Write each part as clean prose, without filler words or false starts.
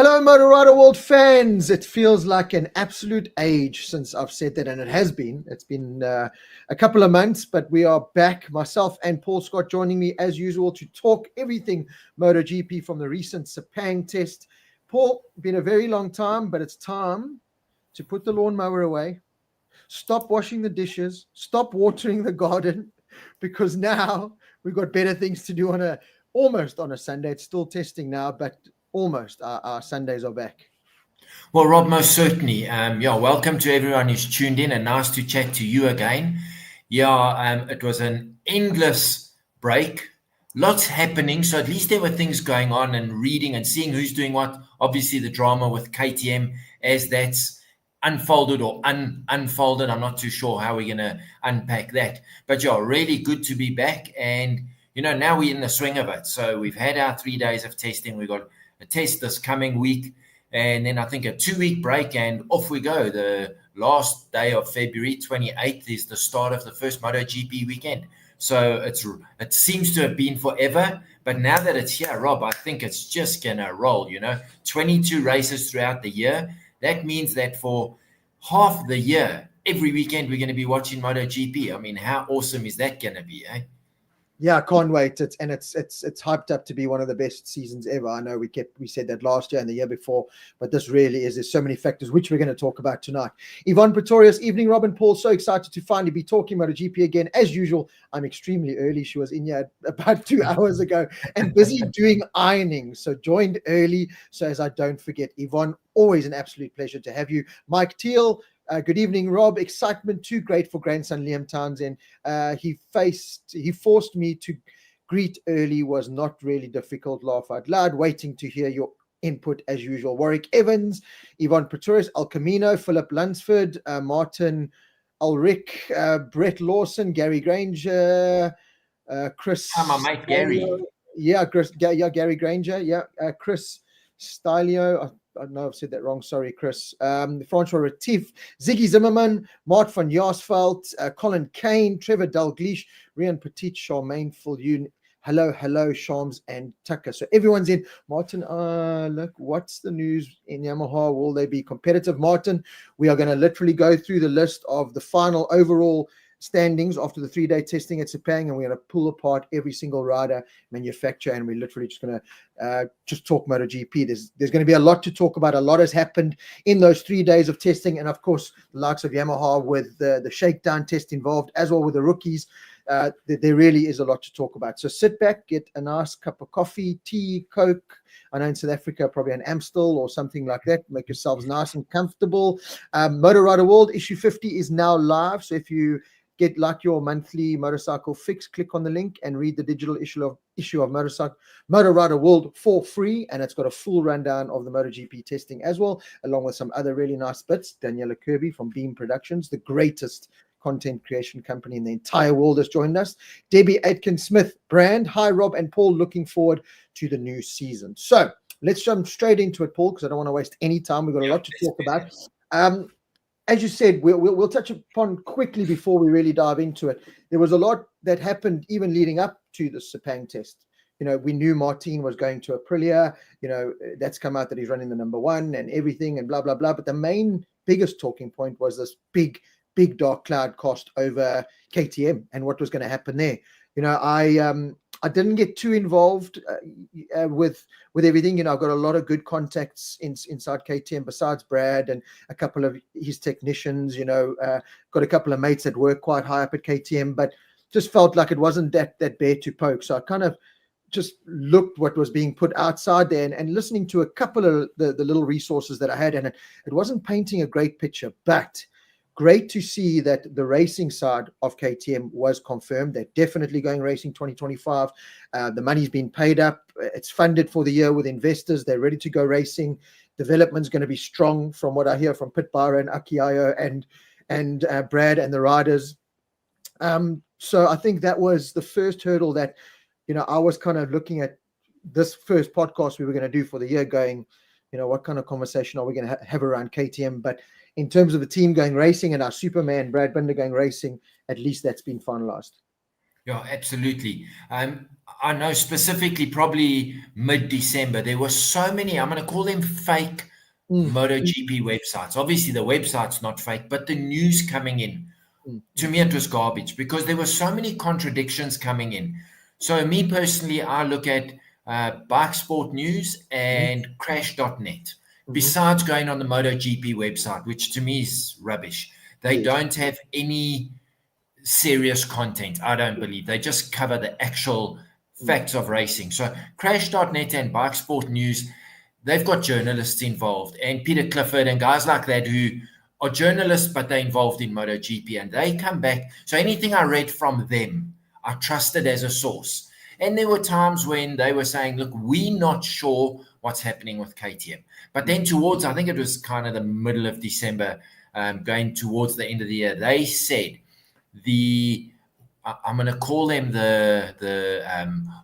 Hello, MotoGP World fans. It feels like an absolute age since I've said that, and it has been. It's been a couple of months, but we are back. Myself and Paul Scott joining me as usual to talk everything MotoGP from the recent Sepang test. Paul, been a very long time, but it's time to put the lawnmower away, stop washing the dishes, stop watering the garden, because now we've got better things to do almost on a Sunday. It's still testing now, but almost our Sundays are back. Well, Rob, most certainly. Welcome to everyone who's tuned in, and nice to chat to you again. It was an endless break, lots happening. So at least there were things going on and reading and seeing who's doing what. Obviously, the drama with KTM as that's unfolded or unfolded. I'm not too sure how we're going to unpack that. But really good to be back. And, now we're in the swing of it. So we've had our 3 days of testing. We've got a test this coming week, and then I think a 2-week break, and off we go. The last day of February 28th is the start of the first MotoGP weekend. So it seems to have been forever, but now that it's here, Rob, I think it's just gonna roll. 22 races throughout the year. That means that for half the year, every weekend we're going to be watching MotoGP. I mean, how awesome is that going to be, eh? Yeah, I can't wait. It's hyped up to be one of the best seasons ever. I know we said that last year and the year before, but this really is. There's so many factors which we're going to talk about tonight. Yvonne Pretorius, evening, Robin Paul. So excited to finally be talking MotoGP again. As usual, I'm extremely early. She was in here about 2 hours ago and busy doing ironing, so joined early. So as I don't forget, Yvonne, always an absolute pleasure to have you. Mike Teal. Good evening, Rob. Excitement too great for grandson Liam Townsend. He forced me to greet early. Was not really difficult. Laugh out loud. Waiting to hear your input as usual. Warwick Evans, Yvonne Pretorius, El Camino, Philip Lunsford, Martin Ulrich, Brett Lawson, Gary Granger, Chris. My mate Gary. Gary Granger. Chris Stylio. I know I've said that wrong. Sorry, Chris. Francois Retief, Ziggy Zimmerman, Mart van Jaarsveld, Colin Kane, Trevor Dalglish, Rian Petit, Charmaine Fulyoun. Hello, Shams and Tucker. So everyone's in. Martin, look, what's the news in Yamaha? Will they be competitive? Martin, we are going to literally go through the list of the final overall standings after the 3-day testing at Sepang, and we're going to pull apart every single rider, manufacturer, and we're literally just going to just talk MotoGP. There's going to be a lot to talk about. A lot has happened in those 3 days of testing, and of course the likes of Yamaha with the shakedown test involved, as well with the rookies. There really is a lot to talk about. So sit back, get a nice cup of coffee, tea, Coke. I know in South Africa, probably an Amstel or something like that. Make yourselves nice and comfortable. MotoGP World issue 50 is now live. So if you get like your monthly motorcycle fix, click on the link and read the digital issue of MotoGP World for free. And it's got a full rundown of the MotoGP testing as well, along with some other really nice bits. Daniela Kirby from Beam Productions, the greatest content creation company in the entire world, has joined us. Debbie Aitken-Smith brand. Hi, Rob and Paul. Looking forward to the new season. So let's jump straight into it, Paul, because I don't want to waste any time. We've got a lot to talk about. As you said, we'll touch upon quickly before we really dive into it. There was a lot that happened even leading up to the Sepang test. We knew Martin was going to Aprilia. That's come out that he's running the number 1 and everything and blah, blah, blah. But the biggest talking point was this big dark cloud cast over KTM and what was going to happen there. I didn't get too involved with everything. I've got a lot of good contacts inside KTM besides Brad and a couple of his technicians. Got a couple of mates that work quite high up at KTM, but just felt like it wasn't that bear to poke. So I kind of just looked what was being put outside there and listening to a couple of the little resources that I had, and it wasn't painting a great picture, but great to see that the racing side of KTM was confirmed. They're definitely going racing 2025. The money's been paid up. It's funded for the year with investors. They're ready to go racing. Development's going to be strong from what I hear from Pit Byron, Akiayo, and Brad and the riders. So I think that was the first hurdle that, I was kind of looking at this first podcast we were going to do for the year going, what kind of conversation are we going to have around KTM? But in terms of the team going racing and our Superman, Brad Binder, going racing, at least that's been finalized. Yeah, absolutely. I know specifically probably mid-December, there were so many, I'm going to call them fake Mm, MotoGP websites. Obviously, the website's not fake, but the news coming in, mm, to me, it was garbage because there were so many contradictions coming in. So, me personally, I look at Bike Sport News mm, and Crash.net, mm, besides going on the MotoGP website, which to me is rubbish. They yes. don't have any serious content, I don't believe. They just cover the actual Mm, facts of racing. So Crash.net and Bike Sport News, they've got journalists involved, and Peter Clifford and guys like that who are journalists, but they're involved in MotoGP, and they come back. So anything I read from them, I trusted as a source. And there were times when they were saying, look, we're not sure what's happening with KTM. But then towards, I think it was kind of the middle of December, going towards the end of the year, they said the I'm going to call them the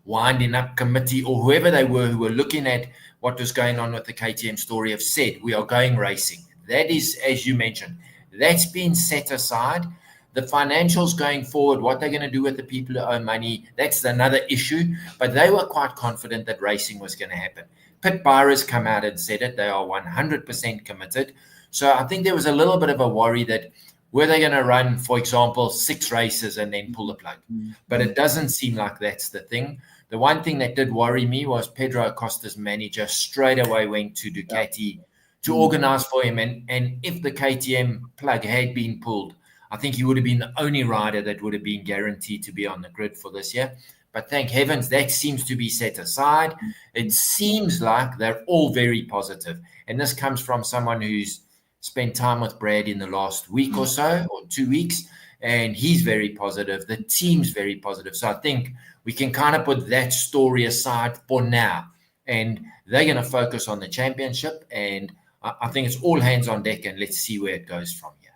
winding up committee or whoever they were who were looking at what was going on with the KTM story have said we are going racing. That is, as you mentioned, that's been set aside. The financials going forward, what they're going to do with the people who owe money, that's another issue. But they were quite confident that racing was going to happen. Pit Byres come out and said it. They are 100% committed. So I think there was a little bit of a worry that were they going to run, for example, 6 races and then pull the plug? mm, But mm, it doesn't seem like that's the thing. The one thing that did worry me was Pedro Acosta's manager straight away went to yeah. Ducati to Mm, organize for him. And if the KTM plug had been pulled, I think he would have been the only rider that would have been guaranteed to be on the grid for this year. But thank heavens that seems to be set aside. It mm, seems like they're all very positive. And this comes from someone who's spent time with Brad in the last week or so, or 2 weeks, and he's very positive. The team's very positive. So I think we can kind of put that story aside for now. And they're going to focus on the championship. And I think it's all hands on deck, and let's see where it goes from here.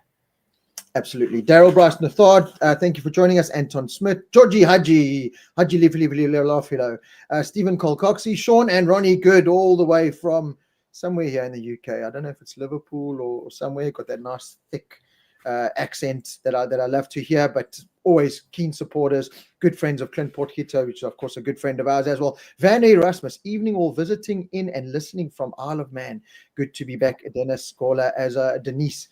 absolutely. Daryl Bryson III, thank you for joining us. Anton Smith, Georgie Haji Lafilo, Stephen Colcoxy, Sean and Ronnie Good, all the way from somewhere here in the UK. I don't know if it's Liverpool or somewhere. Got that nice thick accent that I love to hear, but always keen supporters, good friends of Clint Portgito, which is of course a good friend of ours as well. Van Erasmus, evening all visiting in and listening from Isle of Man. Good to be back. Dennis Gola as Denise,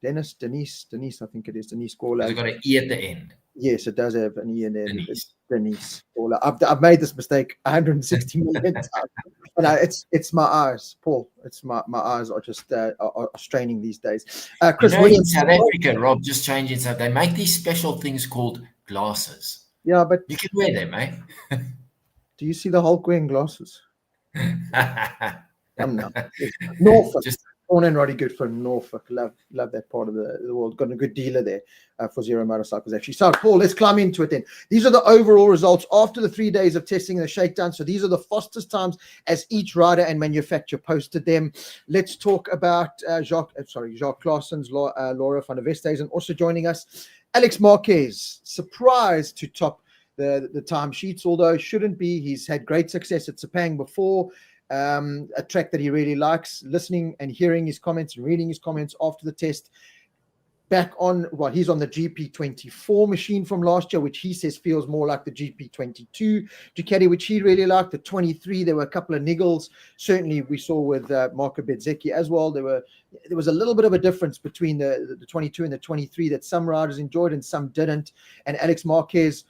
I think it is Denise Gola. Has it got an E at the end? Yes, it does have an E in there. Denise. Gola. I've made this mistake 160 million times. But it's my eyes, Paul. It's my eyes are just are straining these days. Chris Williams, in South Africa, Rob, just changing so they make these special things called glasses. Yeah, but you can wear them, eh? Do you see the Hulk wearing glasses? Come now. Norfolk. Born and Roddy Good from Norfolk. Love that part of the world. Got a good dealer there for Zero Motorcycles, actually. So, Paul, let's climb into it then. These are the overall results after the 3 days of testing and the shakedown. So these are the fastest times as each rider and manufacturer posted them. Let's talk about Jacques Claessen's, Laura van der Westhuizen also joining us. Alex Marquez, surprised to top the timesheets, although shouldn't be. He's had great success at Sepang before. A track that he really likes, listening and hearing his comments and reading his comments after the test. He's on the GP24 machine from last year, which he says feels more like the GP22 Ducati, which he really liked. The 23, there were a couple of niggles. Certainly, we saw with Marco Bezzecchi as well. There was a little bit of a difference between the 22 and the 23 that some riders enjoyed and some didn't. And Alex Marquez,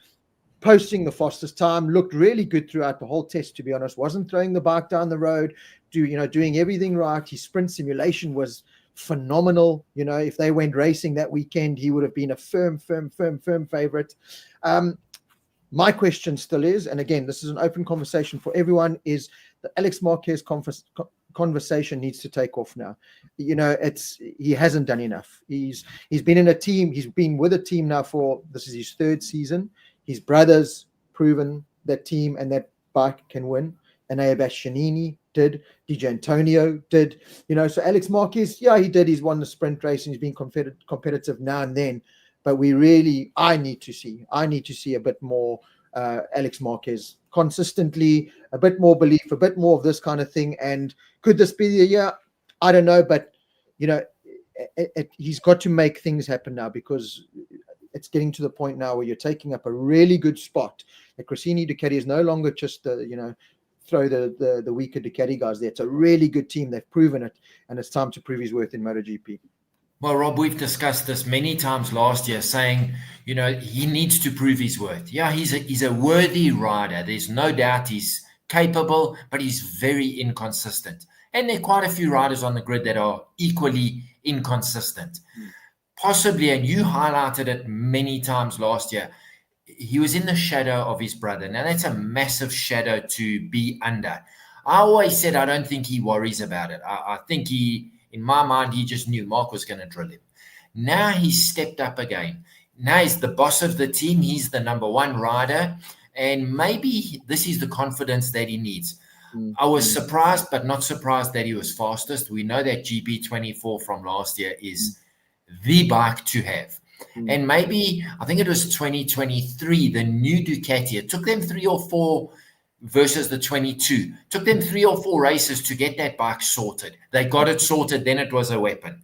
posting the fastest time, looked really good throughout the whole test, to be honest. Wasn't throwing the bike down the road, doing everything right. His sprint simulation was phenomenal. If they went racing that weekend, he would have been a firm favorite. My question still is, and again, this is an open conversation for everyone, is the Alex Marquez conversation needs to take off now. He hasn't done enough. He's been in a team. He's been with a team now this is his third season. His brothers proven that team and that bike can win. Enea Bastianini did. DJ Antonio did. So Alex Marquez, he did. He's won the sprint race and he's been competitive now and then. But I need to see a bit more Alex Marquez consistently, a bit more belief, a bit more of this kind of thing. And could this be the year? I don't know. But, he's got to make things happen now, because it's getting to the point now where you're taking up a really good spot. The Cressini Ducati is no longer just throw the weaker Ducati guys there. It's a really good team. They've proven it, and it's time to prove his worth in MotoGP. Well, Rob, we've discussed this many times last year, saying, he needs to prove his worth. Yeah, he's a worthy rider. There's no doubt he's capable, but he's very inconsistent. And there are quite a few riders on the grid that are equally inconsistent. Possibly, and you highlighted it many times last year, he was in the shadow of his brother. Now, that's a massive shadow to be under. I always said I don't think he worries about it. I think in my mind, he just knew Marc was going to drill him. Now he's stepped up again. Now he's the boss of the team. He's the number one rider. And maybe this is the confidence that he needs. I was surprised, but not surprised that he was fastest. We know that GP24 from last year is the bike to have. And maybe, I think it was 2023, the new Ducati, it took them 3 or 4 versus the 22. Took them 3 or 4 races to get that bike sorted. They got it sorted, then it was a weapon.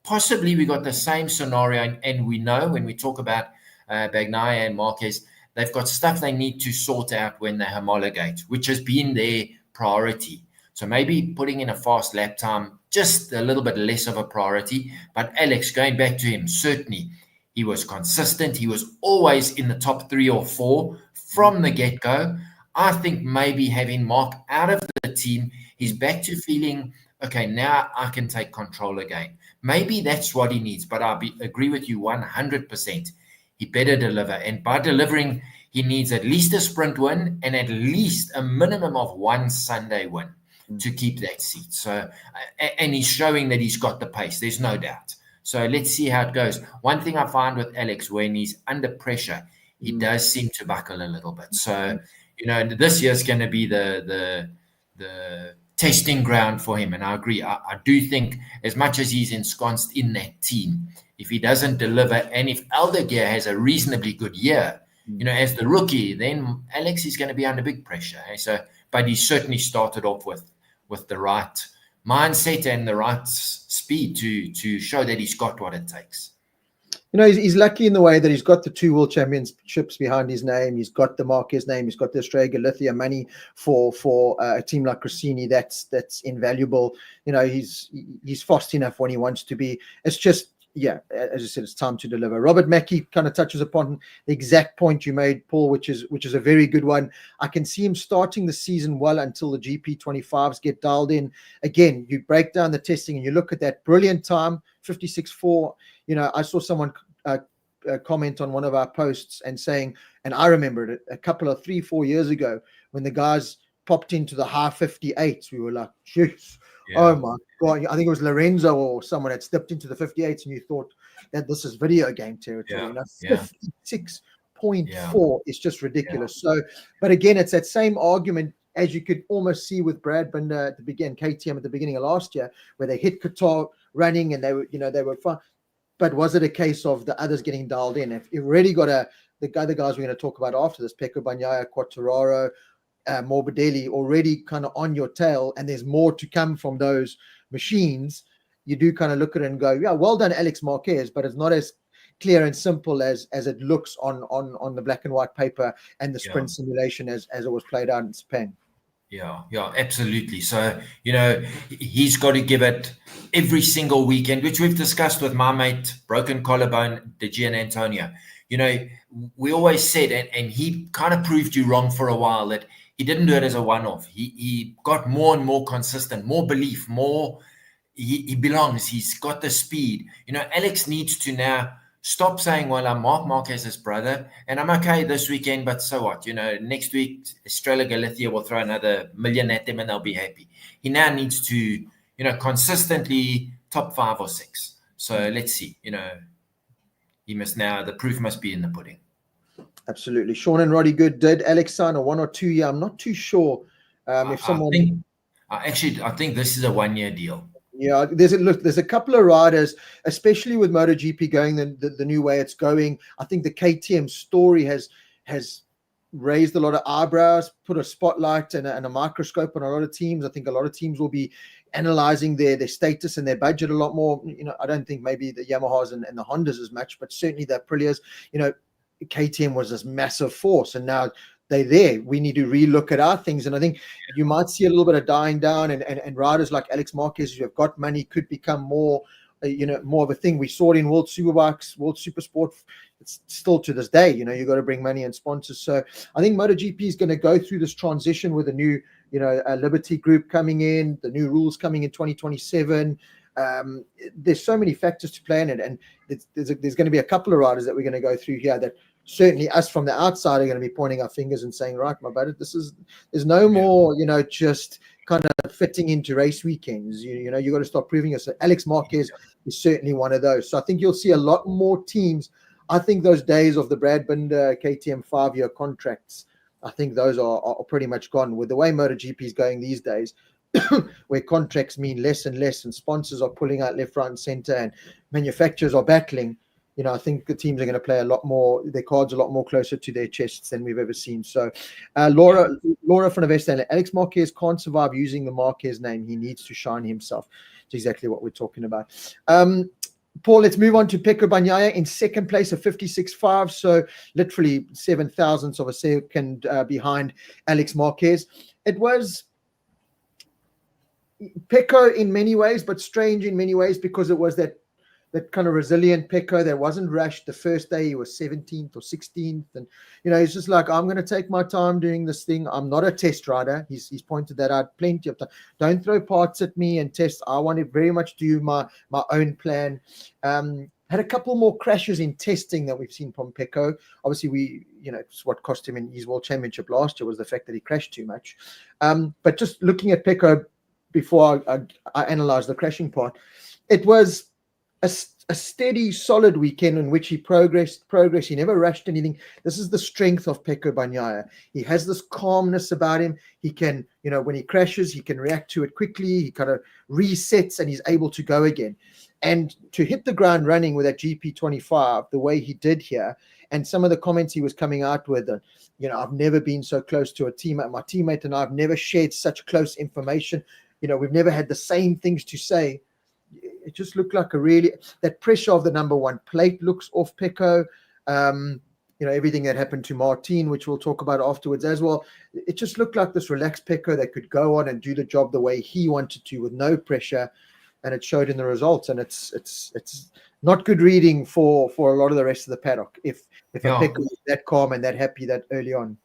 Possibly we got the same scenario, and we know when we talk about Bagnaia and Marquez, they've got stuff they need to sort out when they homologate, which has been their priority. So maybe putting in a fast lap time, just a little bit less of a priority. But Alex, going back to him, certainly he was consistent. He was always in the top 3 or 4 from the get-go. I think maybe having Marc out of the team, he's back to feeling, okay, now I can take control again. Maybe that's what he needs, but I agree with you 100%. He better deliver. And by delivering, he needs at least a sprint win and at least a minimum of 1 Sunday win to keep that seat. So, and he's showing that he's got the pace. There's no doubt. So let's see how it goes. One thing I find with Alex, when he's under pressure, he does seem to buckle a little bit. So, this year's going to be the testing ground for him. And I agree. I do think as much as he's ensconced in that team, if he doesn't deliver, and if Aldeguer has a reasonably good year, as the rookie, then Alex is going to be under big pressure. So, but he certainly started off with the right mindset and the right speed to show that he's got what it takes. He's lucky in the way that he's got the 2 world championships behind his name. He's got the Marquez name. He's got the Australia Galicia money for a team like Cressini. That's invaluable. He's fast enough when he wants to be. It's just, as I said, it's time to deliver. Robert Mackey kind of touches upon the exact point you made, Paul, which is a very good one. I can see him starting the season well until the GP25s get dialed in. Again, you break down the testing and you look at that brilliant time, 56.4. I saw someone comment on one of our posts and saying, and I remembered it a couple of 3-4 years ago when the guys popped into the high 58s. We were like, jeez. Oh my God. I think it was Lorenzo or someone had stepped into the 58s and you thought that this is video game territory. 56.4 is just ridiculous. So, but again, it's that same argument as you could almost see with Brad Binder at the beginning, KTM at the beginning of last year, where they hit Qatar running and they were fine. But was it a case of the others getting dialed in? If you've already got the other guys we're going to talk about after this, Peco, Bagnaia, Quartararo, Morbidelli already kind of on your tail, and there's more to come from those machines, you do kind of look at it and go, yeah, well done, Alex Marquez, but it's not as clear and simple as it looks on the black and white paper and the sprint simulation as it was played out in Sepang. Yeah, absolutely. So, he's got to give it every single weekend, which we've discussed with my mate, Broken Collarbone, De Gianantonio. We always said, and he kind of proved you wrong for a while, that he didn't do it as a one-off. He got more and more consistent, more belief, more he belongs. He's got the speed. Alex needs to now stop saying, well, I'm Marc Marquez's brother, and I'm okay this weekend, but so what? Next week, Australia Galicia will throw another million at them and they'll be happy. He now needs to, consistently top 5 or 6. So let's see, he must now, the proof must be in the pudding. Absolutely. Sean and Roddy Good, did Alex sign a 1 or 2 year? I'm not too sure if someone... I think this is a 1-year deal. Yeah, there's a couple of riders, especially with MotoGP going the new way it's going. I think the KTM story has raised a lot of eyebrows, put a spotlight and a microscope on a lot of teams. I think a lot of teams will be analyzing their status and their budget a lot more. I don't think maybe the Yamahas and the Hondas as much, but certainly the Aprilias. KTM was this massive force, and now they're there. We need to relook at our things, and I think you might see a little bit of dying down, and riders like Alex Marquez, who have got money, could become more more of a thing. We saw it in World Superbikes, World Supersport. It's still to this day, you got to bring money and sponsors. So I think MotoGP is going to go through this transition with a new, a Liberty Group coming in, the new rules coming in 2027. There's so many factors to play in it, and there's going to be a couple of riders that we're going to go through here that certainly us from the outside are going to be pointing our fingers and saying, right, my buddy, there's no more, just kind of fitting into race weekends. You got to start proving yourself. Alex Marquez is certainly one of those. So I think you'll see a lot more teams. I think those days of the Brad Binder KTM 5-year contracts, I think those are pretty much gone. With the way MotoGP is going these days, where contracts mean less and less, and sponsors are pulling out left, right, and center, and manufacturers are battling, I think the teams are going to play a lot more, their cards a lot more closer to their chests than we've ever seen. So Laura from Avesta, Alex Marquez can't survive using the Marquez name. He needs to shine himself. It's exactly what we're talking about. Paul, let's move on to Peco Bagnaia in second place of 56.5, so literally 7 thousandths of a second behind Alex Marquez. It was Peco in many ways, but strange in many ways, because it was that kind of resilient Peco that wasn't rushed. The first day he was 17th or 16th, and he's just like, I'm going to take my time doing this thing. I'm not a test rider. He's pointed that out plenty of time. Don't throw parts at me and test. I want to very much do my own plan. Had a couple more crashes in testing that we've seen from Peco. Obviously, it's what cost him in his World Championship last year was the fact that he crashed too much. But just looking at Peco before I analyze the crashing part, it was a steady, solid weekend in which he progressed. He never rushed anything. This is the strength of Peco Bagnaia. He has this calmness about him. He can, when he crashes, he can react to it quickly. He kind of resets and he's able to go again. And to hit the ground running with that GP25 the way he did here, and some of the comments he was coming out with, I've never been so close to a teammate. My teammate and I have never shared such close information. We've never had the same things to say. It just looked like that pressure of the number one plate looks off Peco. Everything that happened to Martin, which we'll talk about afterwards as well. It just looked like this relaxed Peco that could go on and do the job the way he wanted to with no pressure. And it showed in the results. And it's not good reading for a lot of the rest of the paddock if a Peco is that calm and that happy that early on.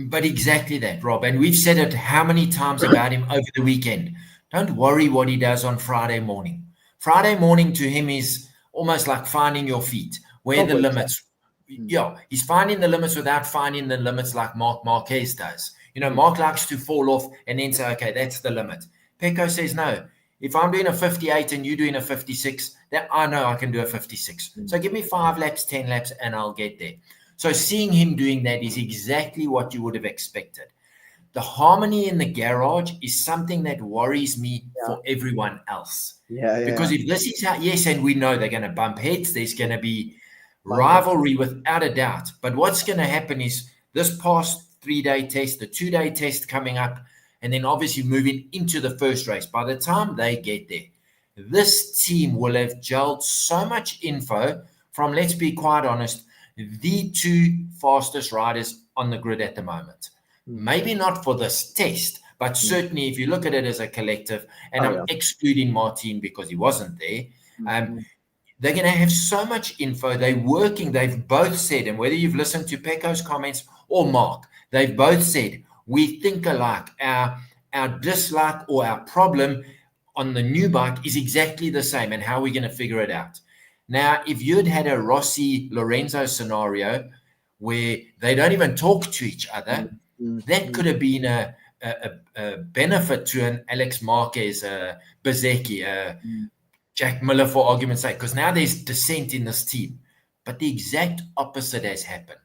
But exactly that, Rob. And we've said it how many times about him over the weekend. Don't worry what he does on Friday morning. Friday morning to him is almost like finding your feet. Where the limits? Yeah, he's finding the limits without finding the limits like Marc Marquez does. Marc likes to fall off and then say, okay, that's the limit. Peco says, no, if I'm doing a 58 and you're doing a 56, then I know I can do a 56. So give me 5 laps, 10 laps, and I'll get there. So seeing him doing that is exactly what you would have expected. The harmony in the garage is something that worries me for everyone else. Because if this is how, yes, and we know they're going to bump heads, there's going to be rivalry without a doubt. But what's going to happen is this past 3-day test, the 2-day test coming up, and then obviously moving into the first race. By the time they get there, this team will have gelled so much info from, let's be quite honest, the 2 fastest riders on the grid at the moment. Maybe not for this test, but certainly if you look at it as a collective, and I'm excluding Martin because he wasn't there, they're going to have so much info. They're working. They've both said, and whether you've listened to Peco's comments or Marc, they've both said, we think alike. Our dislike or our problem on the new bike is exactly the same, and how are we going to figure it out? Now, if you'd had a Rossi-Lorenzo scenario where they don't even talk to each other, that could have been a benefit to an Alex Marquez, Bezecchi, Jack Miller, for argument's sake, because now there's dissent in this team. But the exact opposite has happened.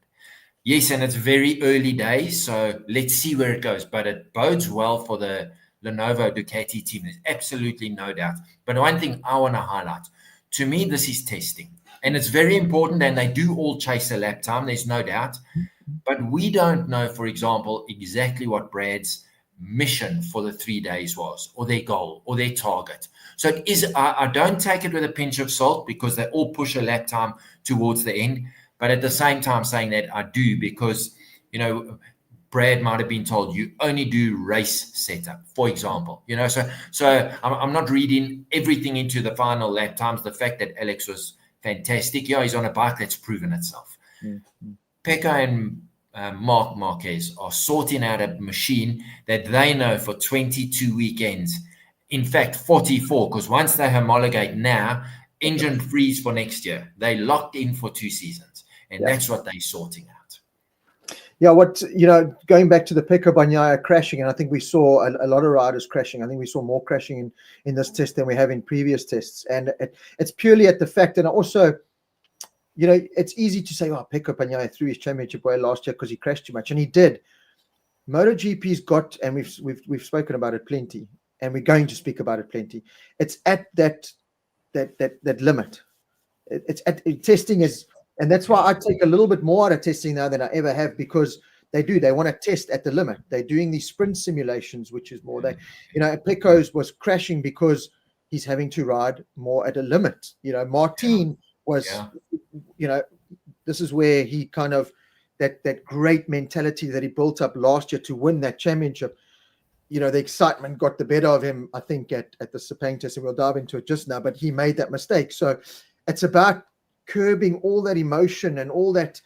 Yes, and it's very early days, so let's see where it goes. But it bodes well for the Lenovo Ducati team. There's absolutely no doubt. But one thing I want to highlight, to me, this is testing. And it's very important, and they do all chase a lap time, there's no doubt. But we don't know, for example, exactly what Brad's mission for the 3 days was, or their goal, or their target. So it is, I don't take it with a pinch of salt, because they all push a lap time towards the end. But at the same time, saying that, I do, because, you know, Brad might have been told you only do race setup, for example. You know, so I'm not reading everything into the final lap times. The fact that Alex was fantastic, yeah, he's on a bike that's proven itself. Peco and Marc Marquez are sorting out a machine that they know for 22 weekends. In fact, 44, because once they homologate now, engine freeze for next year. They locked in for 2 seasons, and that's what they're sorting out. Yeah, going back to the Peco Bagnaia crashing, and I think we saw a lot of riders crashing. I think we saw more crashing in this test than we have in previous tests. And it's purely at the fact, and also, you know, it's easy to say, oh, Peco Bagnaia threw his championship away last year because he crashed too much. And he did. MotoGP's got, and we've spoken about it plenty, and we're going to speak about it plenty. It's at that limit. It's at testing is. And that's why I take a little bit more out of testing now than I ever have, because they want to test at the limit. They're doing these sprint simulations, which is more, Peco's was crashing because he's having to ride more at a limit. You know, Martin was, you know, this is where he kind of, that great mentality that he built up last year to win that championship. You know, the excitement got the better of him, I think, at the Sepang test, and we'll dive into it just now, but he made that mistake. So it's about curbing all that emotion and all that,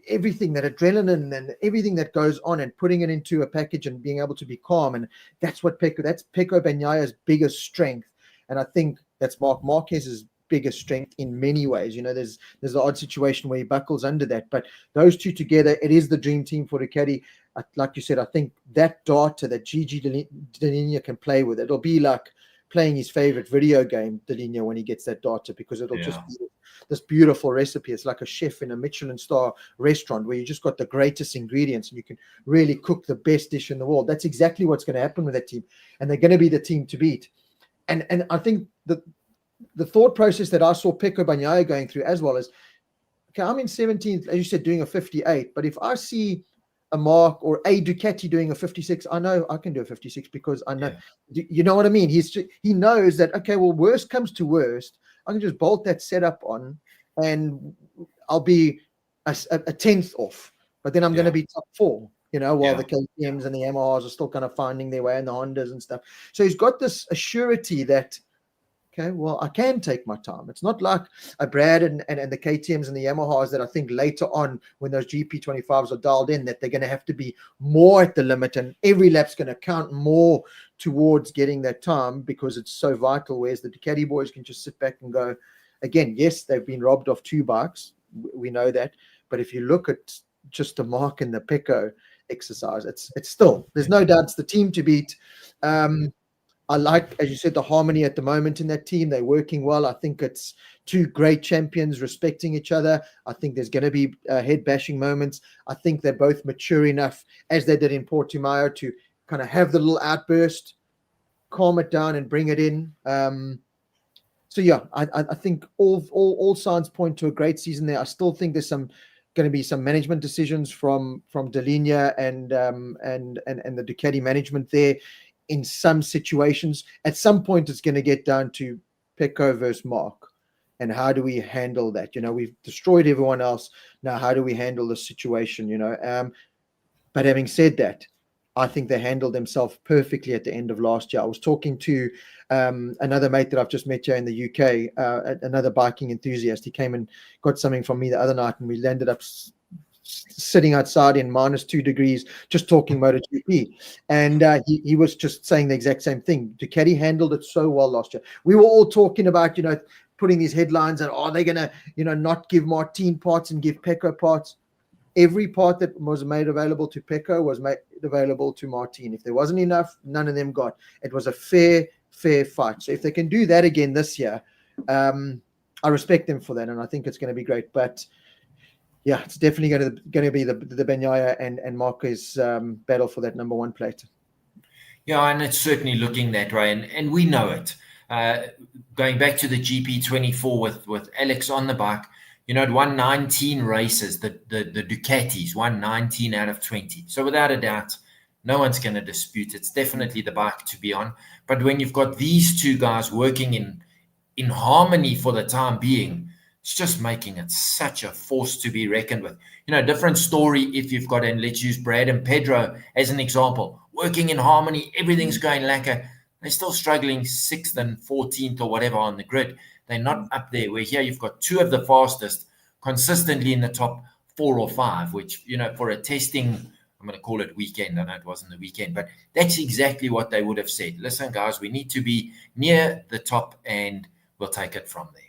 everything, that adrenaline and everything that goes on, and putting it into a package and being able to be calm. And that's Peco Bagnaia's biggest strength. And I think that's Marc Marquez's biggest strength in many ways. You know, there's the odd situation where he buckles under that, but those two together, it is the dream team for Ducati. Like you said, I think that data that Gigi Dall'Igna can play with, it'll be like playing his favorite video game, Dall'Igna, when he gets that data, because it'll just be this beautiful recipe. It's like a chef in a Michelin star restaurant where you just got the greatest ingredients and you can really cook the best dish in the world. That's exactly what's going to happen with that team, and they're going to be the team to beat. And I think the thought process that I saw Peco Bagnaia going through as well is, okay, I'm in 17th, as you said, doing a 58, but if I see a Marc or a Ducati doing a 56, I know I can do a 56, because I know, you know what I mean? He knows that, okay, well, worst comes to worst, I can just bolt that setup on and I'll be a 10th off, but then I'm going to be top 4, you know, while the KTMs and the Yamahas are still kind of finding their way, and the Hondas and stuff. So he's got this assurity that, okay, well, I can take my time. It's not like a Brad and the KTMs and the Yamahas that I think later on, when those GP25s are dialed in, that they're going to have to be more at the limit, and every lap's going to count more towards getting that time, because it's so vital. Whereas the Ducati boys can just sit back and go, again, yes, they've been robbed of 2 bikes. We know that. But if you look at just the Marc and the Peco exercise, it's still, there's no doubt it's the team to beat. I like, as you said, the harmony at the moment in that team. They're working well. I think it's 2 great champions respecting each other. I think there's going to be head bashing moments. I think they're both mature enough, as they did in Portimao, to kind of have the little outburst, calm it down, and bring it in. So yeah, I think all signs point to a great season there. I still think there's going to be some management decisions from Dall'Igna and the Ducati management there. In some situations, at some point, it's going to get down to Peco versus Marc, and how do we handle that? You know, we've destroyed everyone else. Now, how do we handle the situation? You know, but having said that, I think they handled themselves perfectly at the end of last year. I was talking to another mate that I've just met here in the UK, another biking enthusiast. He came and got something from me the other night, and we ended up sitting outside in -2 degrees, just talking MotoGP. And he was just saying the exact same thing. Ducati handled it so well last year. We were all talking about, you know, putting these headlines and, are they going to, you know, not give Martin parts and give Peco parts? Every part that was made available to Peco was made available to Martin. If there wasn't enough, none of them got. It was a fair fight. So if they can do that again this year, I respect them for that, and I think it's going to be great. But yeah, it's definitely going to be the Bagnaia and Marquez battle for that number 1 plate. Yeah, and it's certainly looking that way, and we know it. Going back to the GP24 with Alex on the bike, You know, it won 19 races. The Ducatis won 19 out of 20. So without a doubt, no one's going to dispute it's definitely the bike to be on. But when you've got these two guys working in harmony for the time being, it's just making it such a force to be reckoned with. You know, different story if you've got, and let's use Brad and Pedro as an example, working in harmony, everything's going lacquer. They're still struggling 6th and 14th or whatever on the grid. They're not up there. Where here you've got two of the fastest consistently in the top 4 or 5, which, you know, for a testing, I'm going to call it weekend. I know it wasn't the weekend, but that's exactly what they would have said. Listen, guys, we need to be near the top and we'll take it from there.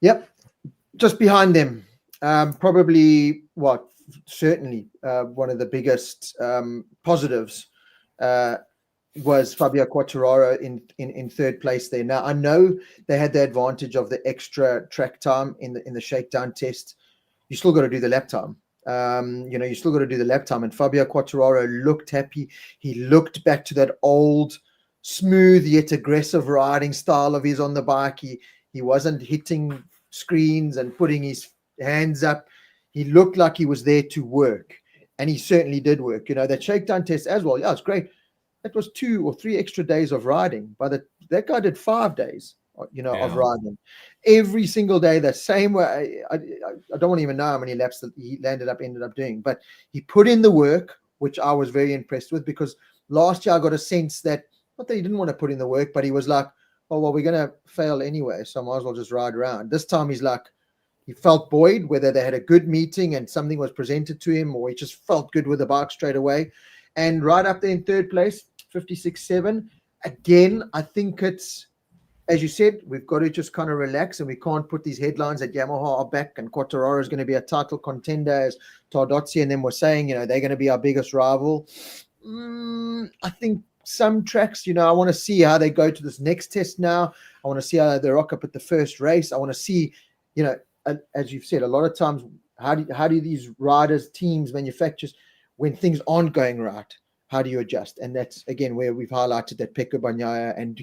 Yep. Just behind them, probably certainly one of the biggest positives was Fabio Quartararo in third place there. Now, I know they had the advantage of the extra track time in the shakedown test. You still got to do the lap time. You still got to do the lap time. And Fabio Quartararo looked happy. He looked back to that old, smooth yet aggressive riding style of his on the bike. He wasn't hitting screens and putting his hands up. He looked like he was there to work. And he certainly did work. You know, that shakedown test as well. Yeah, it's great. It was 2 or 3 extra days of riding. But that guy did 5 days, of riding. Every single day, the same way. I don't even know how many laps that he ended up doing. But he put in the work, which I was very impressed with, because last year I got a sense that, not that he didn't want to put in the work, but he was like, oh, well, we're going to fail anyway, so I might as well just ride around. This time he's like, he felt buoyed, whether they had a good meeting and something was presented to him, or he just felt good with the bike straight away. And right up there in third place, 56.7. Again, I think it's, as you said, we've got to just kind of relax, and we can't put these headlines that Yamaha are back and Quartararo is going to be a title contender, as Tardozzi and them were saying, they're going to be our biggest rival. I think some tracks, I want to see how they go to this next test now. I want to see how they rock up at the first race. I want to see, as you've said, a lot of times, how do these riders, teams, manufacturers, when things aren't going right, how do you adjust? And that's, again, where we've highlighted that Peco, Bagnaia, and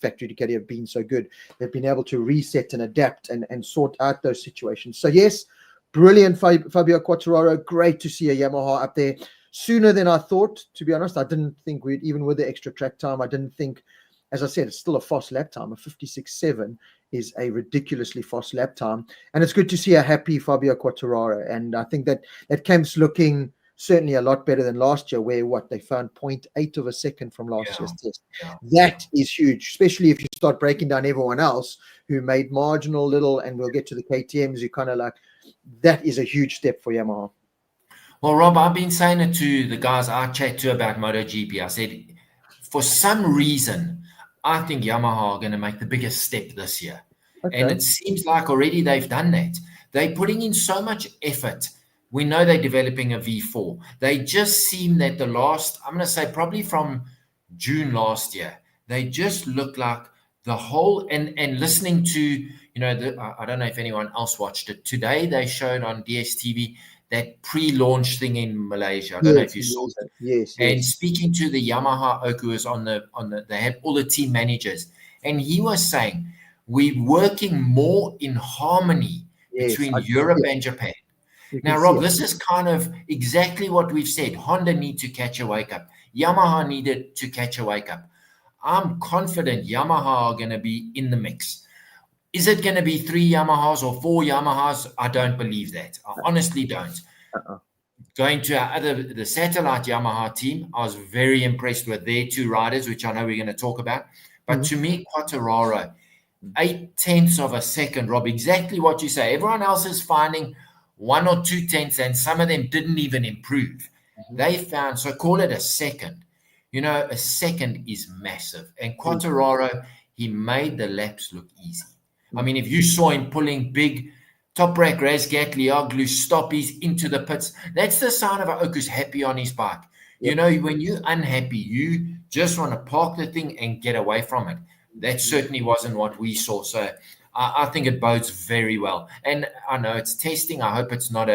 factory Ducati have been so good. They've been able to reset and adapt and sort out those situations. So, yes, brilliant, Fabio Quartararo. Great to see a Yamaha up there. Sooner than I thought, to be honest. I didn't think even with the extra track time, I didn't think, as I said, it's still a fast lap time. A 56.7 is a ridiculously fast lap time. And it's good to see a happy Fabio Quartararo. And I think that camp's looking certainly a lot better than last year, where they found 0.8 of a second from last year's test. Yeah. That is huge, especially if you start breaking down everyone else who made marginal little, and we'll get to the KTMs, you kind of like, that is a huge step for Yamaha. Well, Rob, I've been saying it to the guys I chat to about MotoGP. I said, for some reason, I think Yamaha are going to make the biggest step this year. Okay. And it seems like already they've done that. They're putting in so much effort. We know they're developing a V4. They just seem that I'm going to say probably from June last year, they just look like the whole, and listening to, I don't know if anyone else watched it. Today they showed on DSTV that pre-launch thing in Malaysia. I don't know if you saw that. Yes. And speaking to the Yamaha Oku was on the, they had all the team managers, and he was saying, we're working more in harmony between Europe and Japan. Now, Rob, this is kind of exactly what we've said. Honda need to catch a wake up. Yamaha needed to catch a wake up. I'm confident Yamaha are going to be in the mix. Is it going to be 3 Yamahas or 4 Yamahas? I don't believe that. I honestly don't. Going to the satellite Yamaha team, I was very impressed with their 2 riders, which I know we're going to talk about. But to me, Quartararo, 0.8 of a second, Rob, exactly what you say. Everyone else is finding 1 or 2 tenths, and some of them didn't even improve. They found, so call it a second. A second is massive. And Quartararo, he made the laps look easy. I mean, if you saw him pulling big Toprak, Razgatli, Oglu, stoppies into the pits, that's the sign of an Oak who's happy on his bike. When you're unhappy, you just want to park the thing and get away from it. That certainly wasn't what we saw. So I think it bodes very well. And I know it's testing. I hope it's not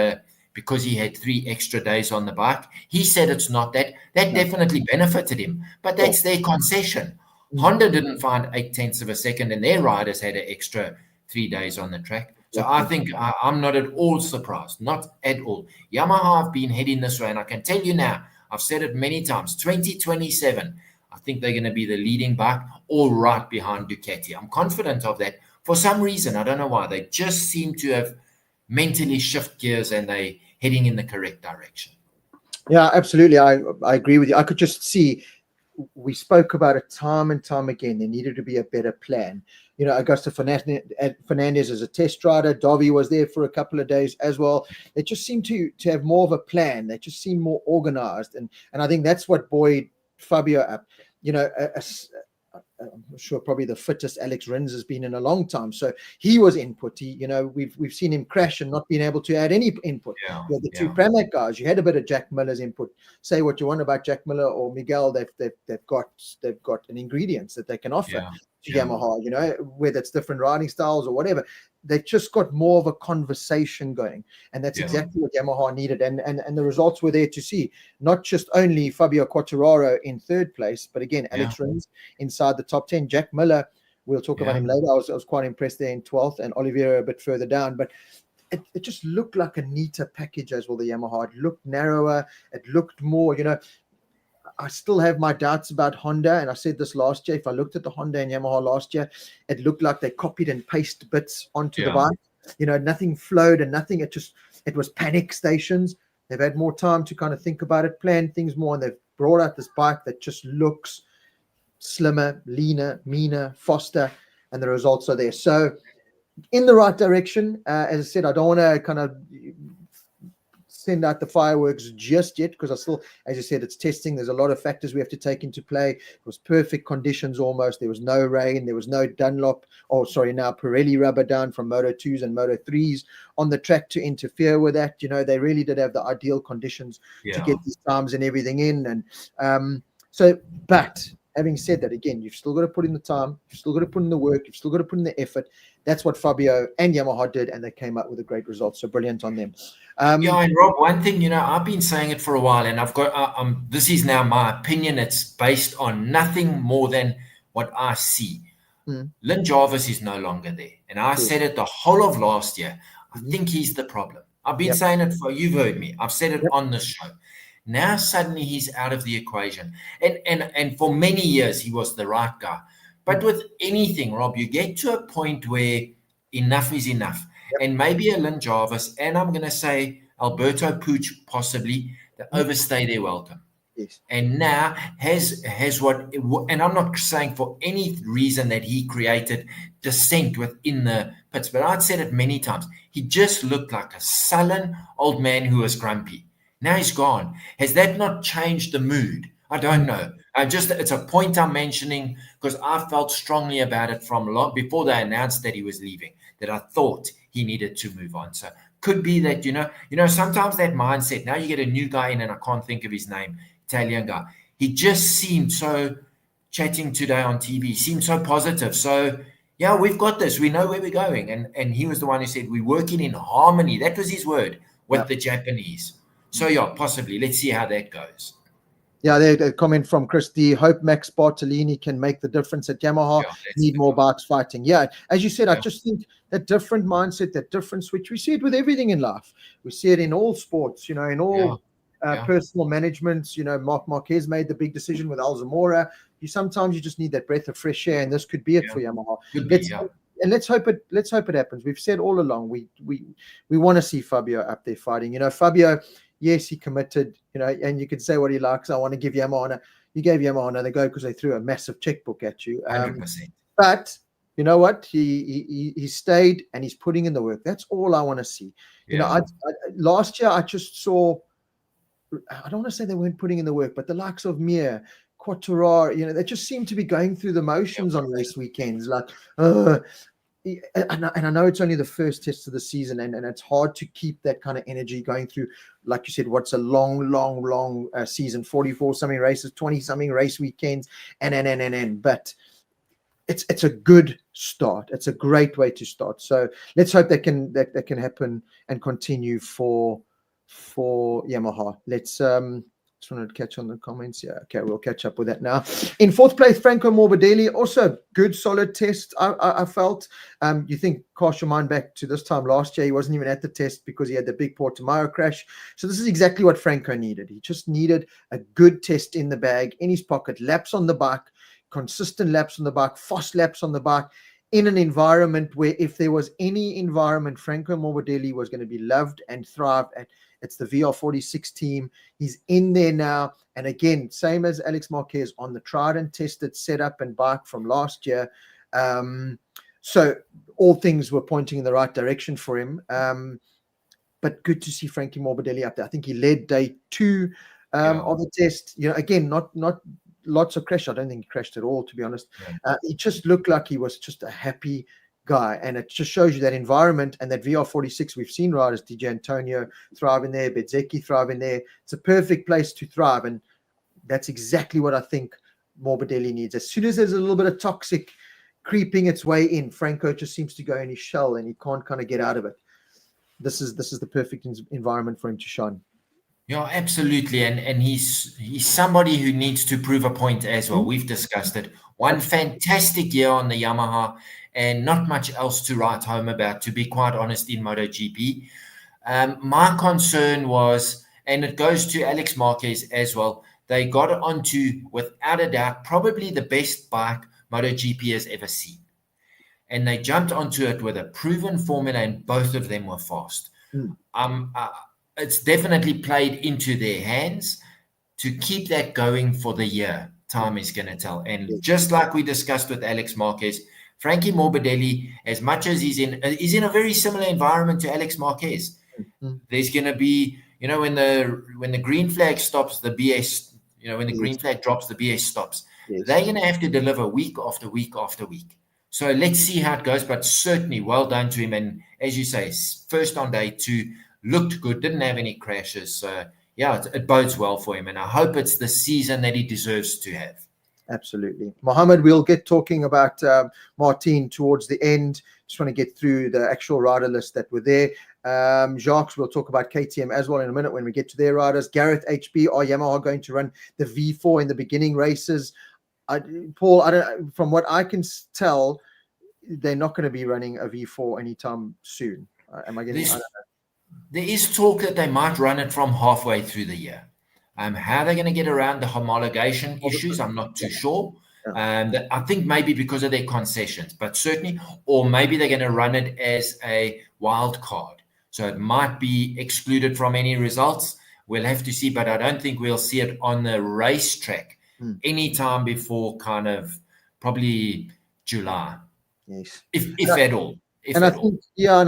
because he had 3 extra days on the bike. He said it's not that. That definitely benefited him. But that's their concession. Honda didn't find 0.8 of a second, and their riders had an extra 3 days on the track. So I think I'm not at all surprised, not at all. Yamaha have been heading this way, and I can tell you now, I've said it many times, 2027, I think they're going to be the leading bike, all right behind Ducati. I'm confident of that. For some reason, I don't know why, they just seem to have mentally shift gears and they're heading in the correct direction. Yeah, absolutely. I agree with you. I could just see, we spoke about it time and time again. There needed to be a better plan. Augusto Fernandez as a test rider. Dobby was there for a couple of days as well. They just seemed to have more of a plan. They just seemed more organized. And I think that's what buoyed Fabio up. I'm sure probably the fittest Alex Rins has been in a long time. So he was input. We've seen him crash and not being able to add any input. The two Pramac guys, you had a bit of Jack Miller's input. Say what you want about Jack Miller or Miguel, they've got an ingredients that they can offer to Yamaha, whether it's different riding styles or whatever. They've just got more of a conversation going, and that's exactly what Yamaha needed. And the results were there to see. Not just only Fabio Quartararo in third place, but again, Alex Rins inside the top 10. Jack Miller, we'll talk about him later. I was quite impressed there in 12th, and Oliveira a bit further down. But it just looked like a neater package as well, the Yamaha. It looked narrower. It looked more, I still have my doubts about Honda, and I said this last year. If I looked at the Honda and Yamaha last year, it looked like they copied and pasted bits onto the bike. Nothing flowed and nothing. It was panic stations. They've had more time to kind of think about it, plan things more, and they've brought out this bike that just looks slimmer, leaner, meaner, faster, and the results are there. So in the right direction. As I said, I don't want to kind of send out the fireworks just yet, because I still, as you said, it's testing. There's a lot of factors we have to take into play. It was perfect conditions almost. There was no rain. There was no now Pirelli rubber down from Moto 2s and Moto 3s on the track to interfere with that. They really did have the ideal conditions to get these times and everything in. And but having said that, again, you've still got to put in the time, you've still got to put in the work, you've still got to put in the effort. That's what Fabio and Yamaha did, and they came up with a great result. So brilliant on them. And Rob, one thing, I've been saying it for a while, and I've got this is now my opinion. It's based on nothing more than what I see. Lynn Jarvis is no longer there, and I said it the whole of last year. I think he's the problem. I've been saying it you've heard me. I've said it on this show. Now suddenly he's out of the equation, and for many years he was the right guy. But with anything, Rob, you get to a point where enough is enough. And maybe a Lynn Jarvis, and I'm going to say Alberto Puig possibly, they overstay their welcome. Yes. And now has what, and I'm not saying for any reason that he created dissent within the pits, but I'd said it many times. He just looked like a sullen old man who was grumpy. Now he's gone. Has that not changed the mood? I don't know. It's a point I'm mentioning because I felt strongly about it from long before they announced that he was leaving, that I thought he needed to move on. So could be that, sometimes that mindset, now you get a new guy in and I can't think of his name, Italian guy. He just seemed so, chatting today on TV, seemed so positive. So yeah, we've got this. We know where we're going. And he was the one who said, we're working in harmony. That was his word with the Japanese. So yeah, possibly. Let's see how that goes. Yeah, they comment from Chris D. Hope Max Bartolini can make the difference at Yamaha. Need more bikes fighting. Yeah, as you said, I just think that different mindset, that different switch. We see it with everything in life. We see it in all sports, in all personal managements. Marc Marquez made the big decision with Alzamora. Sometimes you just need that breath of fresh air, and this could be it for Yamaha. And let's hope it happens. We've said all along we want to see Fabio up there fighting. Fabio. Yes, he committed, and you could say what he likes. I want to give Yamaha. You gave Yamaha another go because they threw a massive checkbook at you. 100%. But you know what? He stayed and he's putting in the work. That's all I want to see. Last year I just saw. I don't want to say they weren't putting in the work, but the likes of Mir, Quartararo, they just seem to be going through the motions on race weekends. Like, and I know it's only the first test of the season, and it's hard to keep that kind of energy going through, like you said, what's a long season, 44-something races, 20-something race weekends, and. But it's a good start. It's a great way to start. So let's hope that can happen and continue for Yamaha. Let's Just wanted to catch on the comments. Yeah, okay, we'll catch up with that now. In fourth place, Franco Morbidelli, also good, solid test. I felt. You think, cast your mind back to this time last year, he wasn't even at the test because he had the big Portimao crash. So this is exactly what Franco needed. He just needed a good test in the bag, in his pocket, laps on the bike, consistent laps on the bike, fast laps on the bike, in an environment where if there was any environment Franco Morbidelli was going to be loved and thrive at, it's the VR46 team. He's in there now. And again, same as Alex Marquez on the tried and tested setup and bike from last year. So all things were pointing in the right direction for him. But good to see Frankie Morbidelli up there. I think he led day 2 of the test. You know, again, not lots of crash. I don't think he crashed at all, to be honest. He just looked like he was just a happy guy, and it just shows you that environment and that VR46. We've seen riders, DJ Antonio thrive in there, Bezzecchi thrive in there. It's a perfect place to thrive, and that's exactly what I think Morbidelli needs. As soon as there's a little bit of toxic creeping its way in, Franco just seems to go in his shell and he can't kind of get out of it. This is the perfect environment for him to shine. Yeah, absolutely. And he's somebody who needs to prove a point as well. We've discussed it. One fantastic year on the Yamaha and not much else to write home about, to be quite honest, in MotoGP. My concern was, and it goes to Alex Marquez as well, they got onto, without a doubt, probably the best bike MotoGP has ever seen. And they jumped onto it with a proven formula, and both of them were fast. It's definitely played into their hands to keep that going for the year. Time is going to tell. And just like we discussed with Alex Marquez, Frankie Morbidelli, as much as he's in a very similar environment to Alex Marquez. There's going to be, you know, when the green flag stops, the BS, you know, when the green flag drops, the BS stops. They're going to have to deliver week after week after week. So let's see how it goes, but certainly well done to him. And as you say, first on day 2, looked good, didn't have any crashes. So, yeah, it bodes well for him. And I hope it's the season that he deserves to have. Absolutely. Mohammed, we'll get talking about Martin towards the end. Just want to get through the actual rider list that were there. Jacques, we'll talk about KTM as well in a minute when we get to their riders. Gareth HB, are Yamaha going to run the V4 in the beginning races? Paul, from what I can tell, they're not going to be running a V4 anytime soon. Am I getting? There is talk that they might run it from halfway through the year. How they're going to get around the homologation issues, I'm not too sure. I think maybe because of their concessions, but certainly, or maybe they're going to run it as a wild card. So it might be excluded from any results. We'll have to see, but I don't think we'll see it on the racetrack anytime before kind of probably July. Yes. If at all. And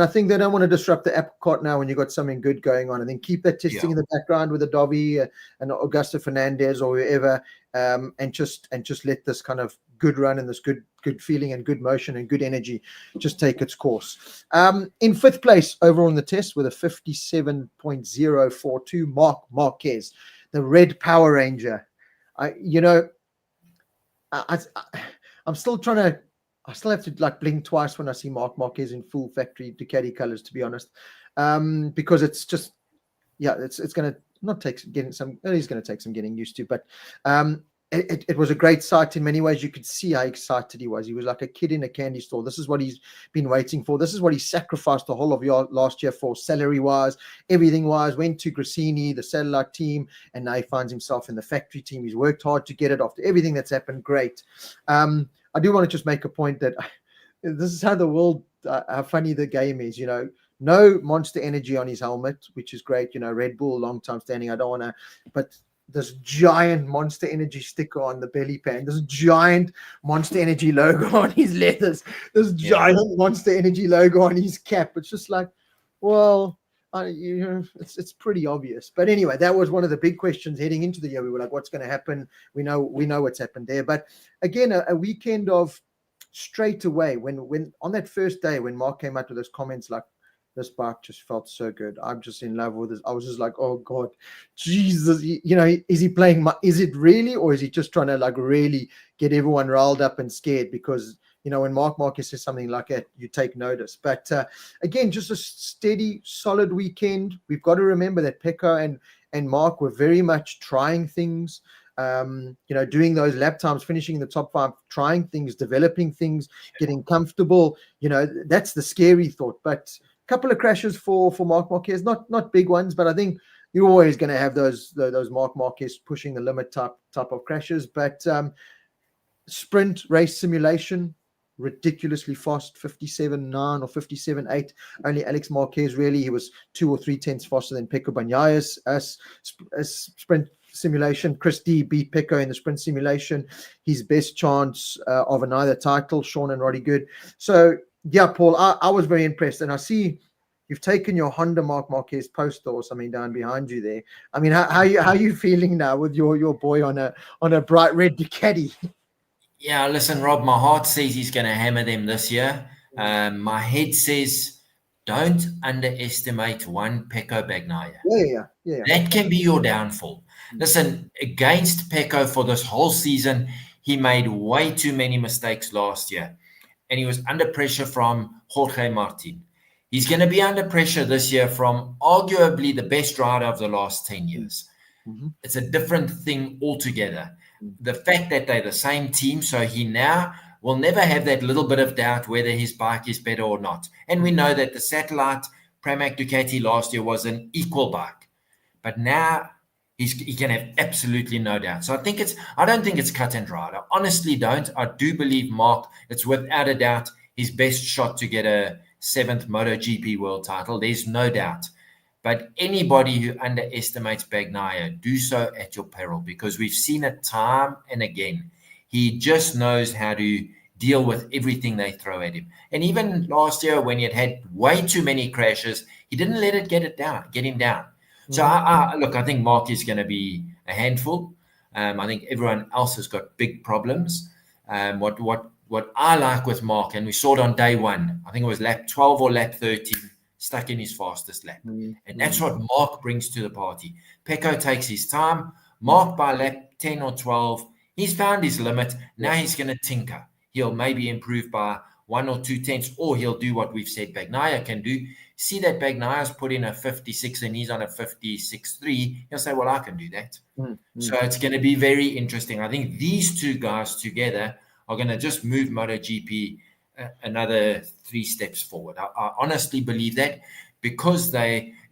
I think they don't want to disrupt the apple cart now when you've got something good going on. I think keep that testing in the background with a Dobby and Augusto Fernandez or whoever, and just let this kind of good run and this good feeling and good motion and good energy just take its course. In 5th place overall in the test with a 57.042, Marc Marquez, the Red Power Ranger. I'm still trying to. I still have to blink twice when I see Marc Marquez in full factory Ducati colors, to be honest, because it's just, it's going to not take getting some. He's going to take some getting used to, but it was a great sight in many ways. You could see how excited he was. He was like a kid in a candy store. This is what he's been waiting for. This is what he sacrificed the whole of last year for, salary wise, everything wise. Went to Grassini, the satellite team, and now he finds himself in the factory team. He's worked hard to get it after everything that's happened. Great. I do want to just make a point that this is how the world, how funny the game is, no Monster Energy on his helmet, which is great. Red Bull, long time standing. I don't want to, but this giant Monster Energy sticker on the belly pan, this giant Monster Energy logo on his leathers, this giant Monster Energy logo on his cap. It's just like, well, it's pretty obvious. But anyway, that was one of the big questions heading into the year. We were like, what's going to happen? We know what's happened there. But again, a weekend of straight away, when on that first day, when Mark came out with those comments like, this bike just felt so good. I'm just in love with this. I was just like, oh God, Jesus, is he playing? Is it really, or is he just trying to really get everyone riled up and scared? Because when Marc Marquez says something like that, you take notice. But again, just a steady, solid weekend. We've got to remember that Peco and Marc were very much trying things. Doing those lap times, finishing in the top 5, trying things, developing things, getting comfortable. That's the scary thought. But a couple of crashes for Marc Marquez, not big ones, but I think you're always going to have those Marc Marquez pushing the limit type of crashes. But sprint race simulation, ridiculously fast, 57.9 or 57.8. Only Alex Marquez, really, he was 2 or 3 tenths faster than Peco Bagnaia's sprint simulation. Chris D beat Peco in the sprint simulation. His best chance of another title, Sean and Roddy Good. So, yeah, Paul, I was very impressed. And I see you've taken your Honda Marc Marquez poster or something down behind you there. I mean, how are you feeling now with your boy on a bright red Ducati? Yeah, listen, Rob, my heart says he's going to hammer them this year. My head says don't underestimate one Peco Bagnaia. Yeah. That can be your downfall. Listen, against Peco for this whole season, he made way too many mistakes last year. And he was under pressure from Jorge Martin. He's going to be under pressure this year from arguably the best rider of the last 10 years. It's a different thing altogether. The fact that they're the same team, so he now will never have that little bit of doubt whether his bike is better or not. And we know that the satellite Pramac Ducati last year was an equal bike. But now he can have absolutely no doubt. So I don't think it's cut and dried. I honestly don't. I do believe Marc, it's without a doubt his best shot to get a 7th MotoGP world title. There's no doubt. But anybody who underestimates Bagnaia, do so at your peril, because we've seen it time and again. He just knows how to deal with everything they throw at him. And even last year, when he had way too many crashes, he didn't let it get him down. So I think Marc is going to be a handful. I think everyone else has got big problems. What I like with Marc, and we saw it on day 1, I think it was lap 12 or lap 13. Stuck in his fastest lap. And that's what Marc brings to the party. Peco takes his time. Marc, by lap 10 or 12, he's found his limit. Now he's going to tinker. He'll maybe improve by 1 or 2 tenths, or he'll do what we've said Bagnaia can do. See that Bagnaia's put in a 56 and he's on a 56.3. He'll say, well, I can do that. So it's going to be very interesting. I think these two guys together are going to just move MotoGP another 3 steps forward. I honestly believe that, because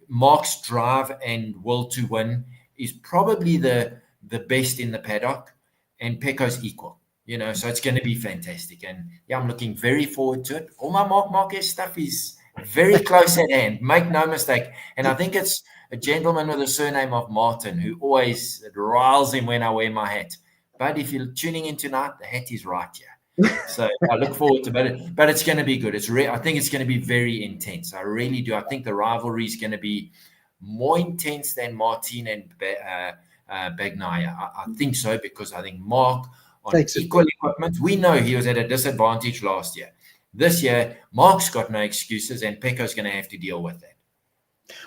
Marc's drive and will to win is probably the best in the paddock, and Peco's equal. So it's going to be fantastic. And yeah, I'm looking very forward to it. All my Marc Marquez stuff is very close at hand. Make no mistake. And I think it's a gentleman with the surname of Martin who always riles him when I wear my hat. But if you're tuning in tonight, the hat is right here. So I look forward to it, but it's going to be good. I think it's going to be very intense. I really do. I think the rivalry is going to be more intense than Martin and Bagnaia. I think so, because I think Marc on equal equipment. We know he was at a disadvantage last year. This year, Marc's got no excuses, and Peco's going to have to deal with that.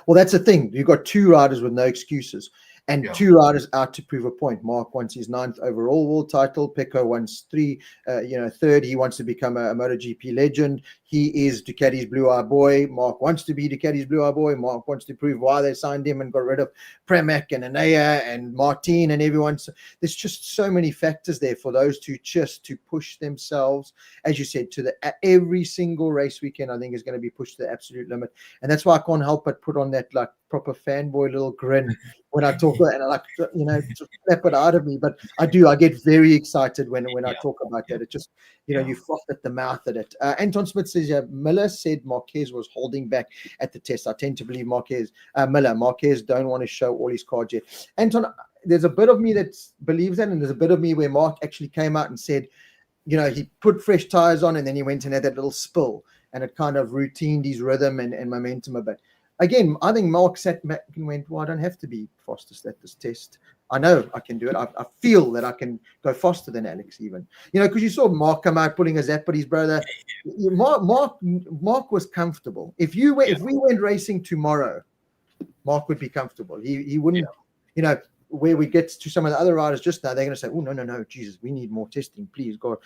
Well, that's the thing. You've got 2 riders with no excuses. And 2 riders out to prove a point. Marc wants his 9th overall world title. Peco wants 3rd. He wants to become a MotoGP legend. He is Ducati's blue-eye boy. Marc wants to be Ducati's blue-eye boy. Marc wants to prove why they signed him and got rid of Pramac and Enea and Martin and everyone. So there's just so many factors there for those two just to push themselves, as you said, to every single race weekend. I think is going to be pushed to the absolute limit, and that's why I can't help but put on that proper fanboy little grin when I talk, and I to slap it out of me. But I get very excited when I talk about that. It just, you froth at the mouth at it. Anton Smith says, Miller said Marquez was holding back at the test. I tend to believe Marquez don't want to show all his cards yet. Anton, there's a bit of me that believes that, and there's a bit of me where Marc actually came out and said, he put fresh tires on and then he went and had that little spill, and it kind of routined his rhythm and momentum a bit. Again, I think Marc sat back and went, well, I don't have to be fastest at this test. I know I can do it. I feel that I can go faster than Alex even. Because you saw Marc come out pulling a zap at his brother. Marc was comfortable. If we went racing tomorrow, Marc would be comfortable. He wouldn't, where we get to some of the other riders just now, they're going to say, oh, no, Jesus, we need more testing, please, God.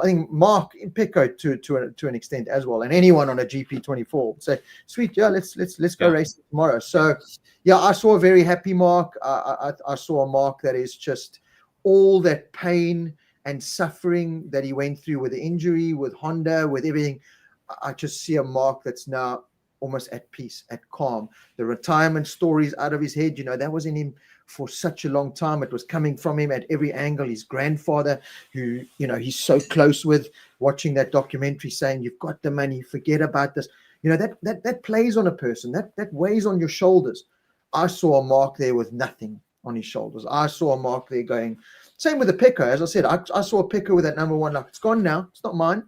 I think Mark Peco to an extent as well, and anyone on a GP24 would say, "Sweet, yeah, let's go race tomorrow." So, yeah, I saw a very happy Mark. I saw a Mark that is just all that pain and suffering that he went through with the injury, with Honda, with everything. I just see a Mark that's now almost at peace, at calm. The retirement stories out of his head, that was in him for such a long time. It was coming from him at every angle. His grandfather, who, he's so close with, watching that documentary saying, "You've got the money, forget about this." That plays on a person, that weighs on your shoulders. I saw a Mark there with nothing on his shoulders. I saw a Mark there going, same with the Peco. As I said, I saw a Peco with that number one, like, it's gone now, it's not mine.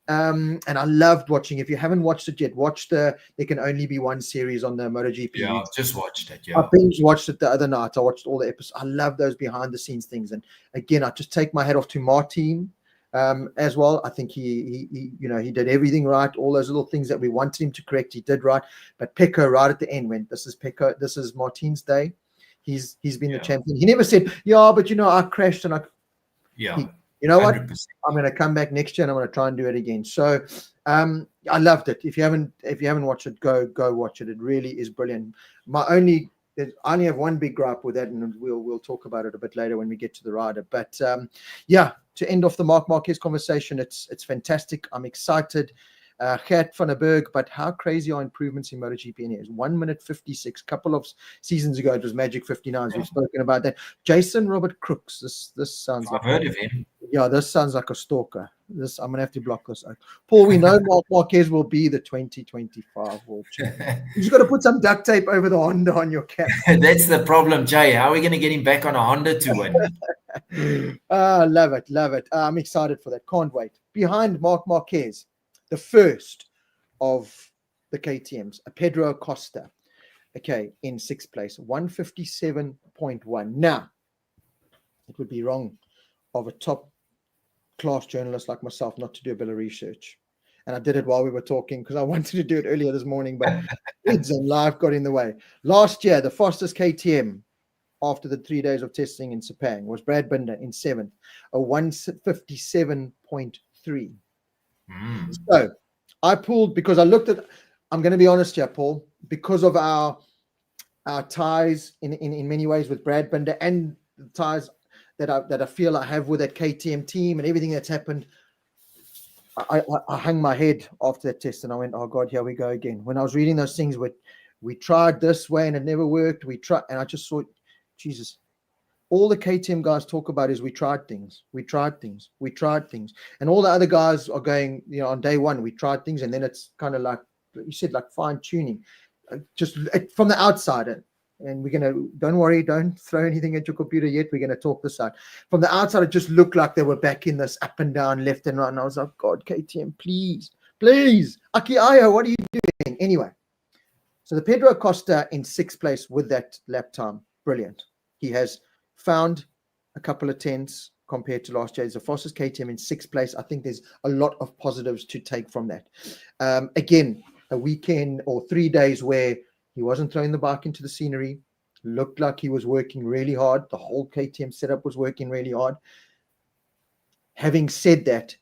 And I loved watching. If you haven't watched it yet, watch There Can Only Be One series on the MotoGP. Yeah, I've just watched it. Yeah, I binge watched it the other night. I watched all the episodes. I love those behind the scenes things. And again, I just take my hat off to Martin as well. I think he did everything right. All those little things that we wanted him to correct, he did right. But Peco right at the end went, "This is Peco. This is Martin's day. He's been the champion." He never said, "Yeah, but I crashed and I." Yeah. You know what? 100%. I'm going to come back next year and I'm going to try and do it again. So I loved it. If you haven't watched it, go watch it. It really is brilliant. I only have one big gripe with that, and we'll talk about it a bit later when we get to the rider. But to end off the Marc Marquez conversation, it's fantastic. I'm excited. Gert van der Berg, but how crazy are improvements in MotoGP? Is 1 minute 56. Couple of seasons ago, it was Magic 59s. We've spoken about that. Jason Robert Crooks. This sounds like, I've heard of him. Yeah, this sounds like a stalker. I'm gonna have to block this out. Paul, we know Marc Marquez will be the 2025 world champion. You just got to put some duct tape over the Honda on your cap. That's the problem, Jay. How are we going to get him back on a Honda to win? Love it. I'm excited for that. Can't wait. Behind Marc Marquez, the first of the KTMs, Pedro Acosta. Okay, in sixth place, 157.1. Now, it would be wrong of a top class journalist like myself not to do a bit of research. And I did it while we were talking because I wanted to do it earlier this morning, but kids and life got in the way. Last year, the fastest KTM after the 3 days of testing in Sepang was Brad Binder in seventh, a 157.3. So I pulled, because I looked at, I'm going to be honest here, Paul, because of our ties in many ways with Brad Binder and the ties that I feel I have with that KTM team and everything that's happened, I hung my head after that test and I went, "Oh God, here we go again." When I was reading those things, we tried this way and it never worked. And I just thought, Jesus, all the KTM guys talk about is we tried things. And all the other guys are going, on day one, we tried things. And then it's kind of like you said, like fine tuning, just from the outside. And we're going to, don't worry, don't throw anything at your computer yet. We're going to talk this out. From the outside, it just looked like they were back in this up and down, left and right. And I was like, God, KTM, please. Aki Aya, what are you doing? Anyway, so the Pedro Acosta in sixth place with that lap time, brilliant. He has found a couple of tenths compared to last year. He's the fastest KTM in sixth place. I think there's a lot of positives to take from that. Again, a weekend or 3 days where he wasn't throwing the bike into the scenery, looked like he was working really hard. The whole KTM setup was working really hard. Having said that,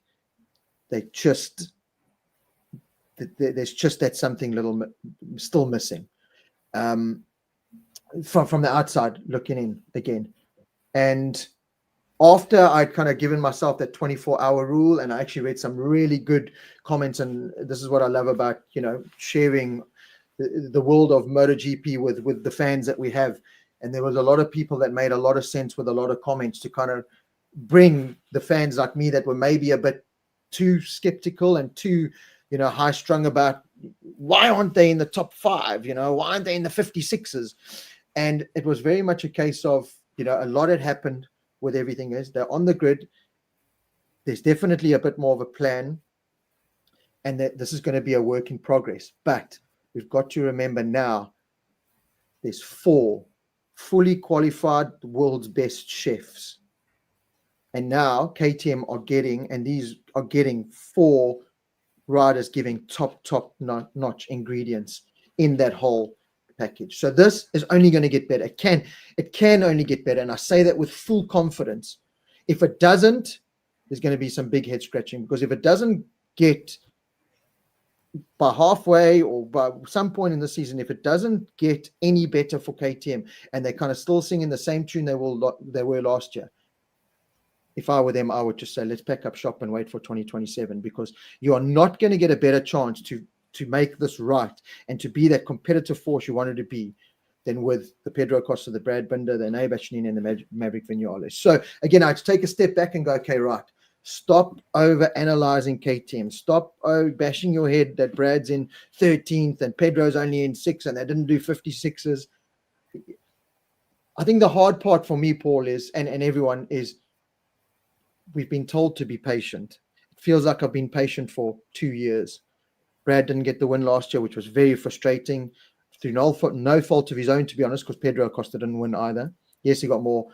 there's just that something little still missing from the outside looking in again. And after I'd kind of given myself that 24-hour rule, and I actually read some really good comments, and this is what I love about, sharing the world of MotoGP with the fans that we have. And there was a lot of people that made a lot of sense with a lot of comments to kind of bring the fans like me that were maybe a bit too skeptical and too, high strung about why aren't they in the top five? Why aren't they in the 56s? And it was very much a case of, a lot had happened with everything is they're on the grid. There's definitely a bit more of a plan, and that this is going to be a work in progress. But we've got to remember now there's 4 fully qualified world's best chefs. And now KTM are getting, and these are getting 4 riders giving top notch ingredients in that whole package. So this is only going to get better. It can only get better. And I say that with full confidence. If it doesn't, there's going to be some big head scratching, because if it doesn't get by halfway or by some point in the season, if it doesn't get any better for KTM and they're kind of still singing the same tune they were last year, if I were them, I would just say, let's pack up shop and wait for 2027, because you are not going to get a better chance to make this right and to be that competitive force you wanted to be than with the Pedro Acosta, the Brad Binder, the Enea Bastianini, and the Maverick Vinales. So again, I had to take a step back and go, okay, right. Stop over-analyzing KTM. Stop bashing your head that Brad's in 13th and Pedro's only in 6th and they didn't do 56s. I think the hard part for me, Paul, is, and everyone, is we've been told to be patient. It feels like I've been patient for 2 years. Brad didn't get the win last year, which was very frustrating through no fault of his own, to be honest, because Pedro Acosta didn't win either. Yes, he got more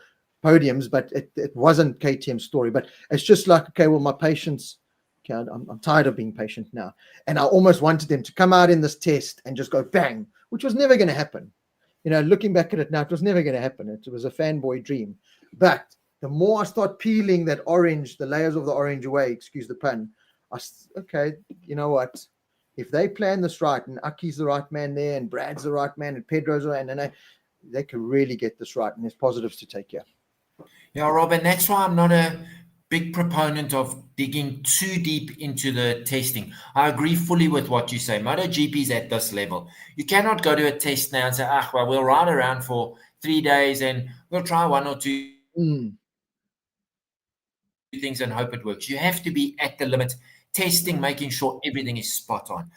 podiums, but it wasn't KTM's story. But it's just like, okay, well, my patience, okay, I'm tired of being patient now. And I almost wanted them to come out in this test and just go bang, which was never going to happen. You know, looking back at it now, it was never going to happen. It was a fanboy dream. But the more I start peeling that orange, the layers of the orange away, excuse the pun, okay, you know what? If they plan this right, and Aki's the right man there, and Brad's the right man, and Pedro's the right man, and they can really get this right, and there's positives to take here. Yeah, Rob, and that's why I'm not a big proponent of digging too deep into the testing. I agree fully with what you say. MotoGP is at this level. You cannot go to a test now and say, well, we'll ride around for 3 days and we'll try one or two things and hope it works. You have to be at the limit, testing, making sure everything is spot on.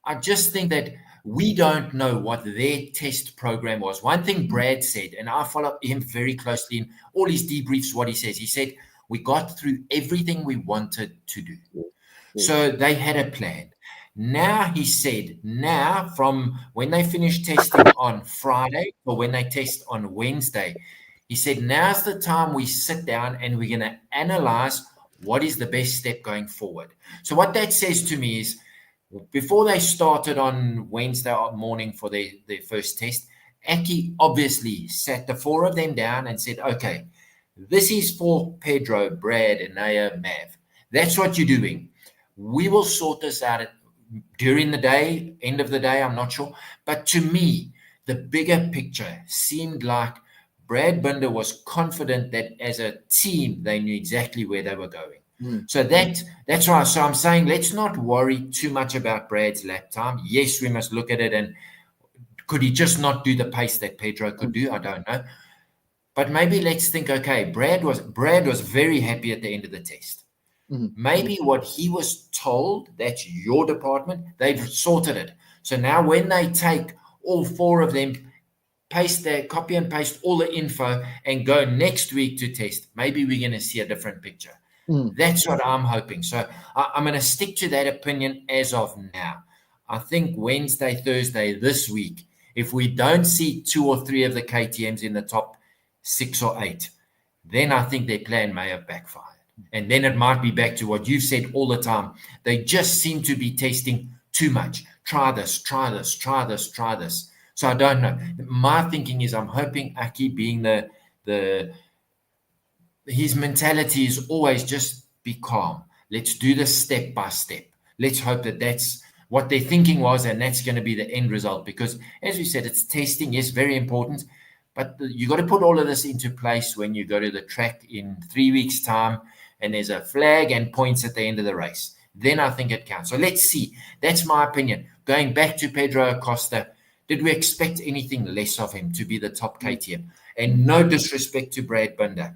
I just think that we don't know what their test program was. One thing Brad said, and I follow him very closely in all his debriefs, what he says. He said, we got through everything we wanted to do. So they had a plan. Now, he said, from when they finish testing on Friday or when they test on Wednesday, he said, now's the time we sit down and we're going to analyze what is the best step going forward. So what that says to me is, before they started on Wednesday morning for their first test, Aki obviously sat the 4 of them down and said, okay, this is for Pedro, Brad, Enea, Mav. That's what you're doing. We will sort this out during the day, end of the day, I'm not sure. But to me, the bigger picture seemed like Brad Binder was confident that as a team, they knew exactly where they were going. So that's why. So I'm saying, let's not worry too much about Brad's lap time. Yes, we must look at it. And could he just not do the pace that Pedro could do? I don't know. But maybe let's think, okay, Brad was very happy at the end of the test. Maybe what he was told, that's your department, they've sorted it. So now when they take all 4 of them, copy and paste all the info and go next week to test, maybe we're going to see a different picture. That's what I'm hoping. So I'm going to stick to that opinion as of now. I think Wednesday, Thursday this week, if we don't see 2 or 3 of the KTMs in the top 6 or 8, then I think their plan may have backfired. And then it might be back to what you've said all the time. They just seem to be testing too much. Try this, try this, try this, try this. So I don't know. My thinking is, I'm hoping Aki, being his mentality is always just be calm. Let's do this step by step. Let's hope that that's what their thinking was, and that's going to be the end result. Because, as we said, it's testing, yes, very important. But you got to put all of this into place when you go to the track in 3 weeks' time, and there's a flag and points at the end of the race. Then I think it counts. So let's see. That's my opinion. Going back to Pedro Acosta, did we expect anything less of him to be the top KTM? And no disrespect to Brad Binder.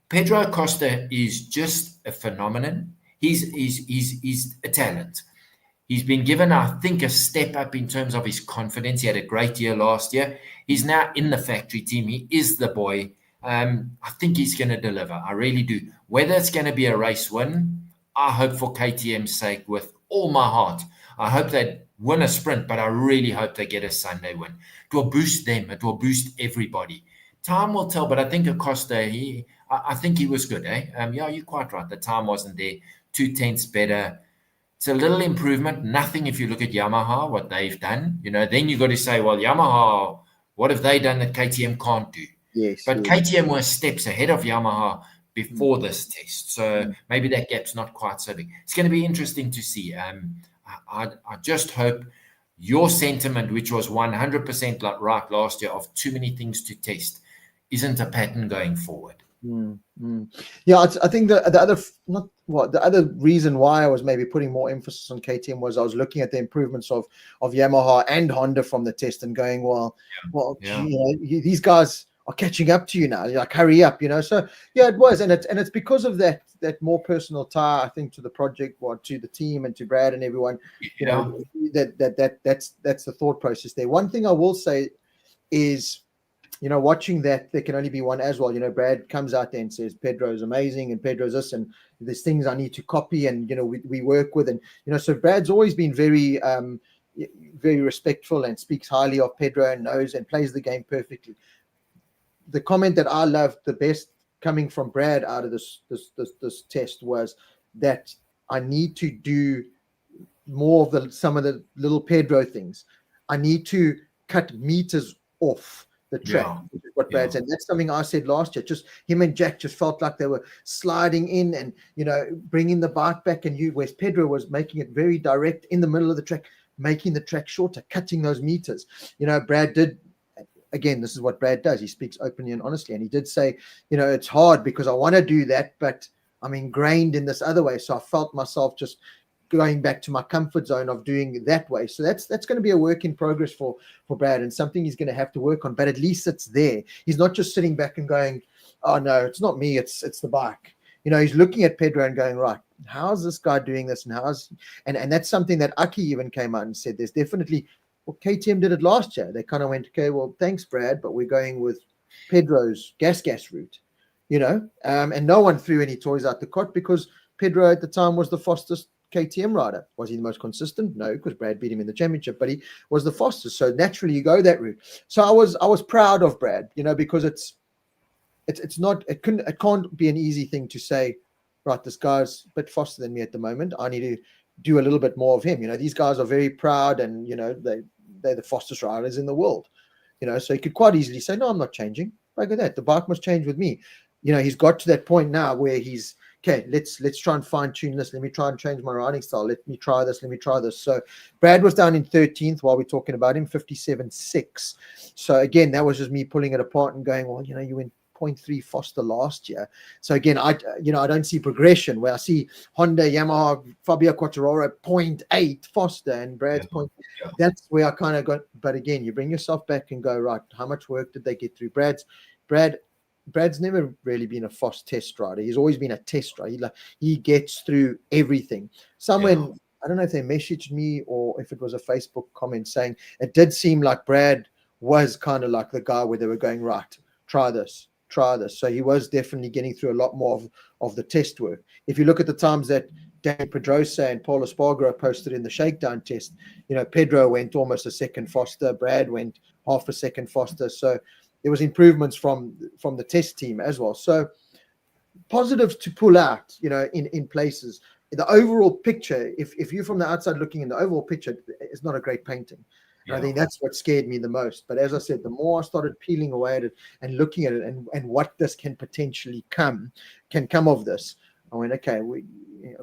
Pedro Acosta is just a phenomenon. He's a talent. He's been given, I think, a step up in terms of his confidence. He had a great year last year. He's now in the factory team. He is the boy. I think he's going to deliver. I really do. Whether it's going to be a race win, I hope for KTM's sake with all my heart. I hope they win a sprint, but I really hope they get a Sunday win. It will boost them. It will boost everybody. Time will tell, but I think Acosta, I think he was good, eh? Yeah, you're quite right. The time wasn't there. 0.2 better. It's a little improvement. Nothing if you look at Yamaha, what they've done. You know, then you got to say, well, Yamaha, what have they done that KTM can't do? Yes. But KTM were steps ahead of Yamaha before this test. So maybe that gap's not quite so big. It's going to be interesting to see. I just hope your sentiment, which was 100% right last year, of too many things to test, isn't a pattern going forward. Yeah, I think the other reason why I was maybe putting more emphasis on KTM was I was looking at the improvements of Yamaha and Honda from the test and going, gee, these guys are catching up to you now. You're like, hurry up, So yeah, it was, and it's because of that more personal tie, I think, to the project, to the team and to Brad and everyone. That's the thought process there. One thing I will say is, watching that, there can only be one as well. Brad comes out there and says Pedro's amazing and Pedro's this, and there's things I need to copy, and we work with, and so Brad's always been very very respectful and speaks highly of Pedro and knows and plays the game perfectly. The comment that I loved the best coming from Brad out of this test was that I need to do more of some of the little Pedro things. I need to cut meters off the track, which is what Brad said. That's something I said last year. Just him and Jack just felt like they were sliding in and bringing the bike back, and whereas Pedro was making it very direct in the middle of the track, making the track shorter, cutting those meters. Brad did. Again, this is what Brad does. He speaks openly and honestly, and he did say, it's hard because I want to do that, but I'm ingrained in this other way. So I felt myself just going back to my comfort zone of doing it that way. So that's going to be a work in progress for Brad, and something he's going to have to work on, but at least it's there. He's not just sitting back and going, oh no, it's not me, it's the bike. He's looking at Pedro and going, right, how's this guy doing this, and that's something that Aki even came out and said. There's definitely, KTM did it last year. They kind of went, okay, well, thanks Brad, but we're going with Pedro's gas route, and no one threw any toys out the cot because Pedro at the time was the fastest KTM rider. Was he the most consistent? No, because Brad beat him in the championship, but he was the fastest. So naturally you go that route. So I was proud of Brad, because it can't be an easy thing to say, right, this guy's a bit faster than me at the moment. I need to do a little bit more of him. These guys are very proud, and they're the fastest riders in the world. So he could quite easily say, no, I'm not changing. Look at that. The bike must change with me. He's got to that point now where he's, okay, let's try and fine tune this. Let me try and change my riding style. Let me try this. So Brad was down in 13th while we're talking about him, 57.6. So again, that was just me pulling it apart and going, well, you went 0.3 faster last year. So again, I don't see progression where I see Honda, Yamaha, Fabio Quartararo 0.8 faster and Brad's point. That's where I kind of got. But again, you bring yourself back and go, right, how much work did they get through? Brad's never really been a fast test rider. He's always been a test rider. He gets through everything. Someone, I don't know if they messaged me or if it was a Facebook comment saying it did seem like Brad was kind of like the guy where they were going, right, try this. So he was definitely getting through a lot more of the test work. If you look at the times that Dan Pedrosa and Paulo Espargaro posted in the shakedown test, Pedro went almost a second faster. Brad went half a second faster. So there was improvements from the test team as well. So positives to pull out, in places. The overall picture, if you're from the outside looking in, the overall picture is not a great painting. And I think that's what scared me the most. But as I said, the more I started peeling away at it and looking at it and what this can potentially come of this, I went, okay, we're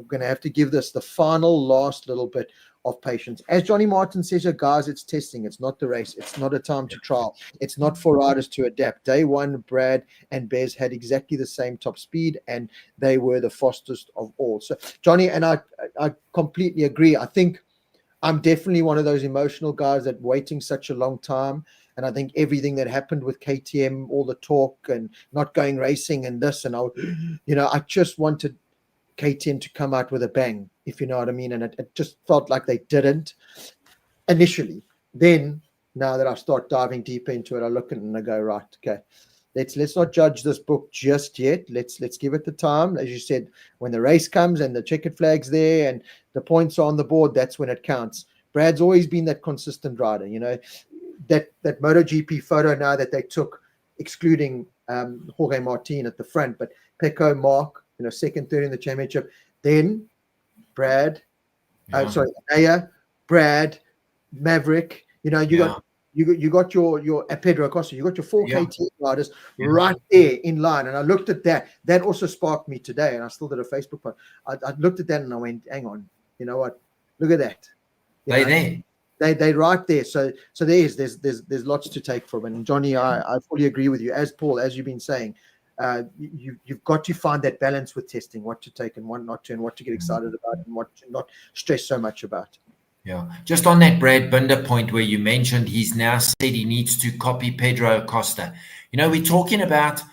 going to have to give this the last little bit of patience. As Johnny Martin says, guys, it's testing. It's not the race. It's not a time to trial. It's not for riders to adapt. Day one, Brad and Bez had exactly the same top speed, and they were the fastest of all. So, Johnny, and I completely agree. I think I'm definitely one of those emotional guys that waiting such a long time. And I think everything that happened with KTM, all the talk and not going racing and this, and I just wanted KTM to come out with a bang, if you know what I mean. And it just felt like they didn't initially. Then now that I start diving deeper into it, I look at it and I go, right, okay, let's not judge this book just yet. Let's give it the time. As you said, when the race comes and the checkered flag's there and the points are on the board, that's when it counts. Brad's always been that consistent rider. That MotoGP photo now that they took, excluding Jorge Martin at the front, but Peco, Marc, second, third in the championship. Then Brad, Enea, Brad, Maverick. You got you got your Pedro Acosta, you got your 4 Yeah. KTM riders right there in line. And I looked at that. That also sparked me today. And I still did a Facebook post. I looked at that and I went, hang on, you know what? Look at that. They there. They right there. So there's lots to take from it. And Johnny, I fully agree with you. As Paul, as you've been saying, you've got to find that balance with testing, what to take and what not to, and what to get excited about and what to not stress so much about. Yeah. Just on that Brad Binder point where you mentioned he's now said he needs to copy Pedro Acosta. You know, we're talking about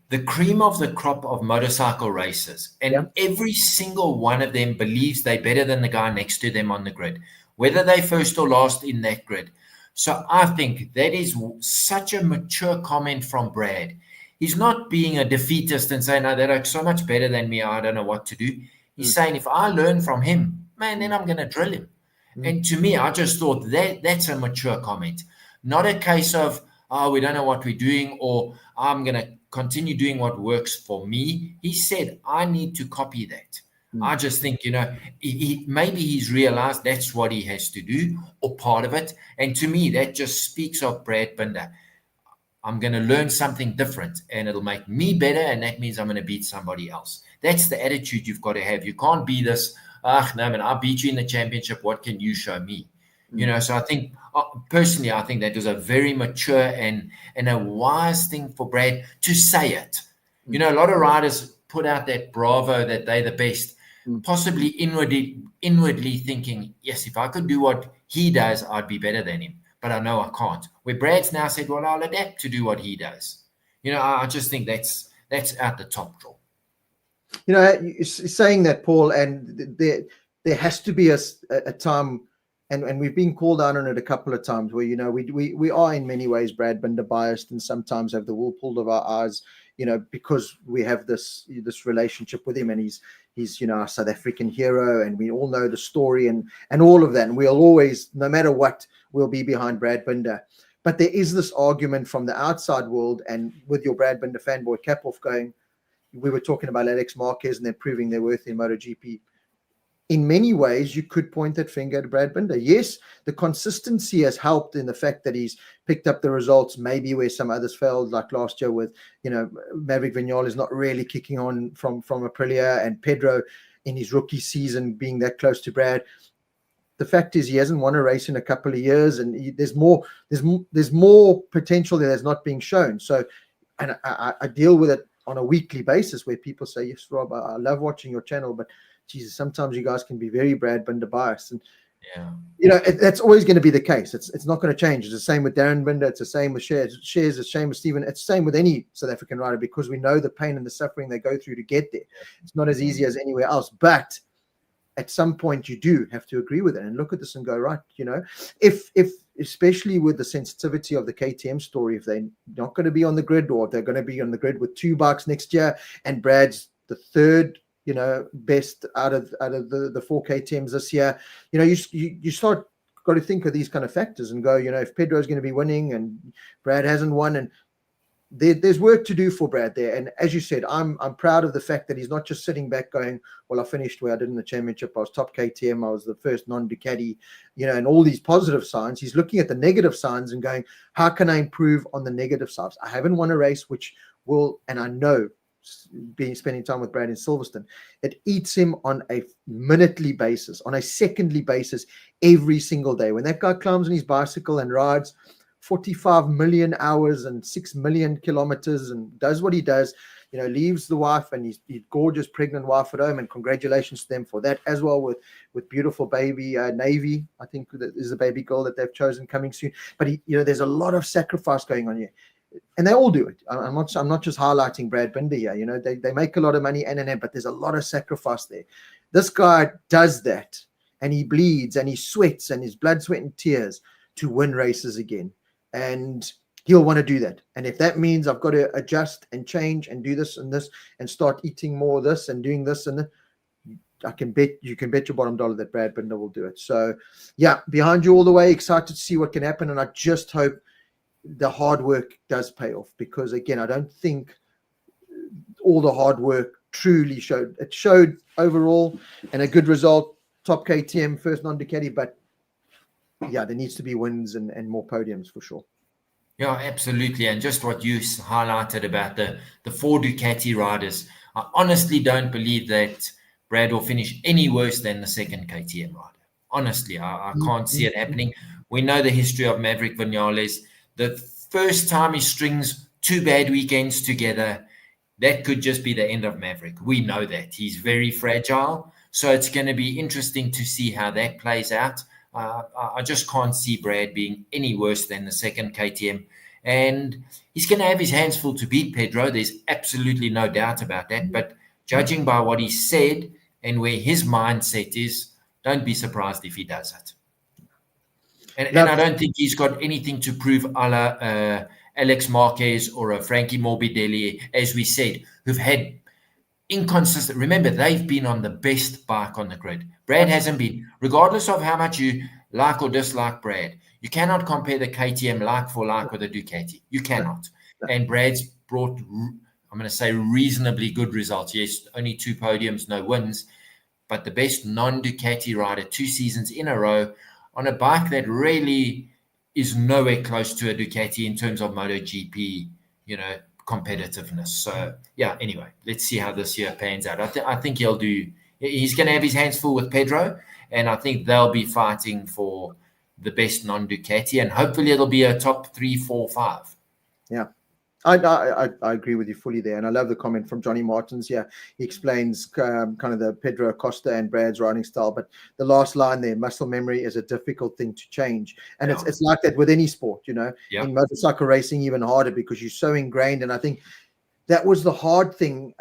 the cream of the crop of motorcycle racers, and every single one of them believes they're better than the guy next to them on the grid, whether they first or last in that grid. So I think that is such a mature comment from Brad. He's not being a defeatist and saying, no, they're so much better than me, I don't know what to do. He's saying, if I learn from him, man, then I'm going to drill him. And to me, I just thought that's a mature comment. Not a case of, oh, we don't know what we're doing, or I'm going to continue doing what works for me. He said, I need to copy that. I just think, you know, maybe he's realized that's what he has to do, or part of it. And to me, that just speaks of Brad Binder. I'm going to learn something different, and it'll make me better, and that means I'm going to beat somebody else. That's the attitude you've got to have. You can't be this, no, man, I beat you in the championship. What can you show me? You know, so I think, personally, I think that was a very mature and a wise thing for Brad to say it. You know, a lot of riders put out that bravo that they're the best, possibly inwardly thinking, yes, if I could do what he does, I'd be better than him. But I know I can't. Where Brad's now said, well, I'll adapt to do what he does. You know, I just think that's at the top draw. You know, saying that, Paul, and there has to be a time, and we've been called out on it a couple of times where, you know, we are in many ways Brad Binder biased and sometimes have the wool pulled over our eyes, you know, because we have this relationship with him, and he's you know, our South African hero, and we all know the story and all of that, and we'll always, no matter what, we'll be behind Brad Binder. But there is this argument from the outside world, and with your Brad Binder fanboy cap off going, we were talking about Alex Marquez and they're proving their worth in MotoGP. In many ways, you could point that finger at Brad Binder. Yes, the consistency has helped in the fact that he's picked up the results, maybe where some others failed, like last year with, you know, Maverick Vinales not really kicking on from Aprilia, and Pedro in his rookie season being that close to Brad. The fact is, he hasn't won a race in a couple of years, and there's more potential there that's not being shown. So, and I deal with it on a weekly basis where people say, yes, Rob, I love watching your channel, but Jesus, sometimes you guys can be very Brad Binder biased. And, you know, that's always going to be the case. It's not going to change. It's the same with Darren Binder. It's the same with Shares. It's the same with Stephen. It's the same with any South African rider, because we know the pain and the suffering they go through to get there. It's not as easy as anywhere else. But at some point, you do have to agree with it and look at this and go, right, you know, if especially with the sensitivity of the KTM story, if they're not going to be on the grid, or if they're going to be on the grid with 2 bikes next year, and Brad's the third, you know, best out of the 4 KTMs this year, you know, you start got to think of these kind of factors and go, you know, if Pedro's going to be winning and Brad hasn't won, and there's work to do for Brad there. And as you said, I'm proud of the fact that he's not just sitting back going, well, I finished where I did in the championship. I was top KTM. I was the first non-Ducati, you know, and all these positive signs. He's looking at the negative signs and going, how can I improve on the negative sides? I haven't won a race, which will, and I know, spending time with Brad in Silverstone, it eats him on a minutely basis, on a secondly basis, every single day. When that guy climbs on his bicycle and rides 45 million hours and 6 million kilometers and does what he does, you know, leaves the wife and his gorgeous pregnant wife at home, and congratulations to them for that as well, with beautiful baby Navy, I think that is the baby girl that they've chosen coming soon. But you know, there's a lot of sacrifice going on here, and they all do it. I'm not just highlighting Brad Binder here. You know, they make a lot of money but there's a lot of sacrifice there. This guy does that, and he bleeds and he sweats and his blood, sweat and tears to win races again. And he'll want to do that. And if that means I've got to adjust and change and do this and this and start eating more of this and doing this and that, you can bet your bottom dollar that Brad Binder will do it. So yeah, behind you all the way, excited to see what can happen. And I just hope the hard work does pay off, because again, I don't think all the hard work truly showed. It showed overall and a good result, top KTM, first non-Ducati, but yeah, there needs to be wins and more podiums for sure. Yeah, absolutely. And just what you highlighted about the four Ducati riders, I honestly don't believe that Brad will finish any worse than the second KTM rider. Honestly, I can't see it happening. We know the history of Maverick Vinales. The first time he strings two bad weekends together, that could just be the end of Maverick. We know that. He's very fragile. So it's going to be interesting to see how that plays out. I just can't see Brad being any worse than the second KTM. And he's going to have his hands full to beat Pedro. There's absolutely no doubt about that. But judging by what he said and where his mindset is, don't be surprised if he does it. And I don't think he's got anything to prove a la Alex Marquez or a Frankie Morbidelli, as we said, who've had inconsistent. Remember, they've been on the best bike on the grid. Brad hasn't been. Regardless of how much you like or dislike Brad, you cannot compare the KTM like for like with the Ducati. You cannot. And Brad's brought, I'm going to say, reasonably good results. Yes, only 2 podiums, no wins, but the best non-Ducati rider 2 seasons in a row on a bike that really is nowhere close to a Ducati in terms of MotoGP, competitiveness. So, yeah, anyway, let's see how this year pans out. I think he's going to have his hands full with Pedro, and I think they'll be fighting for the best non-Ducati, and hopefully it'll be a top 3, 4, 5. Yeah. I agree with you fully there, and I love the comment from Johnny Martins. Yeah, he explains kind of the Pedro Acosta and Brad's riding style, but the last line there, muscle memory is a difficult thing to change, and it's like that with any sport, in motorcycle racing even harder because you're so ingrained. And I think that was the hard thing,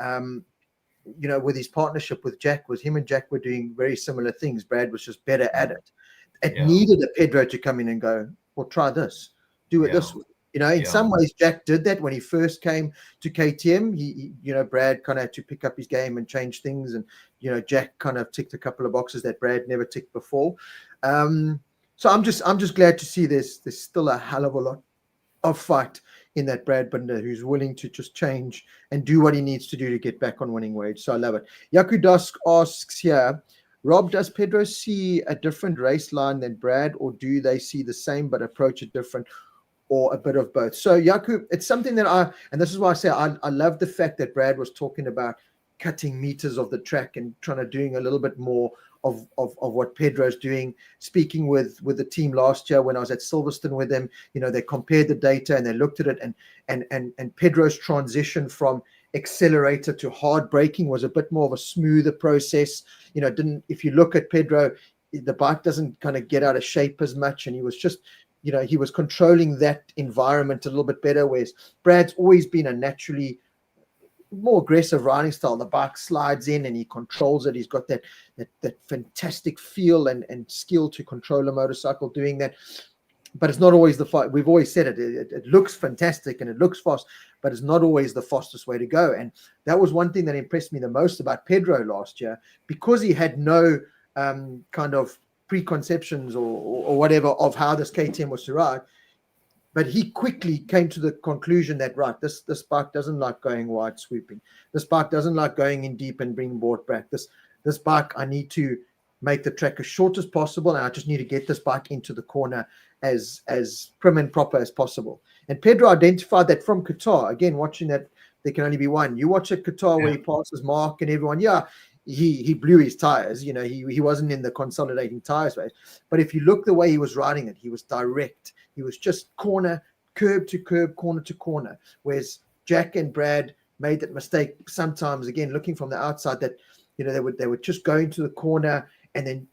with his partnership with Jack, was him and Jack were doing very similar things. Brad was just better at it. It needed a Pedro to come in and go, well, try this, do it this way. In some ways, Jack did that when he first came to KTM. He Brad kind of had to pick up his game and change things, and Jack kind of ticked a couple of boxes that Brad never ticked before. So I'm just glad to see there's still a hell of a lot of fight in that Brad Binder, who's willing to just change and do what he needs to do to get back on winning ways. So I love it. Yaku Dusk asks here, Rob, does Pedro see a different race line than Brad, or do they see the same but approach it different? Or a bit of both. So Yaku, it's something that and this is why I say I love the fact that Brad was talking about cutting meters of the track and trying to doing a little bit more of what Pedro's doing. Speaking with the team last year when I was at Silverstone with them, they compared the data and they looked at it, and Pedro's transition from accelerator to hard braking was a bit more of a smoother process. If you look at Pedro, the bike doesn't kind of get out of shape as much, and he was just he was controlling that environment a little bit better, whereas Brad's always been a naturally more aggressive riding style. The bike slides in and he controls it. He's got that fantastic feel and skill to control a motorcycle doing that. But it's not always the fight. We've always said it. It looks fantastic and it looks fast, but it's not always the fastest way to go. And that was one thing that impressed me the most about Pedro last year, because he had no kind of preconceptions or whatever of how this KTM was to ride, but he quickly came to the conclusion that this bike doesn't like going wide sweeping. This bike doesn't like going in deep and bringing board back. This bike, I need to make the track as short as possible, and I just need to get this bike into the corner as prim and proper as possible. And Pedro identified that from Qatar. Again, watching that, there can only be one. You watch at Qatar where he passes Mark and everyone. He blew his tires. He wasn't in the consolidating tire space. But if you look the way he was riding it, he was direct. He was just corner, curb to curb, corner to corner. Whereas Jack and Brad made that mistake sometimes, again, looking from the outside, that they would just go into the corner and then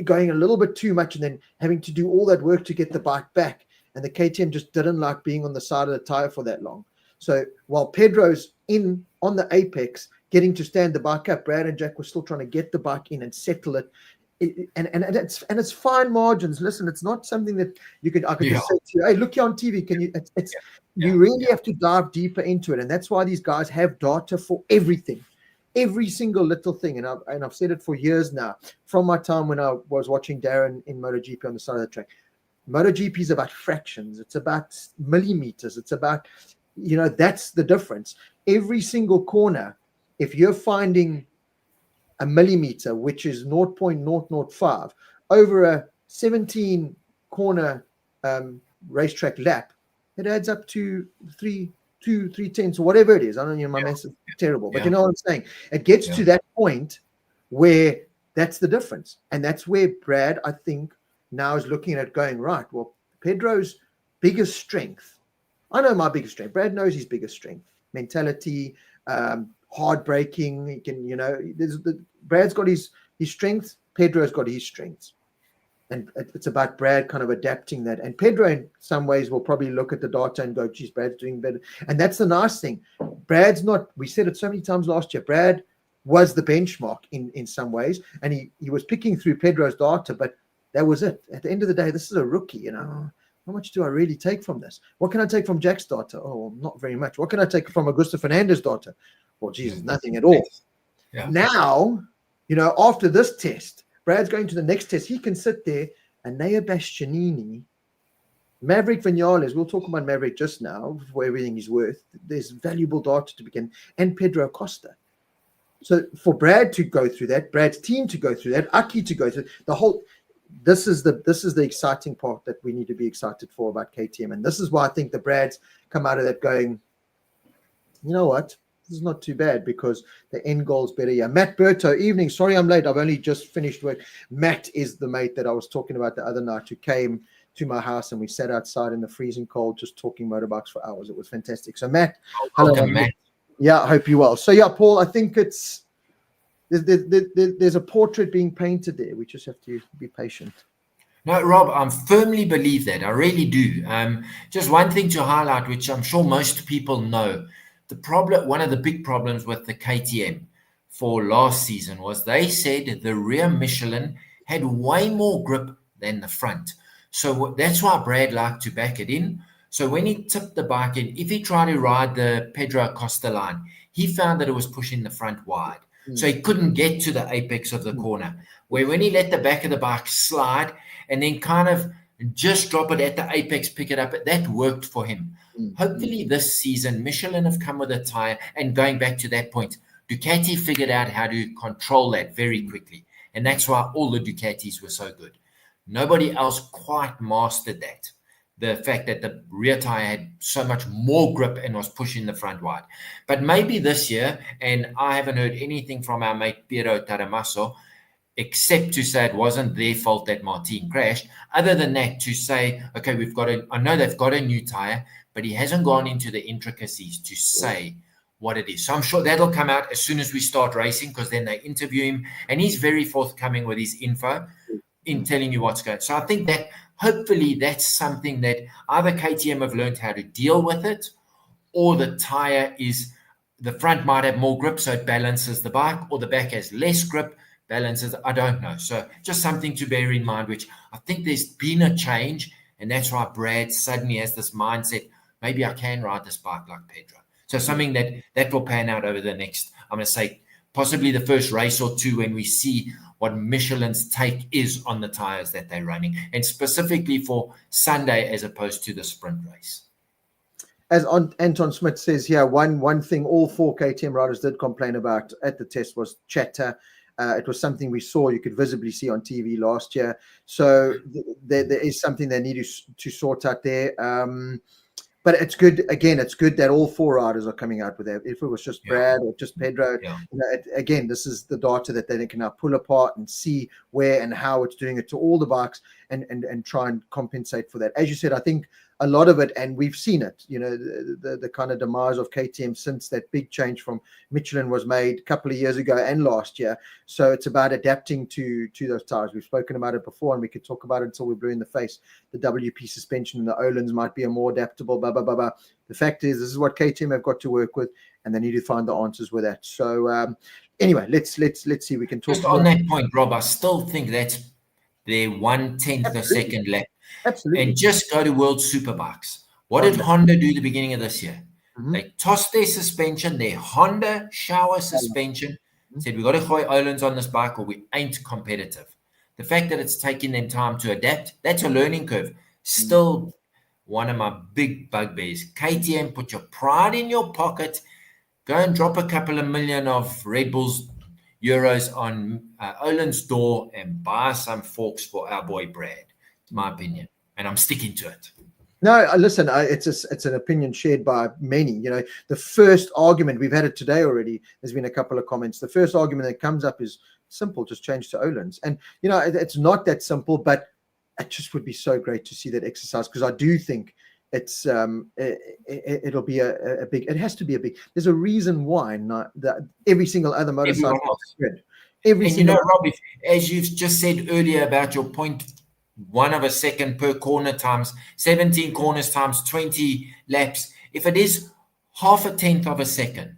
going a little bit too much and then having to do all that work to get the bike back. And the KTM just didn't like being on the side of the tire for that long. So while Pedro's on the apex, getting to stand the bike up, Brad and Jack were still trying to get the bike in and settle it. And it's fine margins. Listen, it's not something that I could just say to you, hey, look here on TV. Can you? You really have to dive deeper into it, and that's why these guys have data for everything, every single little thing. And I've said it for years now, from my time when I was watching Darren in MotoGP on the side of the track. MotoGP is about fractions. It's about millimeters. It's about that's the difference. Every single corner, if you're finding a millimeter, which is 0.005, over a 17 corner racetrack lap, it adds up to 3/10 or whatever it is. I don't know, my maths is terrible, but you know what I'm saying? It gets to that point where that's the difference. And that's where Brad, I think, now is looking at it going, right, well, Pedro's biggest strength, I know my biggest strength. Brad knows his biggest strength, mentality, hard braking. He can, Brad's got his strengths, Pedro's got his strengths. And it's about Brad kind of adapting that. And Pedro, in some ways, will probably look at the data and go, geez, Brad's doing better. And that's the nice thing. Brad's not, we said it so many times last year, Brad was the benchmark in some ways. And he was picking through Pedro's data, but that was it. At the end of the day, this is a rookie, How much do I really take from this? What can I take from Jack's data? Oh, well, not very much. What can I take from Augusto Fernandez's data? Well, Jesus, nothing at all. Yeah. Now, after this test, Brad's going to the next test. He can sit there, Enea Bastianini, Maverick Vinales. We'll talk about Maverick just now for everything he's worth. There's valuable data to begin, and Pedro Acosta. So for Brad to go through that, Brad's team to go through that, Aki to go through the whole. This is the exciting part that we need to be excited for about KTM, and this is why I think the Brads come out of that going, you know what? This is not too bad because the end goal's better. Yeah, Matt Berto, evening. Sorry I'm late. I've only just finished work. Matt is the mate that I was talking about the other night who came to my house and we sat outside in the freezing cold just talking motorbikes for hours. It was fantastic. So Matt, hello, Matt. Yeah, I hope you're well. So yeah, Paul, I think there's a portrait being painted there. We just have to be patient. No, Rob, I firmly believe that. I really do. Just one thing to highlight, which I'm sure most people know. One of the big problems with the KTM for last season was they said the rear Michelin had way more grip than the front. So that's why Brad liked to back it in. So when he tipped the bike in, if he tried to ride the Pedro Acosta line, he found that it was pushing the front wide. So he couldn't get to the apex of the corner. Where when he let the back of the bike slide and then kind of just drop it at the apex, pick it up, that worked for him. Hopefully this season, Michelin have come with a tire, and going back to that point, Ducati figured out how to control that very quickly. And that's why all the Ducatis were so good. Nobody else quite mastered that. The fact that the rear tire had so much more grip and was pushing the front wide. But maybe this year, and I haven't heard anything from our mate Piero Taramasso, except to say it wasn't their fault that Martin crashed. Other than that, to say, okay, I know they've got a new tire, but he hasn't gone into the intricacies to say what it is. So I'm sure that'll come out as soon as we start racing, because then they interview him, and he's very forthcoming with his info in telling you what's going. So I think that hopefully that's something that either KTM have learned how to deal with it, or the tire the front might have more grip, so it balances the bike, or the back has less grip, balances. I don't know. So just something to bear in mind, which I think there's been a change, and that's why Brad suddenly has this mindset, maybe I can ride this bike like Pedro. So something that will pan out over the next, I'm going to say, possibly the first race or two, when we see what Michelin's take is on the tires that they're running, and specifically for Sunday as opposed to the sprint race. As Anton Smith says here, one thing all four KTM riders did complain about at the test was chatter. It was something we saw, you could visibly see on TV last year. So there is something they need to sort out there. But it's good. Again, it's good that all four riders are coming out with that. If it was just Brad or just Pedro, again, this is the data that they can now pull apart and see where and how it's doing it to all the bikes and try and compensate for that. As you said, I think a lot of it, and we've seen it, the kind of demise of KTM since that big change from Michelin was made a couple of years ago and last year. So it's about adapting to those tires. We've spoken about it before, and we could talk about it until we're blue in the face. The WP suspension and the Öhlins might be a more adaptable, blah, blah, blah, blah. The fact is, this is what KTM have got to work with, and they need to find the answers with that. So anyway, let's see. We can talk just on that point, Rob. I still think that's their 1/10 of a second lap. Absolutely. And just go to World Superbikes. What did Honda do the beginning of this year? They tossed their suspension, their Honda shower suspension, said, we've got to throw Öhlins on this bike or we ain't competitive. The fact that it's taking them time to adapt, that's a learning curve. Still one of my big bugbears. KTM, put your pride in your pocket. Go and drop a couple of million of Red Bulls euros on Öhlins' door and buy some forks for our boy Brad. My opinion. and I'm sticking to it. No, listen, it's an opinion shared by many. The first argument, we've had it today already, there's been a couple of comments. The first argument that comes up is simple, just change to Öhlins. And, it's not that simple, but it just would be so great to see that exercise, because I do think it's it'll be a big, it has to be a big, there's a reason why not that every single other motorcycle is good. Rob, as you've just said earlier about your 0.1 of a second per corner times 17 corners times 20 laps, if it is half a tenth of a second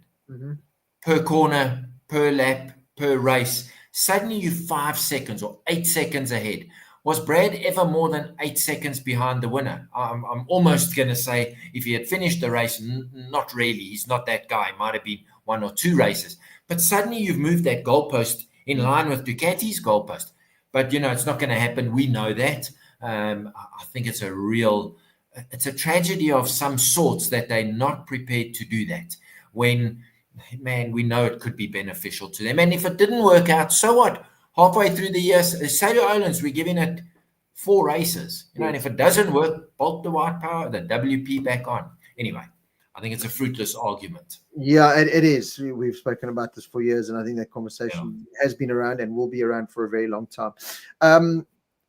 per corner, per lap, per race, suddenly you're 5 seconds or 8 seconds ahead. Was Brad ever more than 8 seconds behind the winner? I'm almost going to say if he had finished the race, not really. He's not that guy. It might have been 1 or 2 races. But suddenly you've moved that goalpost in line with Ducati's goalpost. But, it's not going to happen. We know that. I think it's a tragedy of some sorts that they're not prepared to do that. When, man, we know it could be beneficial to them. And if it didn't work out, so what? Halfway through the year, say to Öhlins, we're giving it 4 races. And if it doesn't work, bolt the white power, the WP back on. Anyway, I think it's a fruitless argument. Yeah, it is. We've spoken about this for years, and I think that conversation has been around and will be around for a very long time.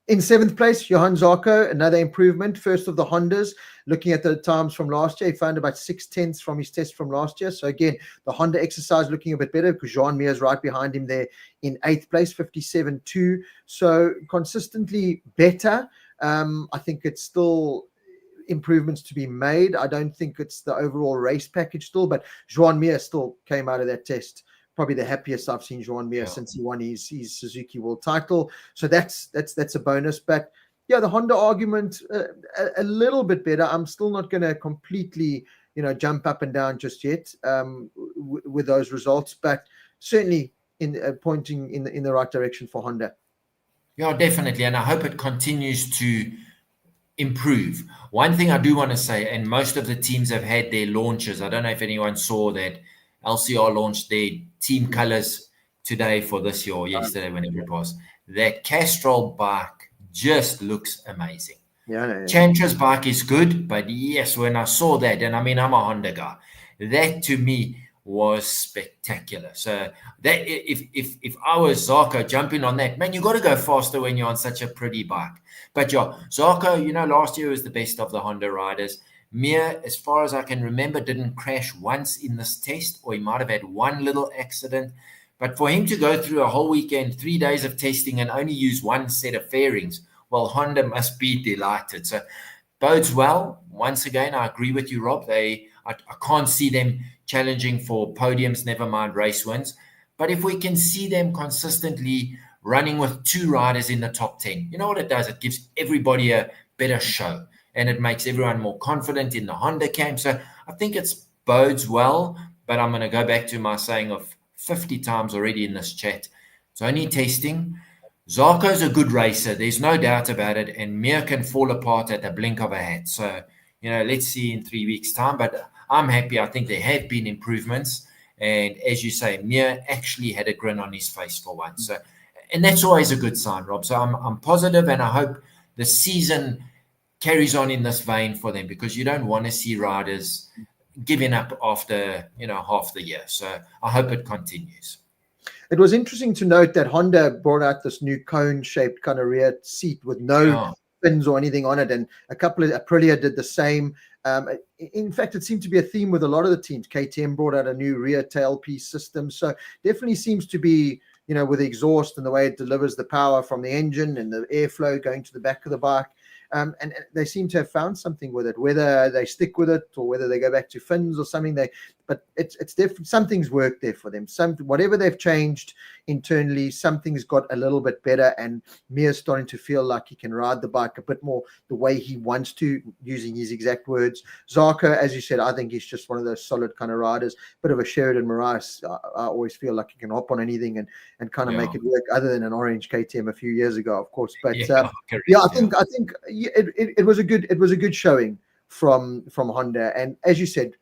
In 7th place, Johann Zarco, another improvement. First of the Hondas. Looking at the times from last year, he found about 6/10 from his test from last year. So again, the Honda exercise looking a bit better, because Jean Mir is right behind him there in 8th place, 57.2. So consistently better. I think it's still improvements to be made. I don't think it's the overall race package still, but Joan Mir still came out of that test probably the happiest I've seen Joan Mir since he won his Suzuki World title. So that's a bonus. But yeah, the Honda argument a little bit better. I'm still not going to completely jump up and down just yet with those results, but certainly pointing in the right direction for Honda. Yeah, definitely, and I hope it continues to improve. One thing I do want to say, and most of the teams have had their launches. I don't know if anyone saw that LCR launched their team colors today for this year or yesterday, whenever it was. That Castrol bike just looks amazing. Chantra's bike is good, but yes, when I saw that, and I mean, I'm a Honda guy, that to me was spectacular. So that if I was Zarco jumping on that, man, you got to go faster when you're on such a pretty bike. But yeah, Zarco, last year was the best of the Honda riders. Mir, as far as I can remember, didn't crash once in this test, or he might have had one little accident. But for him to go through a whole weekend, 3 days of testing, and only use one set of fairings, well, Honda must be delighted. So bodes well. Once again, I agree with you, Rob. I can't see them challenging for podiums, never mind race wins. But if we can see them consistently running with 2 riders in the top 10, you know what it does? It gives everybody a better show, and it makes everyone more confident in the Honda camp. So I think it bodes well, but I'm going to go back to my saying of 50 times already in this chat. It's only testing. Zarco's a good racer. There's no doubt about it. And Mir can fall apart at the blink of a hat. So, let's see in 3 weeks' time. But I'm happy. I think there have been improvements. And as you say, Mir actually had a grin on his face for once. So, and that's always a good sign, Rob. So I'm positive, and I hope the season carries on in this vein for them, because you don't want to see riders giving up after, half the year. So I hope it continues. It was interesting to note that Honda brought out this new cone-shaped kind of rear seat with no fins or anything on it, and a couple of Aprilia did the same. In fact, it seemed to be a theme with a lot of the teams. KTM brought out a new rear tailpiece system, so definitely seems to be, with the exhaust and the way it delivers the power from the engine and the airflow going to the back of the bike. And they seem to have found something with it, whether they stick with it or whether they go back to fins or something. But it's different. Something's worked there for them. Whatever they've changed internally, something's got a little bit better. And Mir's starting to feel like he can ride the bike a bit more the way he wants to, using his exact words. Zarco, as you said, I think he's just one of those solid kind of riders. Bit of a Sheridan Moraes. I always feel like he can hop on anything and kind of make it work, other than an orange KTM a few years ago, of course. But I think it was a good showing from Honda. And as you said,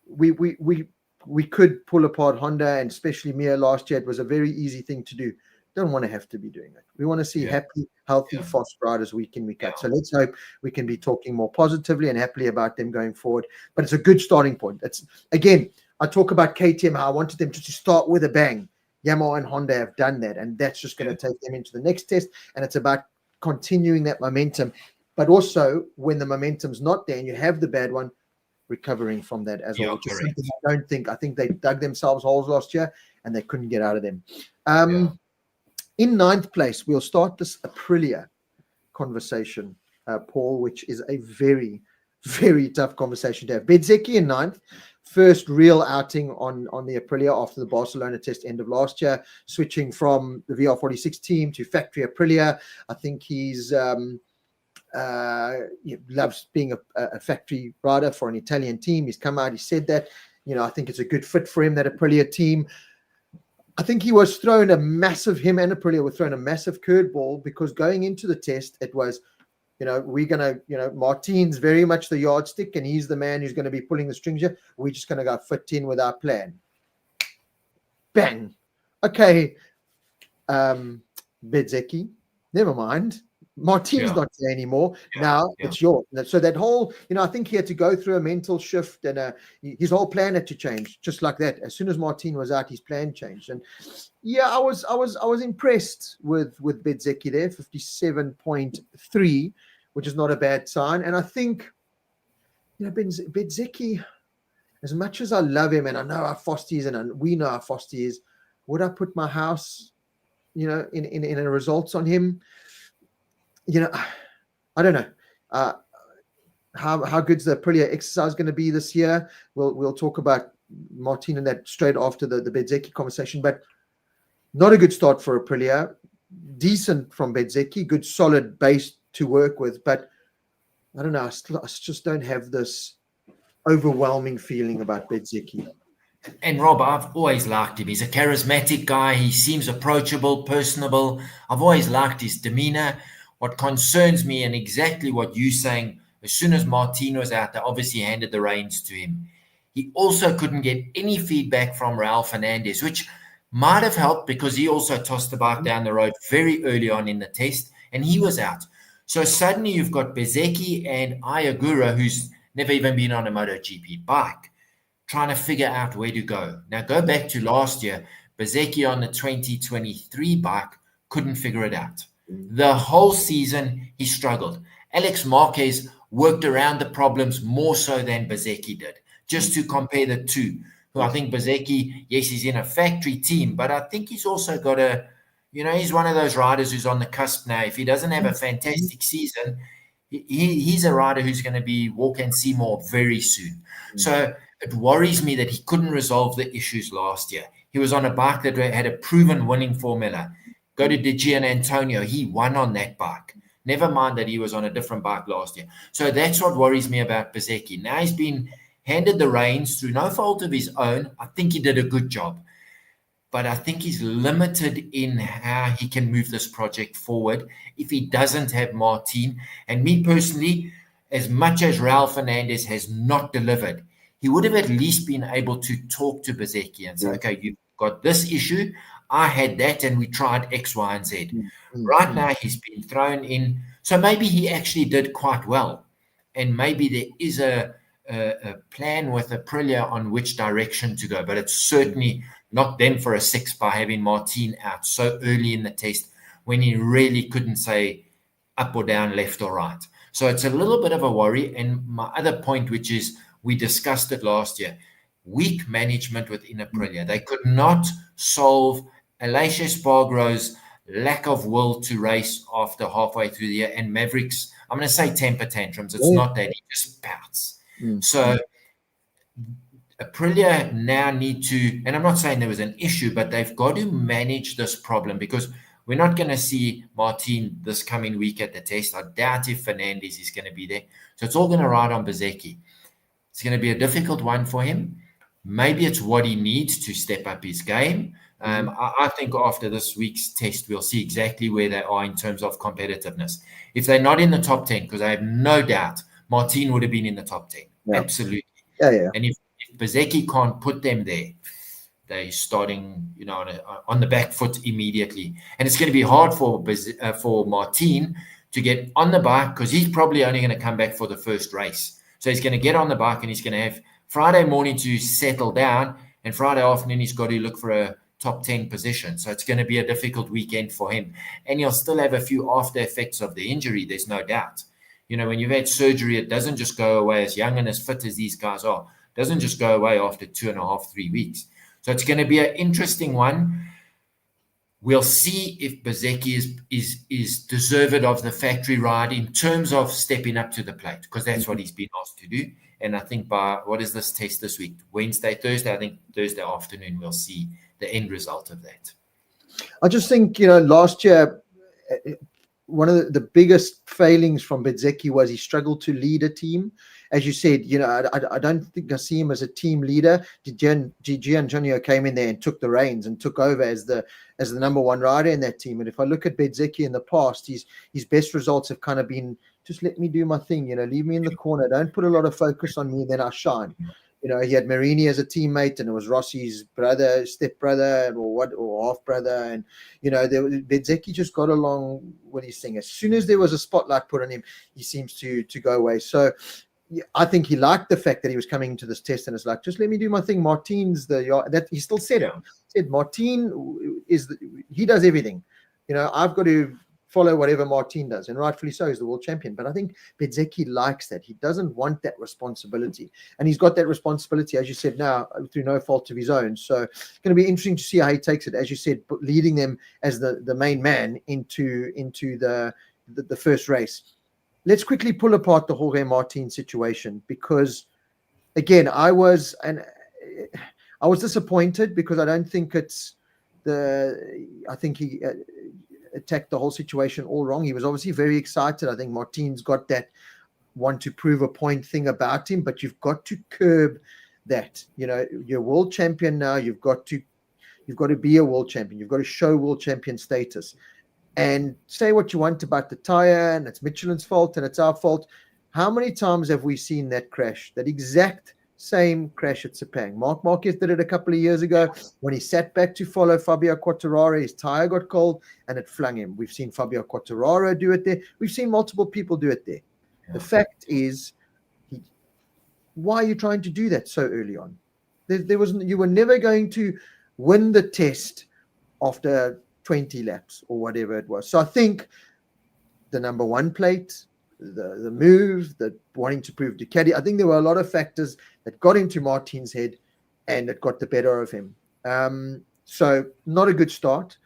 we could pull apart Honda, and especially Mir last year. It was a very easy thing to do. don't want to have to be doing it. We want to see Yeah. happy, healthy, fast riders week in, week out. So let's hope we can be talking more positively and happily about them going forward. But it's a good starting point. It's, again, I talk about KTM, how I wanted them to start with a bang. Yamaha and Honda have done that, and that's just going to take them into the next test. And it's about continuing that momentum. But also, when the momentum's not there and you have the bad one, recovering from that as well, which is something I think they dug themselves holes last year and they couldn't get out of them. In ninth place, we'll start this Aprilia conversation, Paul, which is a very, very tough conversation to have. Bezzecchi in ninth, first real outing on the Aprilia after the Barcelona test end of last year, switching from the VR46 team to factory Aprilia. I think he's he loves being a factory rider for an Italian team. He's come out, he said that, I think it's a good fit for him, that Aprilia team. I think him and Aprilia were thrown a massive curveball, because going into the test, it was, we're going to, Martin's very much the yardstick and he's the man who's going to be pulling the strings here. We're just going to go fit in with our plan. Bang. Okay. Bezzecchi, never mind. Martin's not there anymore. It's yours. So that whole, I think he had to go through a mental shift, and his whole plan had to change just like that. As soon as Martin was out, his plan changed. And I was impressed with Bezzecchi there, 57.3, which is not a bad sign. And I think, Bezzecchi, as much as I love him and I know how fast he is, and we know how fast he is, would I put my house, in a results on him? I don't know how good's the Aprilia exercise going to be this year. We'll talk about Martin and that straight after the Bezzecchi conversation, but not a good start for Aprilia. Decent from Bezzecchi, good solid base to work with, but I don't know. I just don't have this overwhelming feeling about Bezzecchi. And Rob, I've always liked him. He's a charismatic guy. He seems approachable, personable. I've always liked his demeanor. What concerns me, and exactly what you're saying, as soon as Martin was out, they obviously handed the reins to him. He also couldn't get any feedback from Raul Fernandez, which might have helped, because he also tossed the bike down the road very early on in the test, and he was out. So suddenly you've got Bezzecchi and Ayagura, who's never even been on a MotoGP bike, trying to figure out where to go. Now go back to last year. Bezzecchi on the 2023 bike couldn't figure it out. The whole season, he struggled. Alex Marquez worked around the problems more so than Bezzecchi did. Just to compare the two, who I think Bezzecchi, yes, he's in a factory team, but I think he's also got he's one of those riders who's on the cusp now. If he doesn't have a fantastic season, he's a rider who's going to be walk and see more very soon. So it worries me that he couldn't resolve the issues last year. He was on a bike that had a proven winning formula. Go to De Gian Antonio, he won on that bike. Never mind that he was on a different bike last year. So that's what worries me about Bezzecchi. Now he's been handed the reins through no fault of his own. I think he did a good job. But I think he's limited in how he can move this project forward if he doesn't have Martin. And me personally, as much as Raul Fernandez has not delivered, he would have at least been able to talk to Bezzecchi and say, okay, you've got this issue. I had that, and we tried X, Y, and Z. Right now, he's been thrown in. So maybe he actually did quite well. And maybe there is a plan with Aprilia on which direction to go. But it's certainly knocked them for a 6 by having Martin out so early in the test when he really couldn't say up or down, left or right. So it's a little bit of a worry. And my other point, which is we discussed it last year, weak management within Aprilia. They could not solve Maylasia Spargro's lack of will to race after halfway through the year, and Maverick's, I'm going to say temper tantrums. It's not that, he just pouts. So Aprilia now need to, and I'm not saying there was an issue, but they've got to manage this problem, because we're not going to see Martin this coming week at the test. I doubt if Fernandez is going to be there. So it's all going to ride on Bezzecchi. It's going to be a difficult one for him. Maybe it's what he needs to step up his game. I think after this week's test, we'll see exactly where they are in terms of competitiveness. If they're not in the top 10, because I have no doubt Martin would have been in the top 10. Absolutely. Yeah. And if Bezzecchi can't put them there, they're starting, on the back foot immediately. And it's going to be hard for Martin to get on the bike, because he's probably only going to come back for the first race. So he's going to get on the bike and he's going to have Friday morning to settle down, and Friday afternoon he's got to look for a top 10 position. So it's going to be a difficult weekend for him. And he'll still have a few after effects of the injury, there's no doubt. When you've had surgery, it doesn't just go away. As young and as fit as these guys are, it doesn't just go away after 2.5, 3 weeks. So it's going to be an interesting one. We'll see if Bezzecchi is deserved of the factory ride in terms of stepping up to the plate, because that's what he's been asked to do. And I think by, what is this test this week? Wednesday, Thursday? I think Thursday afternoon we'll see the end result of that. I just think, last year, one of the biggest failings from Bezzecchi was he struggled to lead a team. As you said, I don't think I see him as a team leader. Gigi Antonio came in there and took the reins and took over as the number one rider in that team. And if I look at Bezzecchi in the past, his best results have kind of been, just let me do my thing, leave me in the corner. Don't put a lot of focus on me, then I shine. He had Marini as a teammate, and it was Rossi's brother, stepbrother, or half brother. And, Bezzecchi just got along with his thing. As soon as there was a spotlight put on him, he seems to go away. So I think he liked the fact that he was coming into this test, and it's like, just let me do my thing. Martin's that he still said it. He said Martin he does everything. I've got to follow whatever Martin does, and rightfully so. He's the world champion. But I think Bezzecchi likes that. He doesn't want that responsibility, and he's got that responsibility, as you said, now through no fault of his own. So it's going to be interesting to see how he takes it, as you said, leading them as the main man into the first race. Let's quickly pull apart the Jorge Martin situation, because, again, I was disappointed, because I don't think I think he attacked the whole situation all wrong. He was obviously very excited. I think Martin's got that want to prove a point thing about him, but you've got to curb that. You're world champion now. You've got to be a world champion. You've got to show world champion status. And say what you want about the tire, and it's Michelin's fault and it's our fault. How many times have we seen that crash, that exact same crash at Sepang? Marc Marquez did it a couple of years ago when he sat back to follow Fabio Quartararo. His tire got cold and it flung him. We've seen Fabio Quartararo do it there. We've seen multiple people do it there. Yeah. The fact is, why are you trying to do that so early on? You were never going to win the test after 20 laps or whatever it was. So I think the number one plate, the move, the wanting to prove Ducati, I think there were a lot of factors that got into Martin's head and it got the better of him. So not a good start.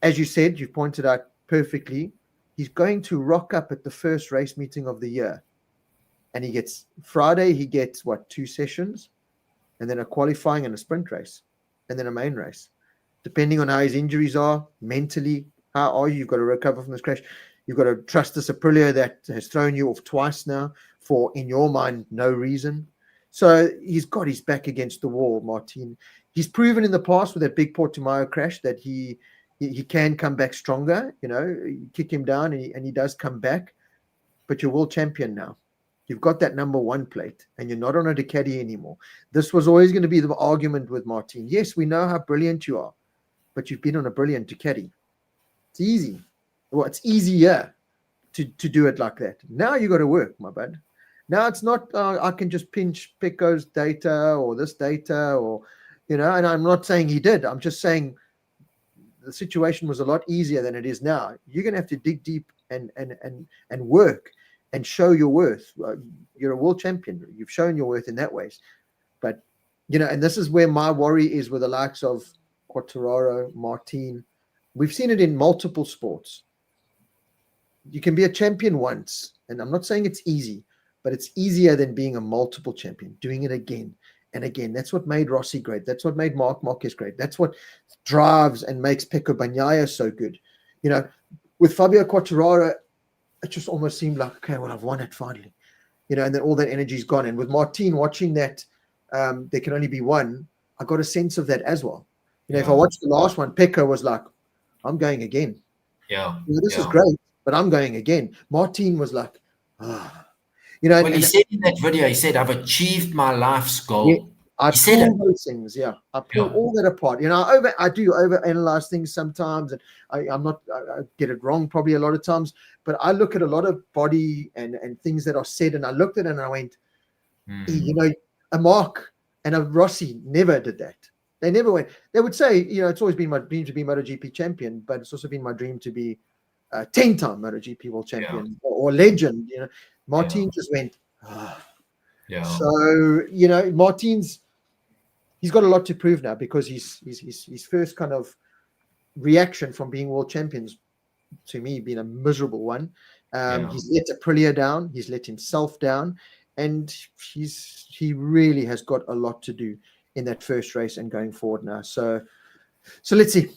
As you said, you pointed out perfectly, he's going to rock up at the first race meeting of the year. And Friday, he gets 2 sessions, and then a qualifying and a sprint race, and then a main race. Depending on how his injuries are, mentally, how are you? You've got to recover from this crash. You've got to trust this Aprilia that has thrown you off twice now for, in your mind, no reason. So he's got his back against the wall, Martin. He's proven in the past with that big Portimao crash that he can come back stronger. You kick him down and he does come back. But you're world champion now. You've got that number one plate, and you're not on a Ducati anymore. This was always going to be the argument with Martin. Yes, we know how brilliant you are, but you've been on a brilliant Ducati. It's easy. Well, it's easier to do it like that. Now you got to work, my bud. Now it's not, I can just pinch Peco's data or this data and I'm not saying he did. I'm just saying the situation was a lot easier than it is now. You're going to have to dig deep and work and show your worth. You're a world champion. You've shown your worth in that ways. But, and this is where my worry is with the likes of Quartararo, Martin. We've seen it in multiple sports. You can be a champion once, and I'm not saying it's easy, but it's easier than being a multiple champion, doing it again and again. That's what made Rossi great. That's what made Marc Marquez great. That's what drives and makes Peco Bagnaia so good. With Fabio Quartararo, it just almost seemed like, okay, well, I've won it finally. And then all that energy's gone. And with Martin watching that, there can only be one, I got a sense of that as well. If I watched the last one, Peco was like, I'm going again. Yeah. This is great, but I'm going again. Martin was like, Well, he said in that video, he said, I've achieved my life's goal. I He said it. pull those things, yeah. I pull Yeah. all that apart. I do overanalyze things sometimes, and I get it wrong probably a lot of times. But I look at a lot of body and things that are said, and I looked at it and I went, a Mark and a Rossi never did that. They never went. They would say, it's always been my dream to be MotoGP champion, but it's also been my dream to be a 10-time MotoGP world champion or legend. Martin just went. So Martin's he's got a lot to prove now, because his first kind of reaction from being world champions, to me, been a miserable one. He's let Aprilia down, he's let himself down, and he really has got a lot to do in that first race and going forward now. So let's see.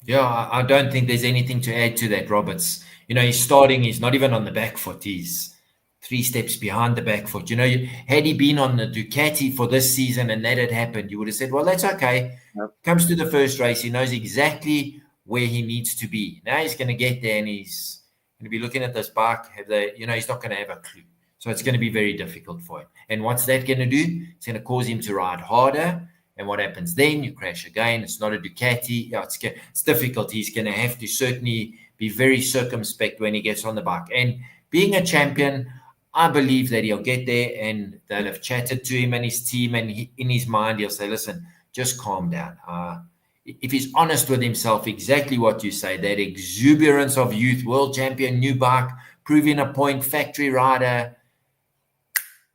Yeah, I don't think there's anything to add to that, Roberts. He's starting, he's not even on the back foot. He's 3 steps behind the back foot. Had he been on the Ducati for this season and that had happened, you would have said, well, that's okay. Yep. Comes to the first race, he knows exactly where he needs to be. Now he's going to get there and he's going to be looking at this bike. He's not going to have a clue. So it's going to be very difficult for him. And what's that going to do? It's going to cause him to ride harder. And what happens then? You crash again. It's not a Ducati. Yeah, it's difficult. He's going to have to certainly be very circumspect when he gets on the bike. And being a champion, I believe that he'll get there and they'll have chatted to him and his team. And in his mind, he'll say, listen, just calm down. If he's honest with himself, exactly what you say, that exuberance of youth, world champion, new bike, proving a point, factory rider.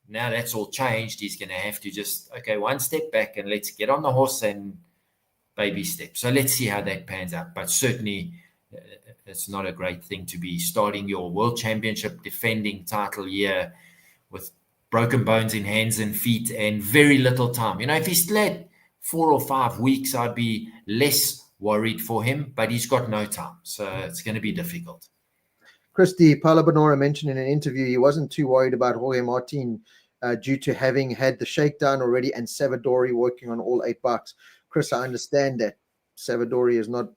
Now that's all changed. He's going to have to just, one step back and let's get on the horse and baby steps. So let's see how that pans out. But certainly it's not a great thing to be starting your world championship defending title year with broken bones in hands and feet and very little time. If he still had 4 or 5 weeks, I'd be less worried for him, but he's got no time. So it's going to be difficult. Christy, Paolo Bonora mentioned in an interview he wasn't too worried about Jorge Martin due to having had the shakedown already and Savadori working on all 8 bikes. Chris, I understand that Savadori is not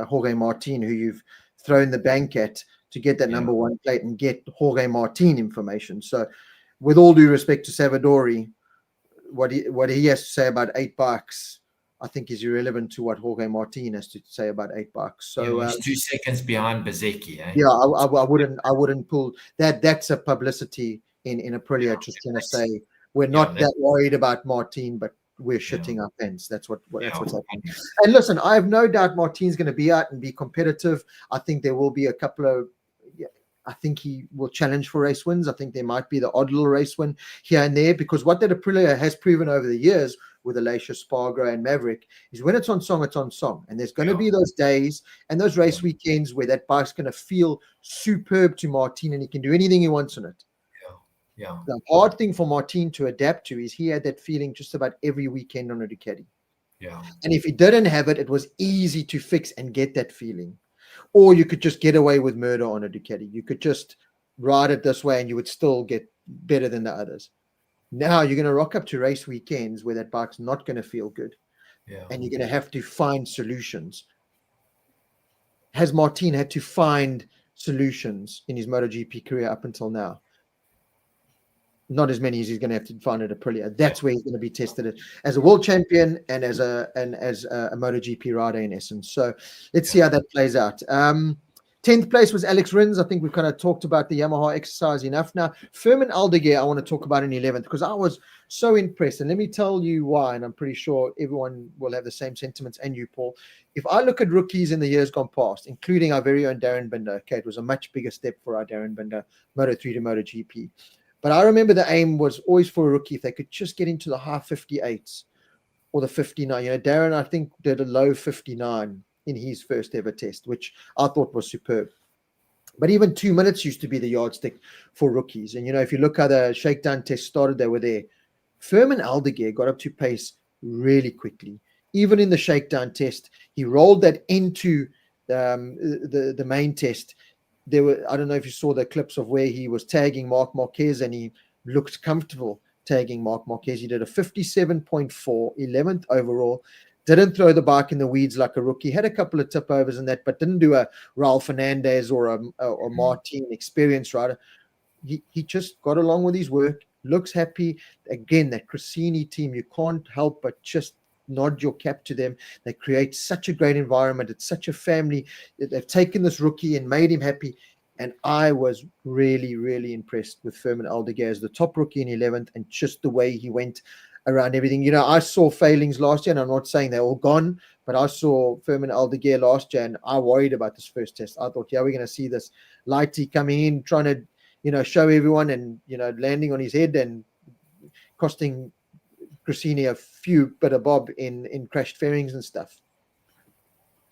Jorge Martin, who you've thrown the bank at to get that number 1 plate and get Jorge Martin information. So with all due respect to Savadori, what he has to say about 8 bikes, I think is irrelevant to what Jorge Martin has to say about 8 bucks. So he's 2 seconds behind Bezzecchi. Yeah, I wouldn't pull that. That's a publicity in Aprilia, just going to say we're not that worried about Martin, but we're shitting our pants. That's what's happening. And listen, I have no doubt Martin's going to be out and be competitive. I think there will be a couple of. I think he will challenge for race wins. I think there might be the odd little race win here and there, because what that Aprilia has proven over the years with Maylasia, Spargo, and Maverick is when it's on song, it's on song. And there's going to be those days and those race weekends where that bike's going to feel superb to Martin and he can do anything he wants on it. Yeah. The hard thing for Martin to adapt to is he had that feeling just about every weekend on a Ducati. Yeah. And if he didn't have it, it was easy to fix and get that feeling. Or you could just get away with murder on a Ducati. You could just ride it this way and you would still get better than the others. Now you're going to rock up to race weekends where that bike's not going to feel good. And you're going to have to find solutions. Has Martin had to find solutions in his MotoGP career up until now? Not as many as he's going to have to find at Aprilia. That's where he's going to be tested as a world champion and as a MotoGP rider in essence. So let's see how that plays out. 10th place was Alex Rins. I think we've kind of talked about the Yamaha exercise enough now. Fermin Aldeguer, I want to talk about in 11th because I was so impressed. And let me tell you why, and I'm pretty sure everyone will have the same sentiments, and you, Paul. If I look at rookies in the years gone past, including our very own Darren Binder, it was a much bigger step for our Darren Binder, Moto3 to MotoGP. But I remember the aim was always for a rookie if they could just get into the high 58s or the 59. Darren, I think, did a low 59 in his first ever test, which I thought was superb. But even 2 minutes used to be the yardstick for rookies. And, if you look how the shakedown test started, they were there. Fermin Aldeguer got up to pace really quickly. Even in the shakedown test, he rolled that into the main test. There were, I don't know if you saw the clips of where he was tagging Marc Marquez and he looked comfortable tagging Marc Marquez. He did a 57.4, 11th overall. Didn't throw the bike in the weeds like a rookie. Had a couple of tip overs and that, but didn't do a Raul Fernandez or a Martin experienced rider. He just got along with his work, looks happy. Again, that Cressini team, you can't help but just nod your cap to them. They create such a great environment. It's such a family. They've taken this rookie and made him happy. And I was really, really impressed with Fermin Aldeguer as the top rookie in 11th, and just the way he went around everything. You know, I saw failings last year, and I'm not saying they're all gone, but I saw Fermin Aldeguer last year, and I worried about this first test. I thought, yeah, we're going to see this lighty coming in, trying to, you know, show everyone, and, you know, landing on his head and costing Cressini a few bit of bob in crashed fairings and stuff.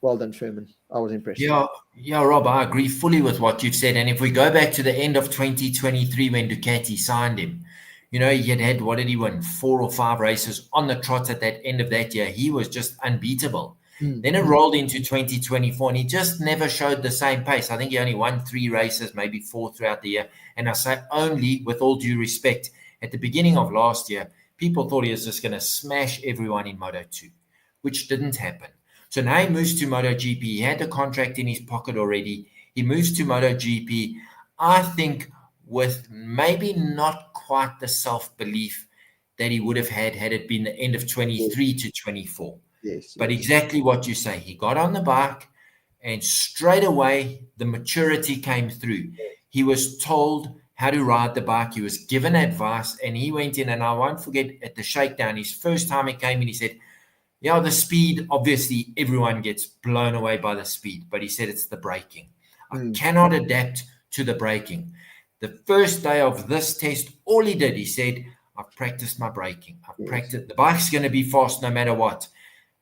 Well done, Fermin. I was impressed. Yeah, Rob, I agree fully with what you've said. And if we go back to the end of 2023 when Ducati signed him, you know, he had what did he win? 4 or 5 races on the trot at that end of that year. He was just unbeatable. Then it rolled into 2024, and he just never showed the same pace. I think he only won 3 races, maybe 4 throughout the year. And I say only with all due respect. At the beginning of last year, people thought he was just going to smash everyone in Moto2, which didn't happen. So now he moves to MotoGP. He had the contract in his pocket already. He moves to MotoGP, I think, with maybe not quite the self-belief that he would have had it been the end of 23 to 24. Yes. But exactly what you say. He got on the bike, and straight away the maturity came through. He was told how to ride the bike. He was given advice, and he went in, and I won't forget at the shakedown, his first time he came in, he said, yeah, the speed, obviously everyone gets blown away by the speed, but he said it's the braking. I cannot adapt to the braking. The first day of this test, all he did, he said, I've practiced my braking. I've practiced. The bike's going to be fast no matter what.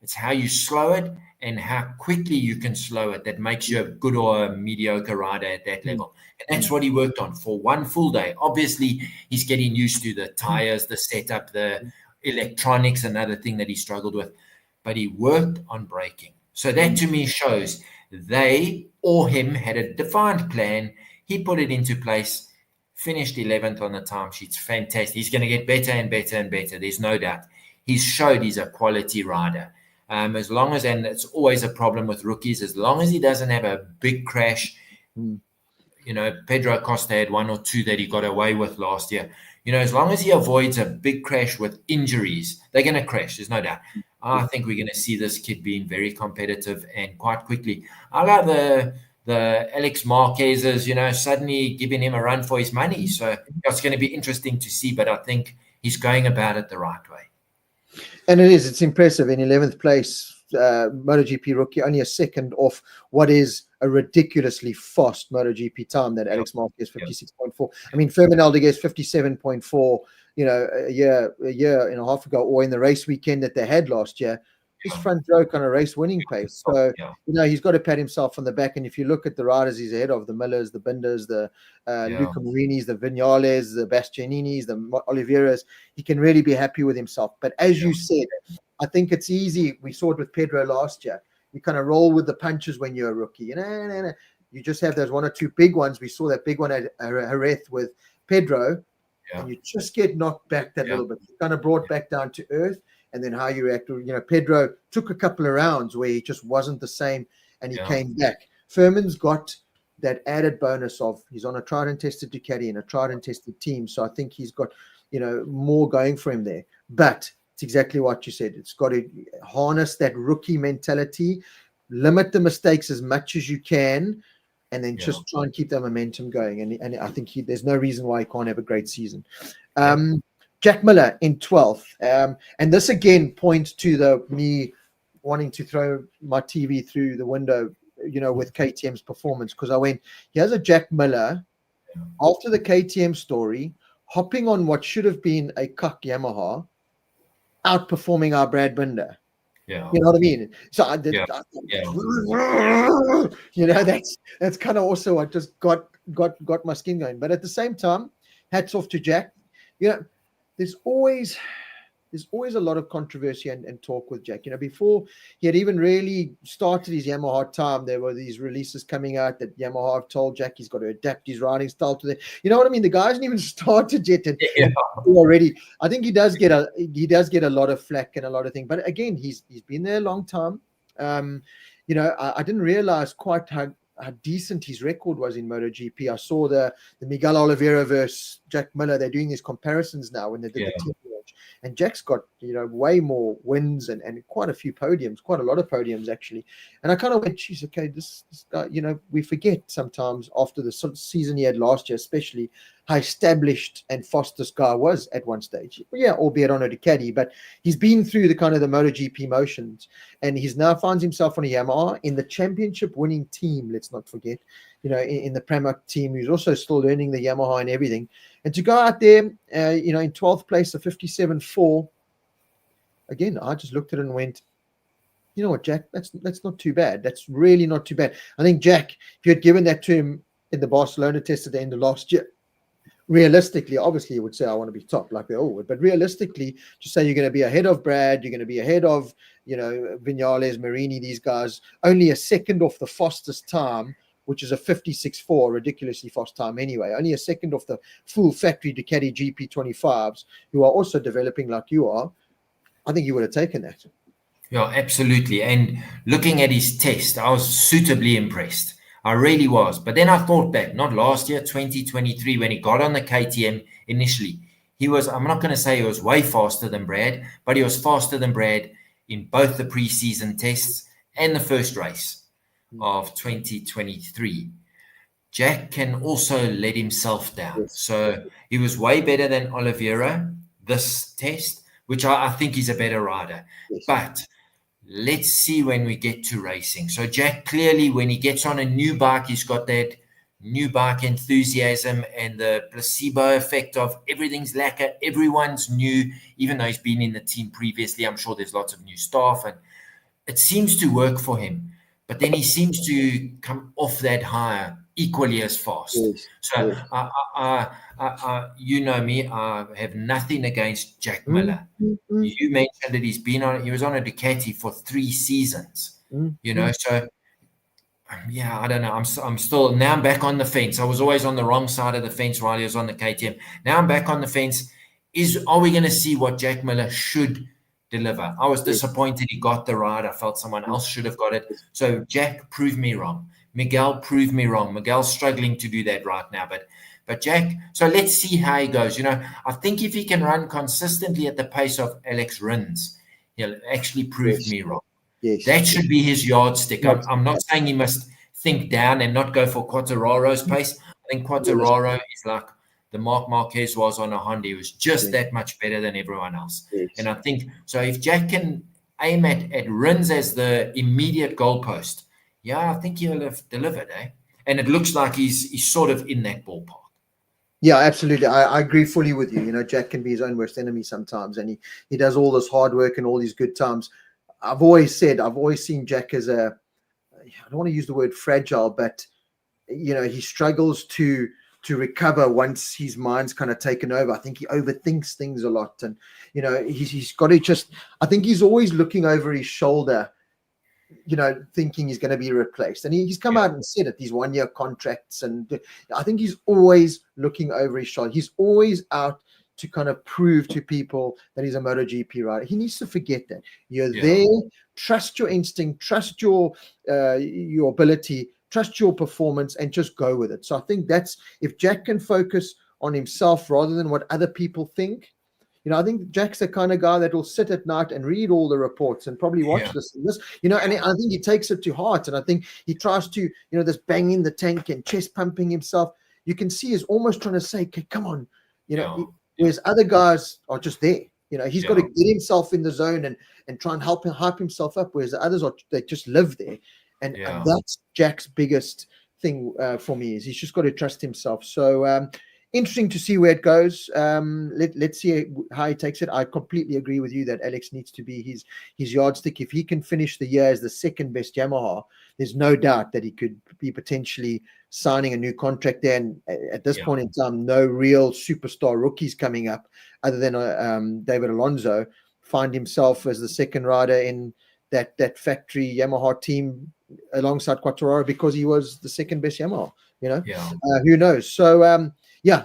It's how you slow it and how quickly you can slow it that makes you a good or a mediocre rider at that level. And that's what he worked on for one full day. Obviously, he's getting used to the tires, the setup, the electronics, another thing that he struggled with. But he worked on braking. So that to me shows they or him had a defined plan. He put it into place, finished 11th on the timesheets. Fantastic. He's going to get better and better and better. There's no doubt. He's showed he's a quality rider. As long as, and it's always a problem with rookies, as long as he doesn't have a big crash. You know, Pedro Acosta had 1 or 2 that he got away with last year. You know, as long as he avoids a big crash with injuries, they're going to crash. There's no doubt. I think we're going to see this kid being very competitive and quite quickly. I love the Alex Marquez's, you know, suddenly giving him a run for his money. So it's going to be interesting to see, but I think he's going about it the right way. And it's impressive. In 11th place, MotoGP rookie, only a second off what is a ridiculously fast MotoGP time that Alex Marquez 56.4. I mean, Fermin Aldeguer 57.4, you know, a year and a half ago, or in the race weekend that they had last year. His front row kind of race winning pace. So, you know, he's got to pat himself on the back. And if you look at the riders he's ahead of, the Millers, the Binders, the Luca Marinis, the Vinales, the Bastianinis, the Oliveiras, he can really be happy with himself. But as you said, I think it's easy. We saw it with Pedro last year. You kind of roll with the punches when you're a rookie. You just have those 1 or 2 big ones. We saw that big one at Jerez with Pedro, and you just get knocked back that little bit. You're kind of brought back down to earth. And then how you react. You know, Pedro took a couple of rounds where he just wasn't the same, and he came back. Fermin's got that added bonus of he's on a tried and tested Ducati and a tried and tested team. So I think he's got, you know, more going for him there. But it's exactly what you said. It's got to harness that rookie mentality, limit the mistakes as much as you can, and then just try and keep that momentum going. And I think there's no reason why he can't have a great season. Jack Miller in 12th. And this again points to me wanting to throw my TV through the window, you know, with KTM's performance, because I went, here's a Jack Miller after the KTM story, hopping on what should have been a cuck Yamaha, outperforming our Brad Binder. You know what I mean? So I did, you know, that's kind of also what just got my skin going. But at the same time, hats off to Jack. You know, there's always a lot of controversy and talk with Jack. You know, before he had even really started his Yamaha time, there were these releases coming out that Yamaha have told Jack he's got to adapt his riding style to them. You know what I mean? The guy hasn't even started yet, and already I think he does get a lot of flack and a lot of things. But again, he's been there a long time. You know, I didn't realize quite how decent his record was in MotoGP. I saw the Miguel Oliveira versus Jack Miller. They're doing these comparisons now when they did the team launch, and Jack's got way more wins and quite a few podiums, quite a lot of podiums actually. And I kind of went, geez, okay, this guy, we forget sometimes after the season he had last year, especially how established and fast this guy was at one stage. Yeah, albeit on a Ducati, but he's been through the kind of the MotoGP motions, and he's now finds himself on a Yamaha in the championship winning team. Let's not forget, in the Pramac team, he's also still learning the Yamaha and everything. And to go out there, in 12th place, a 57.4. Again, I just looked at it and went, you know what, Jack, that's not too bad. That's really not too bad. I think Jack, if you had given that to him in the Barcelona test at the end of last year, realistically, obviously, you would say, I want to be top like they all would. But realistically, just say you're going to be ahead of Brad, you're going to be ahead of, Vinales, Marini, these guys, only a second off the fastest time, which is a 56.4, ridiculously fast time anyway. Only a second off the full factory Ducati GP25s, who are also developing like you are. I think you would have taken that. Yeah, absolutely. And looking at his test, I was suitably impressed. I really was. But then I thought back, not last year, 2023, when he got on the KTM initially, I'm not going to say he was way faster than Brad, but he was faster than Brad in both the preseason tests and the first race of 2023. Jack can also let himself down. Yes. So he was way better than Oliveira this test, which I think he's a better rider. Yes. But let's see when we get to racing. So Jack, clearly, when he gets on a new bike, he's got that new bike enthusiasm and the placebo effect of everything's lacquer, everyone's new, even though he's been in the team previously. I'm sure there's lots of new staff, and it seems to work for him. But then he seems to come off that high equally as fast. Yes. So Yes. you know me, I have nothing against Jack Miller. Mm-hmm. You mentioned that he was on a Ducati for 3 seasons, so yeah, I don't know. I'm still, now I'm back on the fence. I was always on the wrong side of the fence while he was on the KTM. Now I'm back on the fence. Are we going to see what Jack Miller should deliver? I was disappointed he got the ride. I felt someone else should have got it. So Jack proved me wrong. Miguel proved me wrong. Miguel's struggling to do that right now, but Jack, so let's see how he goes. I think if he can run consistently at the pace of Alex Rins, he'll actually prove me wrong. Yes. That should be his yardstick. I'm not saying he must think down and not go for Quartararo's pace. I think Quartararo is like the Marc Marquez was on a Honda. He was just that much better than everyone else. Yes. And I think, so if Jack can aim at Rins as the immediate goalpost, I think he'll have delivered, And it looks like he's sort of in that ballpark. Yeah, absolutely. I agree fully with you. Jack can be his own worst enemy sometimes, and he does all this hard work and all these good times. I've always seen Jack as I don't want to use the word fragile, but he struggles to recover once his mind's kind of taken over. I think he overthinks things a lot, and he's got to I think he's always looking over his shoulder, thinking he's going to be replaced. And he's come out and said it, these 1-year contracts. And I think he's always looking over his shoulder. He's always out to kind of prove to people that he's a MotoGP rider. He needs to forget that. You're there, trust your instinct, trust your ability, trust your performance, and just go with it. So I think if Jack can focus on himself rather than what other people think, I think Jack's the kind of guy that will sit at night and read all the reports and probably watch this and this, and I think he takes it to heart. And I think he tries to, this banging the tank and chest pumping himself. You can see he's almost trying to say, okay, come on, whereas other guys are just there. He's got to get himself in the zone and try and hype himself up, whereas the others they just live there. And that's Jack's biggest thing for me, is he's just got to trust himself. So, interesting to see where it goes. Let's see how he takes it. I completely agree with you that Alex needs to be his yardstick. If he can finish the year as the second best Yamaha, there's no doubt that he could be potentially signing a new contract there. And at this point in time, no real superstar rookies coming up other than David Alonso. Find himself as the second rider in that factory Yamaha team alongside Quartararo because he was the second best Yamaha. Who knows? So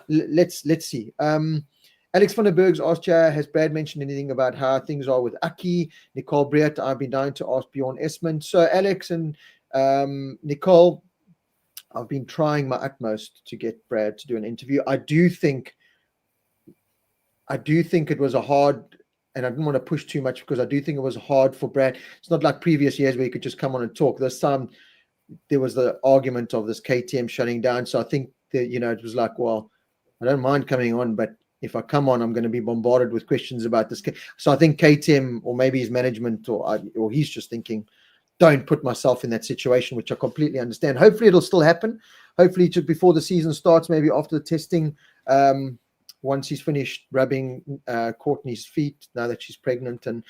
let's see. Alex van der Berg's asked you, has Brad mentioned anything about how things are with Aki? Nicole Briat, I've been dying to ask Bjorn Esmond. So Alex and Nicole, I've been trying my utmost to get Brad to do an interview. I do think it was a hard, and I didn't want to push too much because I do think it was hard for Brad. It's not like previous years where you could just come on and talk. This time there was the argument of this KTM shutting down. So I think that, it was like, well, I don't mind coming on, but if I come on, I'm going to be bombarded with questions about this. So I think KTM, or maybe his management, or he's just thinking, don't put myself in that situation, which I completely understand. Hopefully it'll still happen. Hopefully just before the season starts, maybe after the testing, once he's finished rubbing Courtney's feet now that she's pregnant and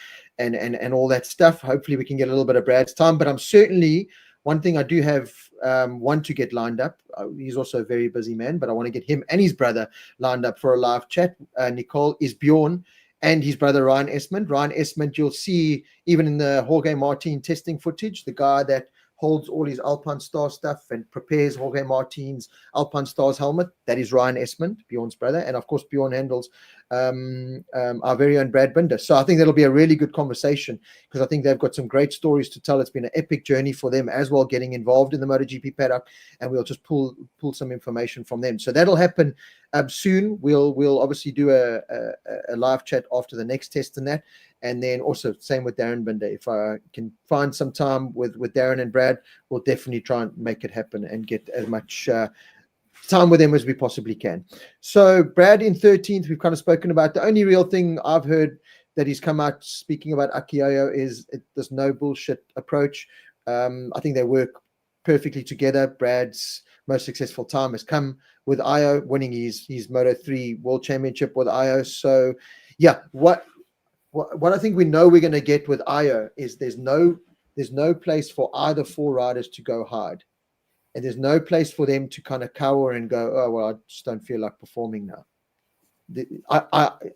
all that stuff. Hopefully we can get a little bit of Brad's time. But I'm certainly, one thing I do have want to get lined up. He's also a very busy man, but I want to get him and his brother lined up for a live chat. Nicole, is Bjorn and his brother Ryan Esmond. Ryan Esmond, you'll see even in the Jorge Martin testing footage, the guy that holds all his Alpine Star stuff and prepares Jorge Martin's Alpine Stars helmet. That is Ryan Esmond, Bjorn's brother. And of course, Bjorn handles our very own Brad Binder. So I think that'll be a really good conversation because I think they've got some great stories to tell. It's been an epic journey for them as well, getting involved in the MotoGP paddock, and we'll just pull some information from them. So that'll happen soon. We'll obviously do a live chat after the next test and that. And then also same with Darren Binder. If I can find some time with Darren and Brad, we'll definitely try and make it happen and get as much time with them as we possibly can. So Brad in 13th, we've kind of spoken about. The only real thing I've heard that he's come out speaking about Akioyo is this no bullshit approach. I think they work perfectly together. Brad's most successful time has come with Io, winning his Moto3 World Championship with Io. So yeah, what I think we know we're going to get with Io is there's no place for either four riders to go hard. And there's no place for them to kind of cower and go, oh, well, I just don't feel like performing now.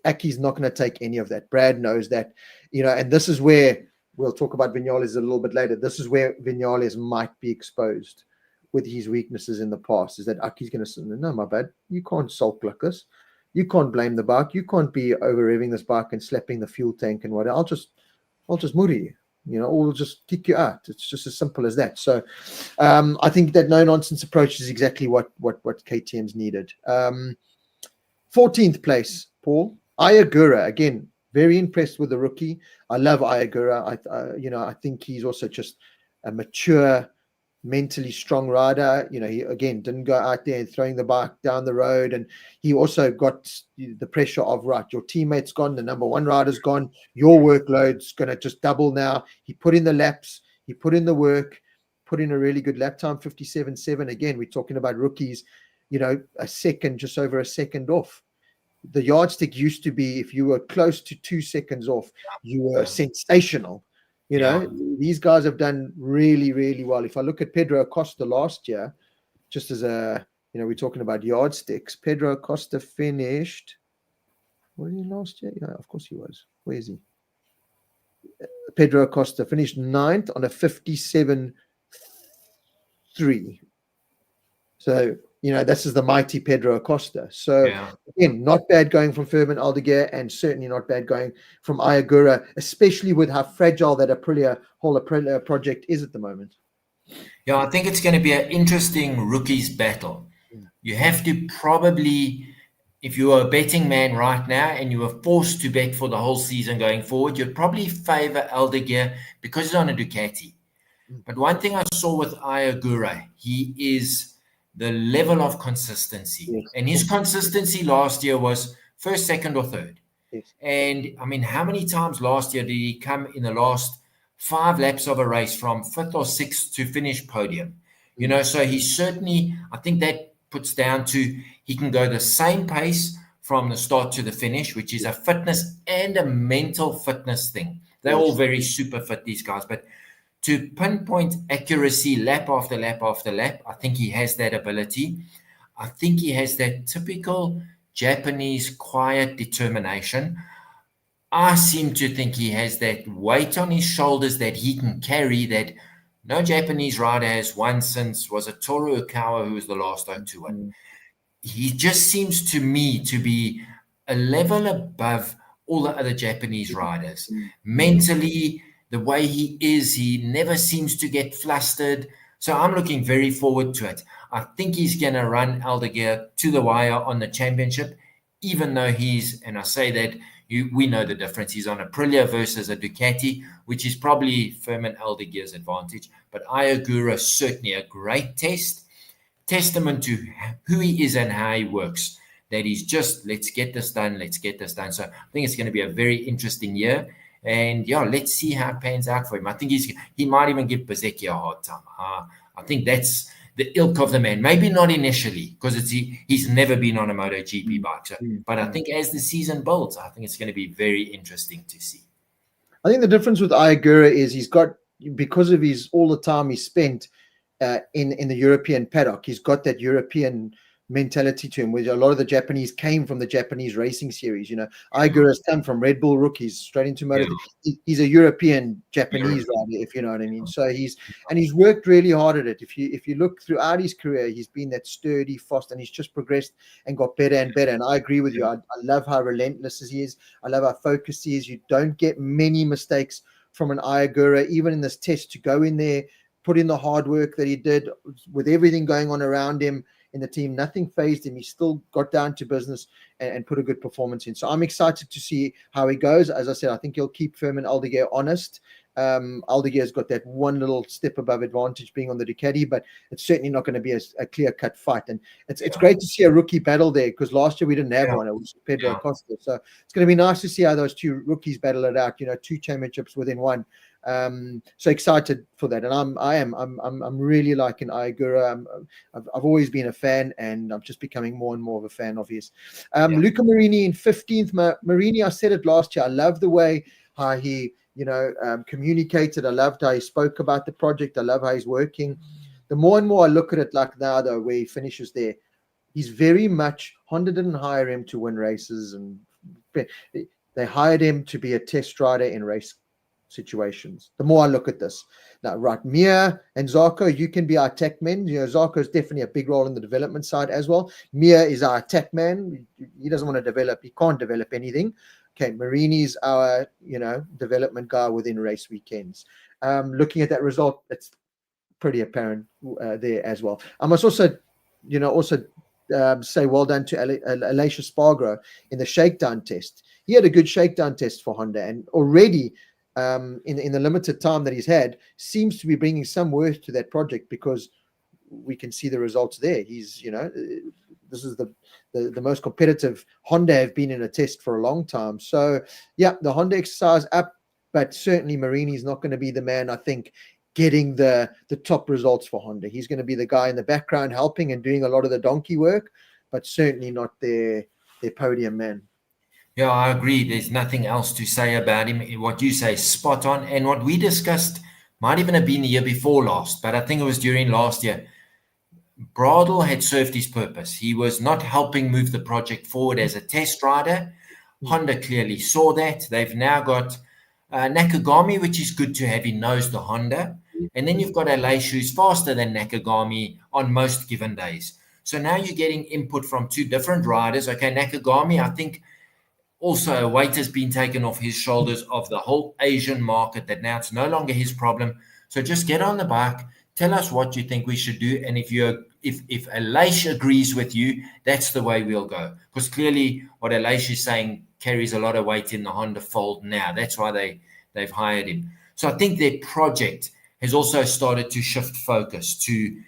Aki's not going to take any of that. Brad knows that, and this is where we'll talk about Vinales a little bit later. This is where Vinales might be exposed with his weaknesses in the past, is that Aki's going to say, no, my bad. You can't sulk like this. You can't blame the bike. You can't be over revving this bike and slapping the fuel tank and whatever. I'll just moody you, or we'll just kick you out. It's just as simple as that. So I think that no nonsense approach is exactly what KTM's needed. 14th place, Paul Ayagura. Again, very impressed with the rookie. I love Ayagura. I think he's also just a mature, mentally strong rider. He again didn't go out there and throwing the bike down the road, and he also got the pressure of, right, your teammate's gone, the number one rider's gone, your workload's going to just double now. He put in the laps, he put in the work, put in a really good lap time, 57.7. Again, we're talking about rookies, just over a second off. The yardstick used to be if you were close to 2 seconds off, you were sensational. These guys have done really, really well. If I look at Pedro Acosta last year, just as we're talking about yardsticks, Pedro Acosta finished, was he last year? Yeah, of course he was. Where is he? Pedro Acosta finished 9th on a 57.3. So, this is the mighty Pedro Acosta. So, Again, not bad going from Fermin Aldeguer, and certainly not bad going from Ayagura, especially with how fragile that whole Aprilia project is at the moment. Yeah, I think it's going to be an interesting rookies battle. You have to probably, if you are a betting man right now and you were forced to bet for the whole season going forward, you'd probably favor Aldeguer because he's on a Ducati. But one thing I saw with Ayagura, he is the level of consistency. Yes. And his consistency last year was first, second, or third. Yes. And I mean, how many times last year did he come in the last 5 laps of a race from 5th or 6th to finish podium? So he certainly, I think that puts down to he can go the same pace from the start to the finish, which is a fitness and a mental fitness thing. They're all very super fit, these guys, but to pinpoint accuracy lap after lap after lap, I think he has that ability. I think he has that typical Japanese quiet determination. I seem to think he has that weight on his shoulders that he can carry that no Japanese rider has won since, was it Toru Okawa, who was the last one to win. He just seems to me to be a level above all the other Japanese riders. Mentally, the way he is, he never seems to get flustered. So I'm looking very forward to it. I think he's going to run Aldeguer to the wire on the championship, even though and I say that, we know the difference. He's on Aprilia versus a Ducati, which is probably Fermin Aldeguer's advantage. But Ayagura, certainly a great testament to who he is and how he works. That he's just, let's get this done. So I think it's going to be a very interesting year. And yeah, let's see how it pans out for him. I think he might even give Bezecchi a hard time. I think that's the ilk of the man. Maybe not initially, because he's never been on a MotoGP bike. So, but I think as the season builds, I think it's going to be very interesting to see. I think the difference with Ayagura is he's got, because of all the time he spent in the European paddock, he's got that European mentality to him, where a lot of the Japanese came from the Japanese racing series. Ayagura has come from Red Bull rookies straight into motor. Yeah. He's a European Japanese rider, if you know what I mean. So he's worked really hard at it. If you look throughout his career, he's been that sturdy, fast, and he's just progressed and got better and better. And I agree with you. I love how relentless he is. I love how focused he is. You don't get many mistakes from an Ayagura, even in this test, to go in there, put in the hard work that he did with everything going on around him in the team. Nothing fazed him. He still got down to business and put a good performance in. So I'm excited to see how he goes. As I said, I think he'll keep Fermin Aldeguer honest. Aldeguer's got that one little step above advantage being on the Ducati, but it's certainly not going to be a clear-cut fight. And it's great to see a rookie battle there, because last year we didn't have one. It was Pedro Acosta. So it's going to be nice to see how those two rookies battle it out. 2 championships within one. So excited for that, and I'm really liking Ayagura. I've always been a fan, and I'm just becoming more and more of a fan of his. Luca Marini in 15th. Marini, I said it last year, I love the way how he communicated. I loved how he spoke about the project. I love how he's working. The more and more I look at it, like now though, where he finishes there, he's very much, Honda didn't hire him to win races, and they hired him to be a test rider in race situations. The more I look at this now, right, Mia and Zarco, you can be our tech men. Zarco is definitely a big role in the development side as well. Mia is our tech man. He doesn't want to develop. He can't develop anything. Okay, Marini's our development guy within race weekends. Looking at that result, it's pretty apparent there as well. I must also say well done to Maylasia Spargo in the shakedown test. He had a good shakedown test for Honda, and already in the limited time that he's had, seems to be bringing some worth to that project, because we can see the results there. He's, this is the most competitive Honda have been in a test for a long time. So yeah, the Honda exercise up, but certainly Marini's not going to be the man, I think, getting the top results for Honda. He's going to be the guy in the background helping and doing a lot of the donkey work, but certainly not their podium man. Yeah, I agree. There's nothing else to say about him. What you say is spot on. And what we discussed might even have been the year before last, but I think it was during last year. Bradl had served his purpose. He was not helping move the project forward as a test rider. Honda clearly saw that. They've now got Nakagami, which is good to have. He knows the Honda. And then you've got Maylasia, who's faster than Nakagami on most given days. So now you're getting input from 2 different riders. Okay, Nakagami, I think, also, a weight has been taken off his shoulders of the whole Asian market, that now it's no longer his problem. So just get on the bike, tell us what you think we should do. And if Maylasia agrees with you, that's the way we'll go. Because clearly what Maylasia is saying carries a lot of weight in the Honda fold now. That's why they've hired him. So I think their project has also started to shift focus to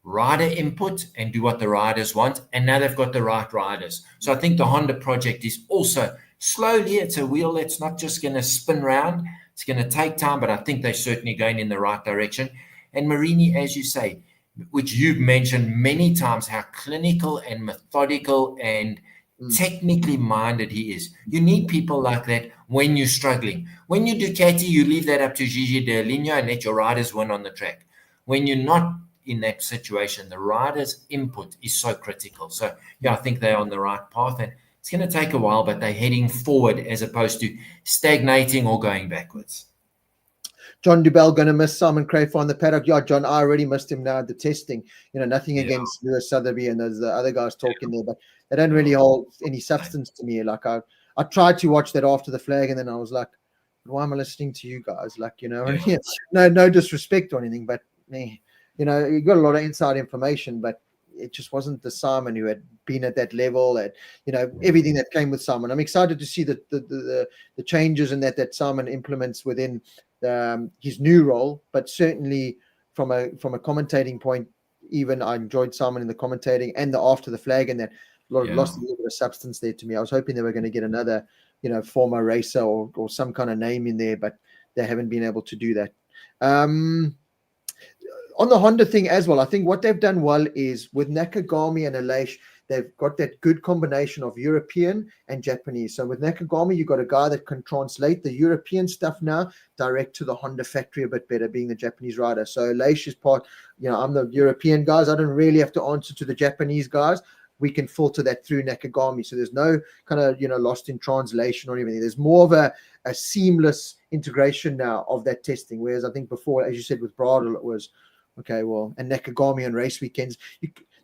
rider input and do what the riders want, and now they've got the right riders. So I think the Honda project is also slowly, it's a wheel that's not just going to spin round, it's going to take time, but I think they're certainly going in the right direction. And Marini, as you say, which you've mentioned many times, how clinical and methodical and technically minded he is. You need people like that when you're struggling. When you Ducati, you leave that up to Gigi D'Aligno and let your riders win on the track. When you're not in that situation, the rider's input is so critical. So yeah, I think they're on the right path, and it's going to take a while, but they're heading forward as opposed to stagnating or going backwards. John Dubell going to miss Simon Crafar on the paddock. Yeah, John, I already missed him now at the testing. Nothing against Lewis Sotheby and there's the other guys talking there, but they don't really hold any substance to me. Like I tried to watch that after the flag, and then I was like, why am I listening to you guys? Like, no disrespect or anything, but you got a lot of inside information, but it just wasn't the Simon who had been at that level, at everything that came with Simon. I'm excited to see the changes and that Simon implements within his new role, but certainly from a commentating point, even I enjoyed Simon in the commentating and the after the flag, and that lost a little bit of substance there to me. I was hoping they were going to get another former racer or some kind of name in there, but they haven't been able to do that. On the Honda thing as well, I think what they've done well is with Nakagami and Aleix, they've got that good combination of European and Japanese. So with Nakagami, you've got a guy that can translate the European stuff now direct to the Honda factory a bit better, being the Japanese rider. So Aleix is part, I'm the European guys. I don't really have to answer to the Japanese guys. We can filter that through Nakagami. So there's no kind of, lost in translation or anything. There's more of a seamless integration now of that testing. Whereas I think before, as you said, with Bradle, it was, okay, well, and Nakagami on race weekends.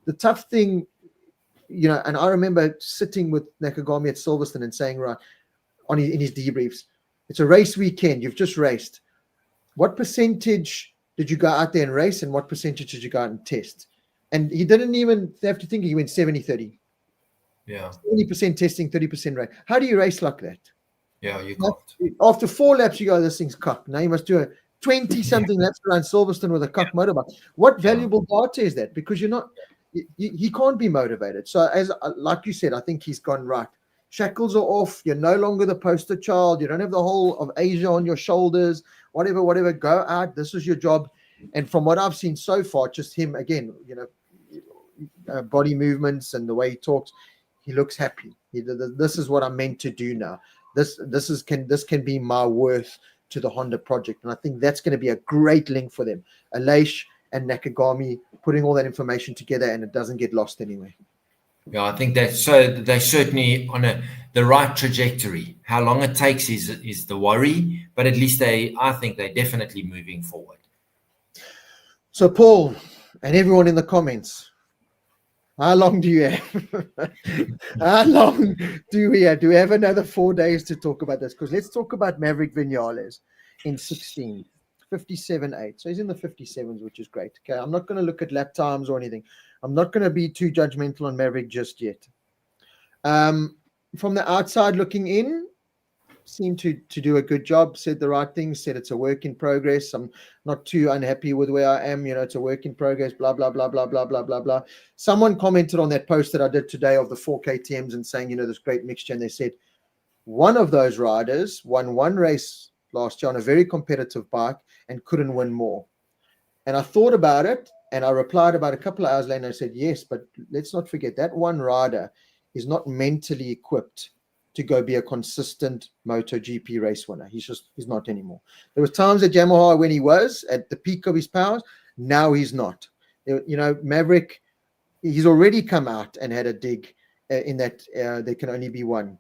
The tough thing, and I remember sitting with Nakagami at Silverstone and saying, right, in his debriefs, it's a race weekend. You've just raced. What percentage did you go out there and race, and what percentage did you go out and test? And he didn't even have to think. He went 70-30. Yeah. 70% testing, 30% race. How do you race like that? Yeah, you can't. After 4 laps, you go, this thing's cocked. Now you must do a 20-something laps around Silverstone with a cocked motorbike. What valuable data is that? Because you're not, he can't be motivated. So like you said, I think he's gone right. Shackles are off. You're no longer the poster child. You don't have the whole of Asia on your shoulders. Whatever. Go out. This is your job. And from what I've seen so far, just him again, body movements and the way he talks, he looks happy. This is what I'm meant to do now. This can be my worth to the Honda project, and I think that's going to be a great link for them. Aleix and Nakagami putting all that information together, and it doesn't get lost anyway. Yeah, I think that's so. They're certainly on the right trajectory. How long it takes is the worry, but at least I think they're definitely moving forward. So Paul and everyone in the comments, how long do you have? How long do we have? Do we have another 4 days to talk about this? Because let's talk about Maverick Vinales in 16, 57.8. So he's in the 57s, which is great. Okay, I'm not going to look at lap times or anything. I'm not going to be too judgmental on Maverick just yet. From the outside looking in, seemed to do a good job, said the right things, said it's a work in progress. I'm not too unhappy with where I am. It's a work in progress, blah, blah, blah, blah, blah, blah, blah, blah. Someone commented on that post that I did today of the 4 KTMs and saying, this great mixture. And they said one of those riders won one race last year on a very competitive bike and couldn't win more. And I thought about it and I replied about a couple of hours later and I said, yes, but let's not forget that one rider is not mentally equipped to go be a consistent MotoGP race winner. He's not anymore. There was times at Yamaha when he was at the peak of his powers. Now he's not. Maverick, he's already come out and had a dig in that there can only be one,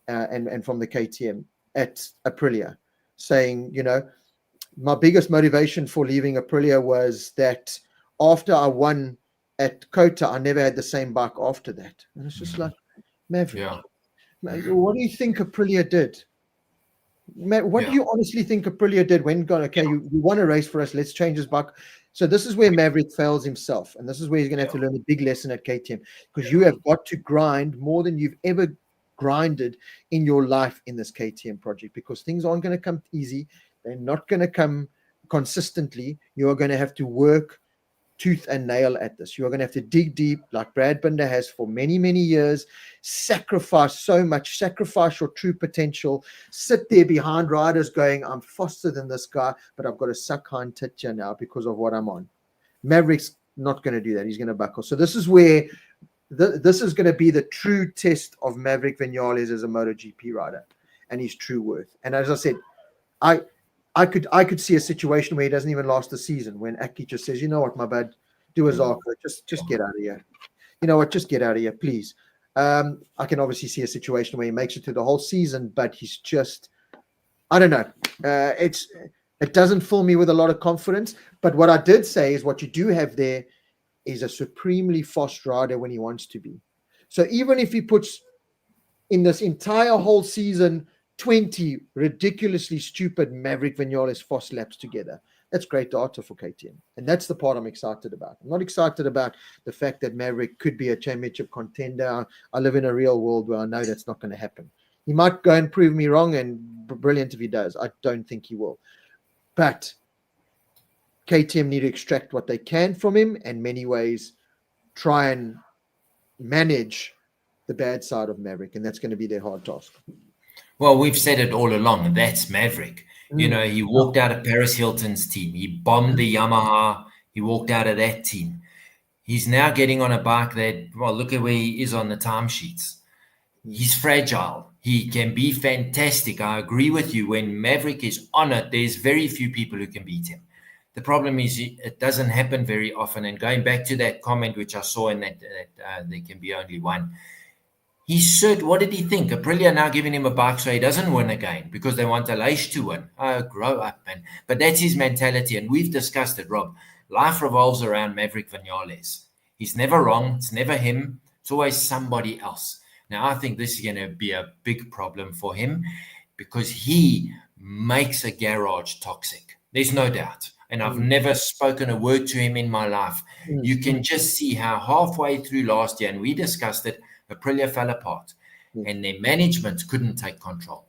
and from the KTM at Aprilia, saying, my biggest motivation for leaving Aprilia was that after I won at Kota, I never had the same bike after that. And it's just like, Maverick. Yeah. What do you think Aprilia did? What do you honestly think Aprilia did when gone, okay, you won a race for us, let's change his bike. So this is where Maverick fails himself. And this is where he's going to have to learn a big lesson at KTM, because you have got to grind more than you've ever grinded in your life in this KTM project, because things aren't going to come easy. They're not going to come consistently. You are going to have to work tooth and nail at this. You're going to have to dig deep like Brad Binder has for many, many years, sacrifice so much, sacrifice your true potential, sit there behind riders going, I'm faster than this guy, but I've got to suck hind titcher now because of what I'm on. Maverick's not going to do that. He's going to buckle. So this is where this is going to be the true test of Maverick Vinales as a MotoGP rider and his true worth. And as I said, I could see a situation where he doesn't even last the season, when Aki just says, you know what, my bad, do a Zarko, just get out of here. You know what, just get out of here, please. I can obviously see a situation where he makes it through the whole season, but he's just, I don't know. It doesn't fill me with a lot of confidence. But what I did say is what you do have there is a supremely fast rider when he wants to be. So even if he puts in this entire whole season 20 ridiculously stupid Maverick Vinales fast laps together, That's great data for KTM. And that's the part I'm excited about. I'm not excited about the fact that Maverick could be a championship contender. I live in a real world where I know that's not going to happen. He might go and prove me wrong, and brilliant if he does. I don't think he will. But KTM need to extract what they can from him, and in many ways try and manage the bad side of Maverick, and that's going to be their hard task. Well, we've said it all along. That's Maverick. You know, he walked out of Paris Hilton's team. He bombed the Yamaha. He walked out of that team. He's now getting on a bike that, well, look at where he is on the timesheets. He's fragile. He can be fantastic. I agree with you. When Maverick is on it, there's very few people who can beat him. The problem is it doesn't happen very often. And going back to that comment, which I saw in that there can be only one, what did he think? Aprilia now giving him a bike so he doesn't win again because they want Aleix to win. Oh, grow up, man. But that's his mentality. And we've discussed it, Rob. Life revolves around Maverick Vinales. He's never wrong. It's never him. It's always somebody else. Now, I think this is going to be a big problem for him because he makes a garage toxic. There's no doubt. And I've never spoken a word to him in my life. You can just see how halfway through last year, and we discussed it, Aprilia fell apart and their management couldn't take control.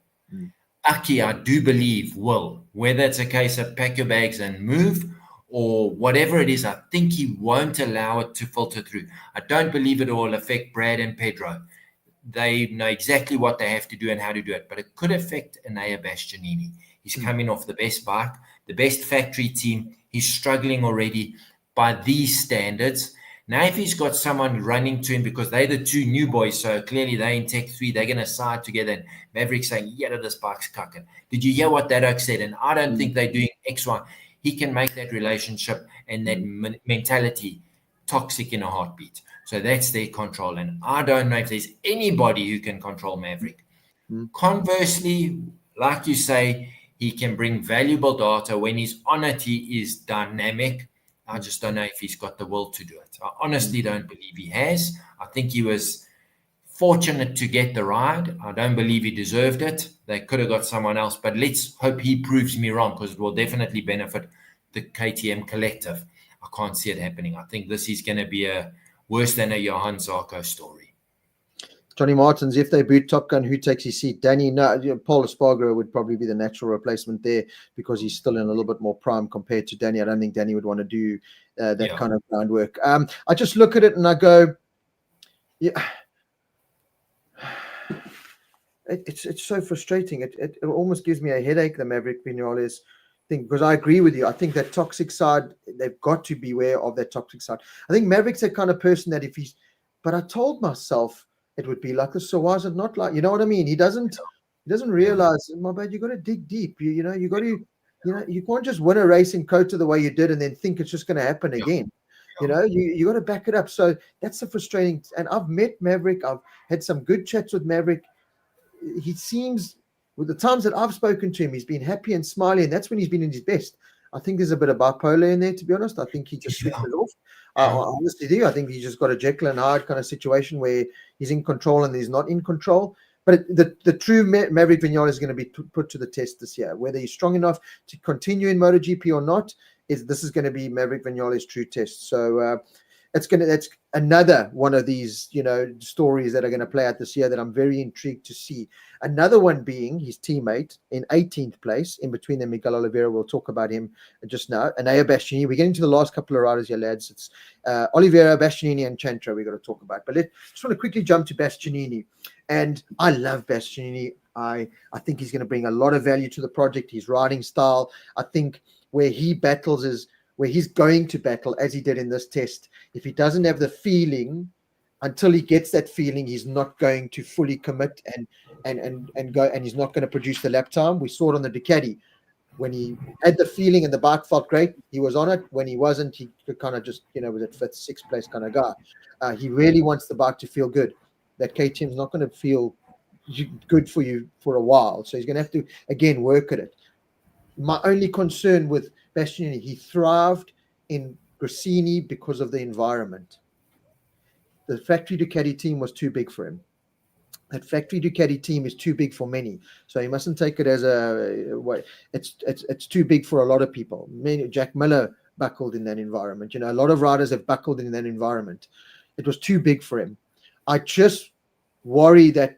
Aki, I do believe, will. Whether it's a case of pack your bags and move or whatever it is, I think he won't allow it to filter through. I don't believe it will affect Brad and Pedro. They know exactly what they have to do and how to do it, but it could affect Enea Bastianini. He's coming off the best bike, the best factory team. He's struggling already by these standards. Now, if he's got someone running to him because they're the two new boys, so clearly they're in Tech 3, they're going to side together, and Maverick's saying, yeah, this bike's cucking. Did you hear what that oak said? And I don't think they're doing X, Y. He can make that relationship and that mentality toxic in a heartbeat. So that's their control. And I don't know if there's anybody who can control Maverick. Conversely, like you say, he can bring valuable data. When he's on it, he is dynamic. I just don't know if he's got the will to do it. I honestly don't believe he has. I think he was fortunate to get the ride. I don't believe he deserved it. They could have got someone else, but let's hope he proves me wrong because it will definitely benefit the KTM collective. I can't see it happening. I think this is going to be worse than a Johan Zarco story. Johnny Martins, if they boot Top Gun, who takes his seat? Danny, no, Paul Espargaro would probably be the natural replacement there because he's still in a little bit more prime compared to Danny. I don't think Danny would want to do that kind of groundwork. I just look at it and I go, yeah, it's so frustrating. It almost gives me a headache, the Maverick Vinales thing, because I agree with you. I think that toxic side, they've got to beware of that toxic side. I think Maverick's that kind of person that but I told myself, it would be like this. So why is it not like, you know what I mean? He doesn't realize, my bad, you got to dig deep. You can't just win a race in Kota the way you did and then think it's just going to happen again. You got to back it up. So that's the frustrating. And I've met Maverick. I've had some good chats with Maverick. He seems, with the times that I've spoken to him, he's been happy and smiling. And that's when he's been in his best. I think there's a bit of bipolar in there, to be honest. I think he just switches off. I honestly do. I think he's just got a Jekyll and Hyde kind of situation where he's in control and he's not in control. But the true Maverick Vinales is going to be put to the test this year. Whether he's strong enough to continue in MotoGP or not, this is going to be Maverick Vinales' true test. So that's another one of these stories that are going to play out this year that I'm very intrigued to see. Another one being his teammate in 18th place, in between them Miguel Oliveira. We'll talk about him just now. Enea Bastianini. We're getting to the last couple of riders here, lads. It's Oliveira, Bastianini, and Chantra we've got to talk about. But just want to quickly jump to Bastianini. And I love Bastianini. I think he's going to bring a lot of value to the project. His riding style, I think where he battles is where he's going to battle, as he did in this test. If he doesn't have the feeling, until he gets that feeling, he's not going to fully commit and go, and he's not going to produce the lap time. We saw it on the Ducati. When he had the feeling and the bike felt great, he was on it. When he wasn't, he could kind of just, was at 5th, 6th place kind of guy. He really wants the bike to feel good. That KTM is not going to feel good for you for a while. So he's going to have to, again, work at it. My only concern with Bastianini, he thrived in Gresini because of the environment. The factory Ducati team was too big for him. That factory Ducati team is too big for many, so you mustn't take it as it's too big for a lot of people. Jack Miller buckled in that environment. A lot of riders have buckled in that environment. It was too big for him. I just worry that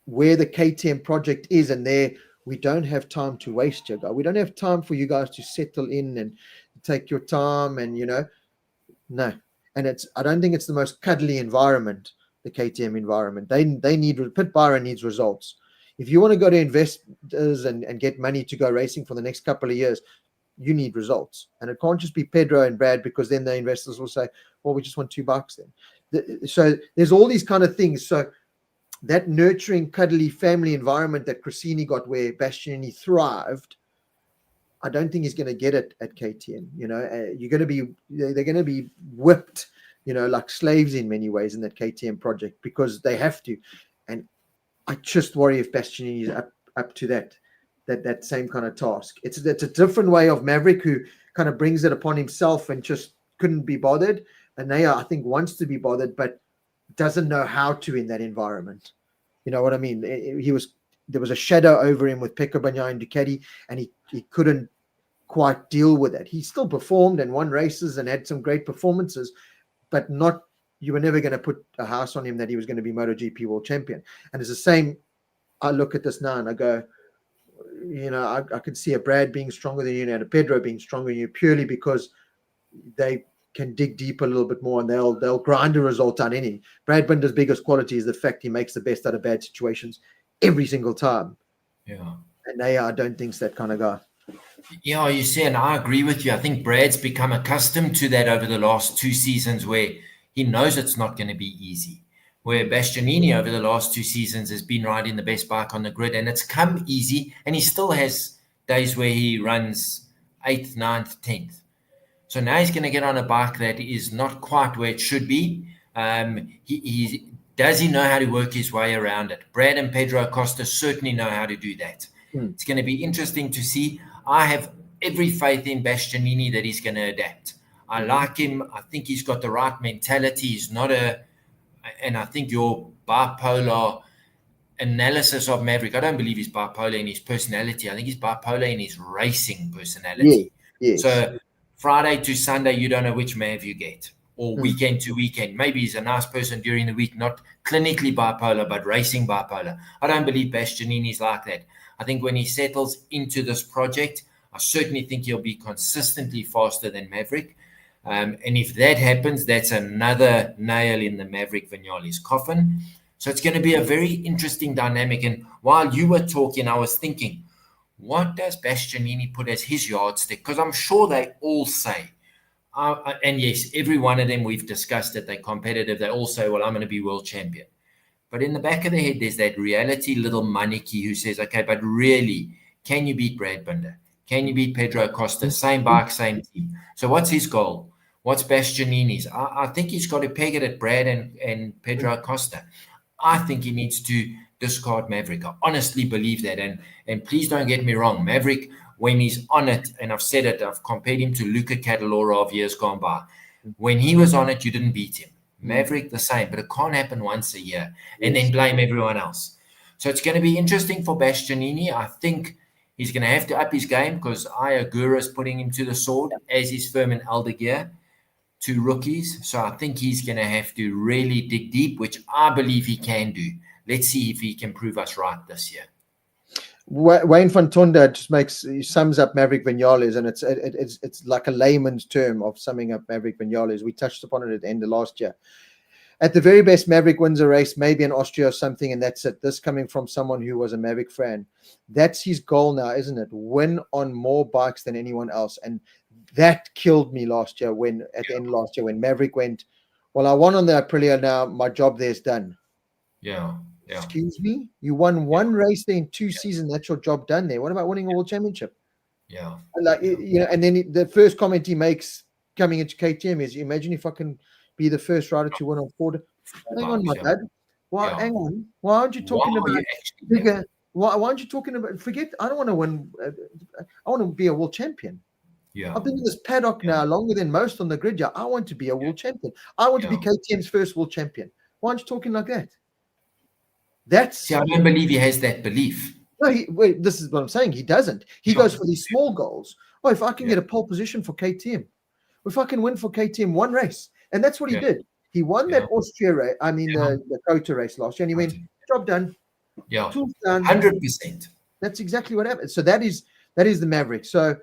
where the KTM project is, and there we don't have time to waste, Jaga. We don't have time for you guys to settle in and take your time, and no. And I don't think it's the most cuddly environment, the KTM environment. They need, Pit Byron needs results. If you want to go to investors and get money to go racing for the next couple of years, you need results. And it can't just be Pedro and Brad, because then the investors will say, well, we just want $2 then. So there's all these kind of things. So that nurturing, cuddly family environment that Cressini got, where Bastianini thrived, I don't think he's going to get it at KTM. They're going to be whipped, like slaves in many ways in that KTM project, because they have to. And I just worry if Bastianini is up to that same kind of task. It's a different way of Maverick, who kind of brings it upon himself and just couldn't be bothered. Enea, I think, wants to be bothered, but doesn't know how to in that environment. You know what I mean? There was a shadow over him with Peco, Bagnaia and Ducati, and he couldn't quite deal with it. He still performed and won races and had some great performances, but you were never going to put a house on him that he was going to be MotoGP world champion. And it's the same. I look at this now and I go, I could see a Brad being stronger than you and a Pedro being stronger than you, purely because they can dig deep a little bit more, and they'll grind a result out any. Brad Binder's biggest quality is the fact he makes the best out of bad situations every single time. Yeah. And I don't think it's that kind of guy. Yeah, you see, and I agree with you. I think Brad's become accustomed to that over the last 2 seasons, where he knows it's not going to be easy. Where Bastianini over the last 2 seasons has been riding the best bike on the grid, and it's come easy, and he still has days where he runs 8th, 9th, 10th. So now he's going to get on a bike that is not quite where it should be. Does he know how to work his way around it? Brad and Pedro Acosta certainly know how to do that. It's going to be interesting to see. I have every faith in Bastianini that he's going to adapt. I like him. I think he's got the right mentality. He's not and I think your bipolar analysis of Maverick, I don't believe he's bipolar in his personality. I think he's bipolar in his racing personality. Yes. So Friday to Sunday, you don't know which Mav you get, or weekend to weekend. Maybe he's a nice person during the week, not clinically bipolar, but racing bipolar. I don't believe Bastianini's like that. I think when he settles into this project, I certainly think he'll be consistently faster than Maverick. And if that happens, that's another nail in the Maverick Vinales coffin. So it's going to be a very interesting dynamic. And while you were talking, I was thinking, what does Bastianini put as his yardstick? Because I'm sure they all say, and yes, every one of them, we've discussed it, they're competitive. They all say, well, I'm going to be world champion. But in the back of their head, there's that reality little monarchy who says, okay, but really, can you beat Brad Binder? Can you beat Pedro Acosta? Same bike, same team. So what's his goal? What's Bastianini's? I think he's got to peg it at Brad and Pedro Acosta. I think he needs to discard Maverick. I honestly believe that. And please don't get me wrong. Maverick, when he's on it, and I've said it, I've compared him to Luca Cadalora of years gone by. When he was on it, you didn't beat him. Maverick, the same. But it can't happen once a year and then blame everyone else. So it's going to be interesting for Bastianini. I think he's going to have to up his game, because Ayagura is putting him to the sword, as is Firmin Aldeguer, 2 rookies. So I think he's going to have to really dig deep, which I believe he can do. Let's see if he can prove us right this year. Wayne Fontonda just sums up Maverick Vinales, and it's like a layman's term of summing up Maverick Vinales. We touched upon it at the end of last year. At the very best, Maverick wins a race, maybe in Austria or something, and that's it. This coming from someone who was a Maverick fan. That's his goal now, isn't it? Win on more bikes than anyone else. And that killed me last year, at the end of last year, when Maverick went, well, I won on the Aprilia now, my job there's done. Yeah. Excuse me? You won one race there in 2 seasons, that's your job done there. What about winning a world championship? Yeah. And then the first comment he makes coming into KTM is, imagine if I can be the first rider to win on Ford. Hang on, my dad. Hang on. Why aren't you talking about bigger? Why aren't you talking about? Forget. I don't want to win. I want to be a world champion. Yeah. I've been in this paddock now longer than most on the grid. I want to be a world champion. I want to be KTM's first world champion. Why aren't you talking like that? That's See, I don't believe he has that belief. no. Wait, this is what I'm saying. He doesn't. He Sure. goes for these small goals. Oh, if I can get a pole position for KTM, if I can win for KTM one race, and that's what he did. He won that Austria race. I mean, the Kota race last year, and he went, job done. Yeah, Tools done. 100%. That's exactly what happened. So that is the Maverick. So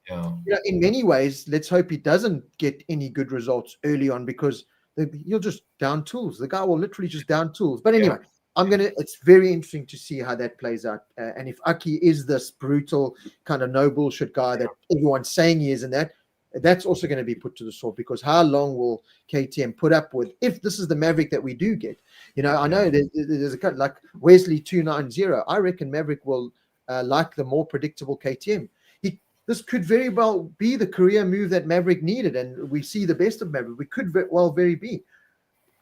in many ways, let's hope he doesn't get any good results early on, because you'll just down tools. The guy will literally just down tools. But anyway, it's very interesting to see how that plays out. And if Aki is this brutal kind of no bullshit guy that everyone's saying he is, and that's also going to be put to the sword, because how long will KTM put up with, if this is the Maverick that we do get? I know there's a cut like Wesley 290. I reckon Maverick will like the more predictable KTM. This could very well be the career move that Maverick needed, and we see the best of Maverick. We could very be.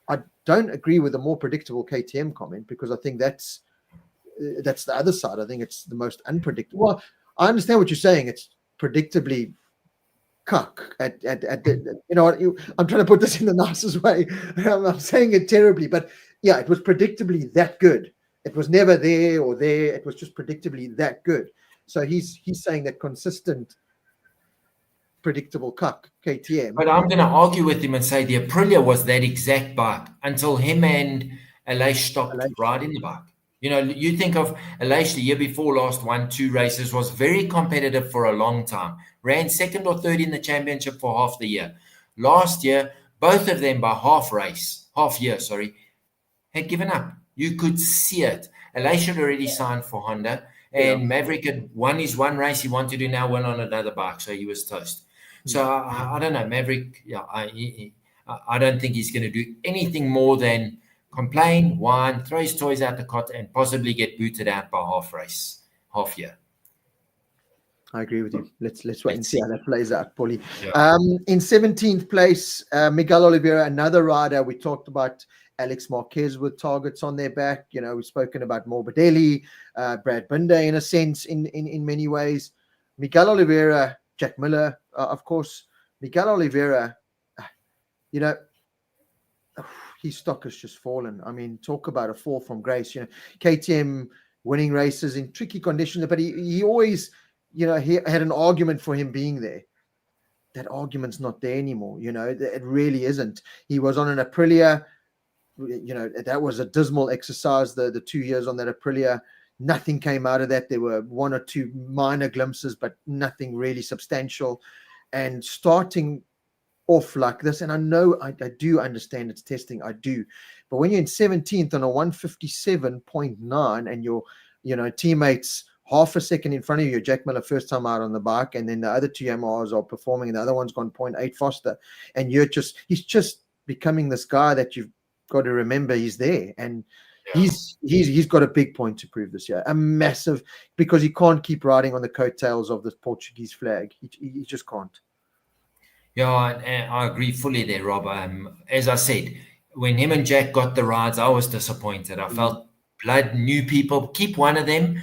I don't agree with the more predictable KTM comment, because I think that's the other side. I think it's the most unpredictable. Well, I understand what you're saying. It's predictably cuck at I'm trying to put this in the nicest way. I'm saying it terribly, but yeah, it was predictably that good. It was never there or there. It was just predictably that good. So he's saying that consistent, predictable cuck KTM. But I'm going to argue with him and say the Aprilia was that exact bike until him and Aleix stopped riding the bike. You think of Aleix the year before last, won 2 races, was very competitive for a long time, ran second or third in the championship for half the year. Last year, both of them by half year, had given up. You could see it. Aleix had already signed for Honda, and Maverick had won his one race he wanted to now win on another bike, so he was toast. So I don't know, Maverick. I don't think he's going to do anything more than complain, whine, throw his toys out the cot, and possibly get booted out by half year. I agree with you. Let's wait and see how that plays out, Paulie. Yeah. In 17th place, Miguel Oliveira, another rider. We talked about Alex Marquez with targets on their back. We've spoken about Morbidelli, Brad Binder in a sense, in many ways. Miguel Oliveira, Jack Miller, of course. Miguel Oliveira, his stock has just fallen. I mean, talk about a fall from grace. KTM winning races in tricky conditions, but he always, he had an argument for him being there. That argument's not there anymore. It really isn't. He was on an Aprilia. That was a dismal exercise. The 2 years on that Aprilia, nothing came out of that. There were 1 or 2 minor glimpses, but nothing really substantial. And starting off like this, and I know I do understand it's testing, I do, but when you're in 17th on a 157.9 and your teammates half a second in front of you, Jack Miller first time out on the bike, and then the other 2 Yamahas are performing and the other one's gone 0.8 faster, and he's just becoming this guy that you've got to remember he's there, and he's got a big point to prove this year, a massive, because he can't keep riding on the coattails of this Portuguese flag. He just can't. Yeah, I agree fully there, Rob. As I said, when him and Jack got the rides, I was disappointed. I felt blood, new people, keep one of them.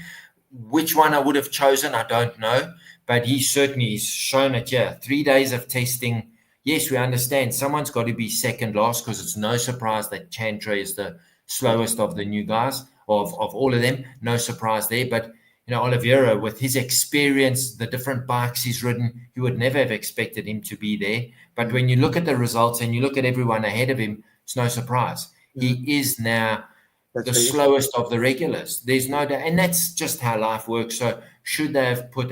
Which one I would have chosen, I don't know. But he's shown it here. 3 days of testing. Yes, we understand someone's got to be second last, because it's no surprise that Chantre is the slowest of the new guys, of all of them. No surprise there. But Oliveira, with his experience, the different bikes he's ridden, you would never have expected him to be there. But when you look at the results and you look at everyone ahead of him, it's no surprise. He is now the slowest of the regulars. There's no doubt. And that's just how life works. So should they have put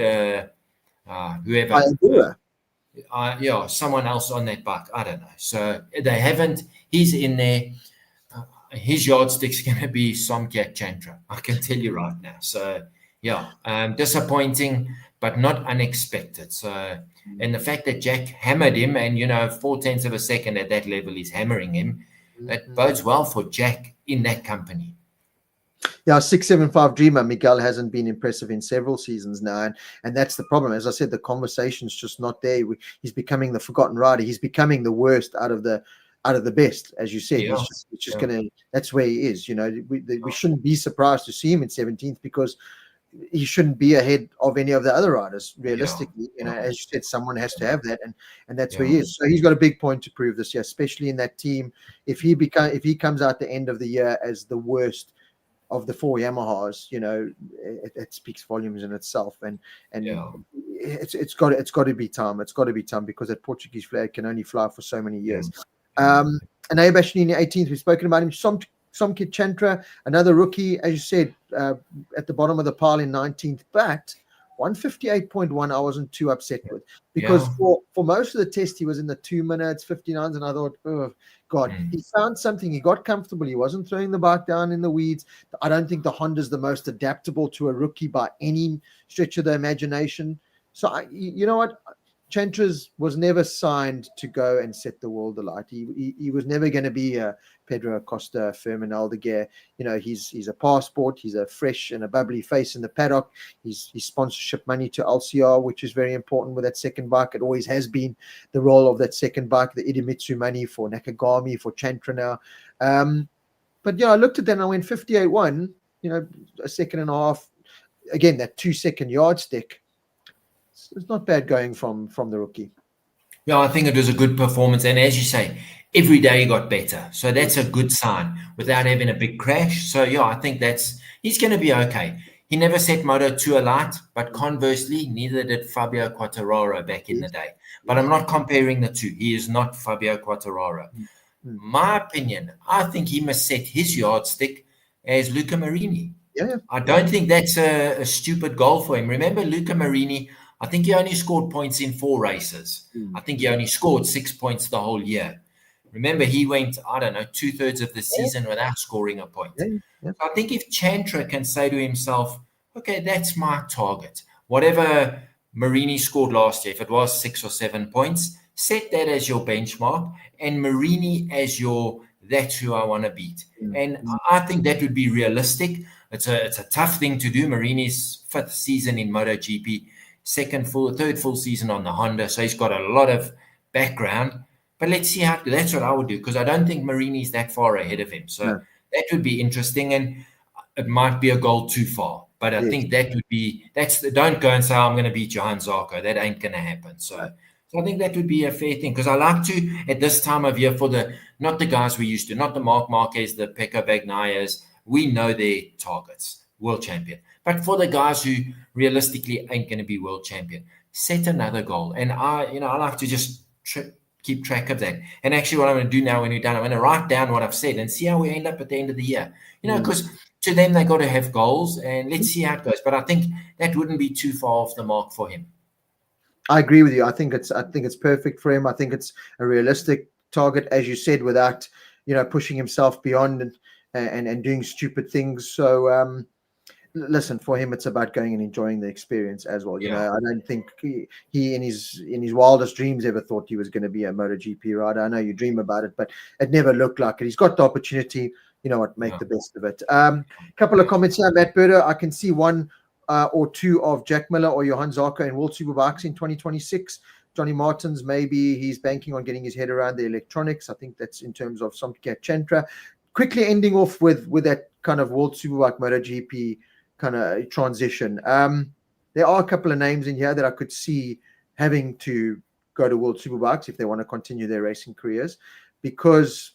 someone else on that bike? I don't know. So they haven't. He's in there. His yardstick's going to be Somkiat Chantra. I can tell you right now. So disappointing, but not unexpected. So, and the fact that Jack hammered him, and 0.4 of a second at that level, he's hammering him. That bodes well for Jack in that company. Yeah, 675 Dreamer, Miguel hasn't been impressive in several seasons now, and that's the problem. As I said, the conversation's just not there. He's becoming the forgotten rider. He's becoming the worst out of the best, as you said. It's just gonna. That's where he is. We shouldn't be surprised to see him in 17th, because he shouldn't be ahead of any of the other riders realistically. As you said, someone has to have that, and that's where he is. So he's got a big point to prove this year, especially in that team. If he comes out the end of the year as the worst of the 4 Yamahas, it speaks volumes in itself, and Yeah. it's got to be time. It's got to be time, because that Portuguese flag can only fly for so many years. Enea Bastianini, 18th. We've spoken about him. Somkit Chantra, another rookie, as you said, at the bottom of the pile in 19th, but 158.1 I wasn't too upset with, because for most of the test he was in the 2 minutes 59s, and I thought, oh God, he found something. He got comfortable. He wasn't throwing the bike down in the weeds. I don't think the Honda's the most adaptable to a rookie by any stretch of the imagination. So you know what? Chantra's was never signed to go and set the world alight. He was never going to be a Pedro Acosta, Fermin Aldeguer. He's a passport. He's a fresh and a bubbly face in the paddock. He's sponsorship money to LCR, which is very important with that second bike. It always has been the role of that second bike, the Idemitsu money for Nakagami, for Chantra now. But I looked at that and I went 58.1, a second and a half. Again, that 2-second yardstick. It's not bad going from the rookie. Yeah, I think it was a good performance. And as you say, every day he got better. So that's a good sign without having a big crash. So, I think he's going to be okay. He never set Moto2 alight, but conversely, neither did Fabio Quartararo back in the day. But I'm not comparing the two. He is not Fabio Quartararo. My opinion, I think he must set his yardstick as Luca Marini. Yeah. I don't think that's a stupid goal for him. Remember, Luca Marini, I think he only scored points in 4 races. I think he only scored 6 points the whole year. Remember, he went, 2/3 of the season without scoring a point. So I think if Chantra can say to himself, okay, that's my target. Whatever Marini scored last year, if it was 6 or 7 points, set that as your benchmark, and Marini as that's who I want to beat. And I think that would be realistic. It's a tough thing to do. Marini's 5th season in MotoGP, third full season on the Honda, so he's got a lot of background. But let's see that's what I would do, because I don't think Marini's that far ahead of him. So that would be interesting, and it might be a goal too far. But I think that would be don't go and say, I'm going to beat Johan Zarco. That ain't going to happen. So I think that would be a fair thing, because I like to, at this time of year, not the guys we used to, not the Marc Marquez, the Peco Bagnaias, we know their targets, world champion. But for the guys who realistically ain't going to be world champion, set another goal. And I like to just keep track of that. And actually what I'm going to do now when we're done, I'm going to write down what I've said and see how we end up at the end of the year. Because to them, they got to have goals, and let's see how it goes. But I think that wouldn't be too far off the mark for him. I agree with you. I think it's perfect for him. I think it's a realistic target, as you said, without pushing himself beyond and doing stupid things. So listen, for him, it's about going and enjoying the experience as well. I don't think he in his wildest dreams ever thought he was going to be a MotoGP rider. I know you dream about it, but it never looked like it. He's got the opportunity. Make the best of it. Couple of comments here, Matt Berger. I can see one or two of Jack Miller or Johan Zarco in World Superbikes in 2026. Johnny Martins, maybe he's banking on getting his head around the electronics. I think that's in terms of Somkit Chantra. Quickly ending off with that kind of World Superbike MotoGP kind of transition. There are a couple of names in here that I could see having to go to World Superbikes if they want to continue their racing careers, because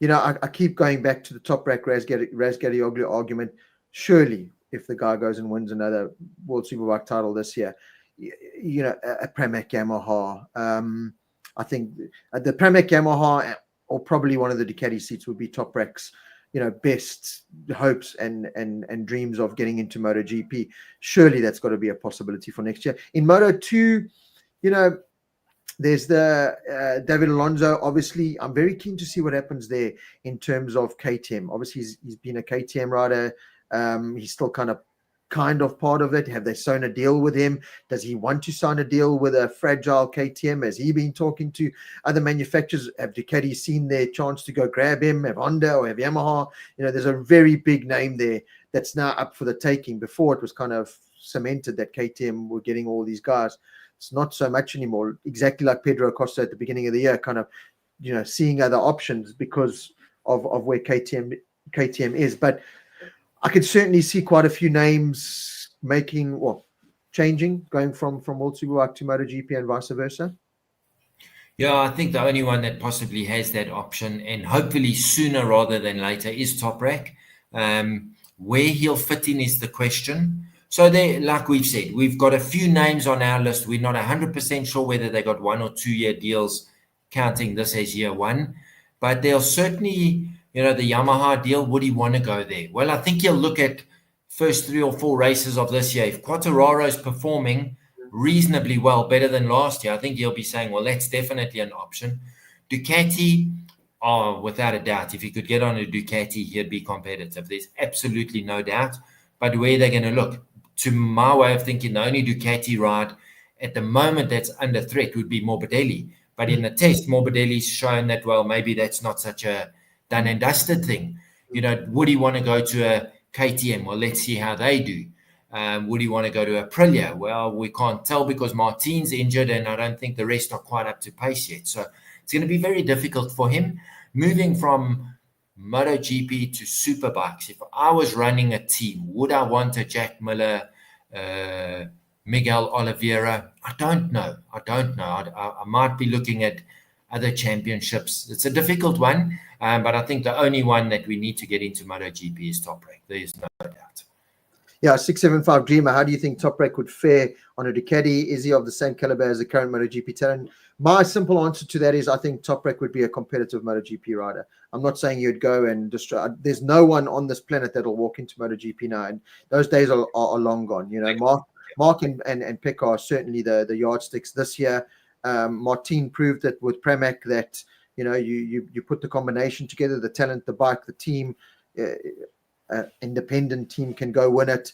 I keep going back to the top rack Razgatlioglu argument. Surely, if the guy goes and wins another World Superbike title this year, a Pramac Yamaha. I think the Pramac Yamaha or probably one of the Ducati seats would be top racks, best hopes and dreams of getting into MotoGP. Surely that's got to be a possibility for next year. In Moto2, there's the David Alonso. Obviously, I'm very keen to see what happens there in terms of KTM. Obviously, he's been a KTM rider. He's still kind of part of it. Have they signed a deal with him? Does he want to sign a deal with a fragile KTM? Has he been talking to other manufacturers? Have Ducati seen their chance to go grab him? Have Honda or have Yamaha? There's a very big name there that's now up for the taking. Before, it was kind of cemented that KTM were getting all these guys. It's not so much anymore. Exactly like Pedro Acosta at the beginning of the year, kind of, seeing other options because of where KTM is. But I could certainly see quite a few names changing, going from World Superbike to MotoGP and vice versa. Yeah, I think the only one that possibly has that option, and hopefully sooner rather than later, is Top Rack. Where he'll fit in is the question. So there, like we've said, we've got a few names on our list. We're not 100% sure whether they got 1 or 2 year deals, counting this as year one. But they'll certainly, the Yamaha deal, would he want to go there? Well, I think he'll look at first 3 or 4 races of this year. If Quartararo is performing reasonably well, better than last year, I think he'll be saying, well, that's definitely an option. Ducati, without a doubt, if he could get on a Ducati, he'd be competitive. There's absolutely no doubt. But where they're going to look, to my way of thinking, the only Ducati ride at the moment that's under threat would be Morbidelli. But in the test, Morbidelli's shown that, well, maybe that's not such a done and dusted thing. Would he want to go to a KTM? Well, let's see how they do. Would he want to go to Aprilia? Well, we can't tell because Martin's injured and I don't think the rest are quite up to pace yet. So it's going to be very difficult for him. Moving from MotoGP to Superbikes, if I was running a team, would I want a Jack Miller, Miguel Oliveira? I don't know. I might be looking at other championships. It's a difficult one, but I think the only one that we need to get into MotoGP is Top Rank. There is no doubt. Yeah, 675 Dreamer. How do you think Top Rank would fare on a Ducati? Is he of the same caliber as the current MotoGP talent? My simple answer to that is I think Top Rank would be a competitive MotoGP rider. I'm not saying you'd go and destroy. There's no one on this planet that'll walk into MotoGP now, and those days are long gone. Marc and Peco are certainly the yardsticks this year. Martin proved it with Pramac that you put the combination together, the talent, the bike, the team, independent team can go win it.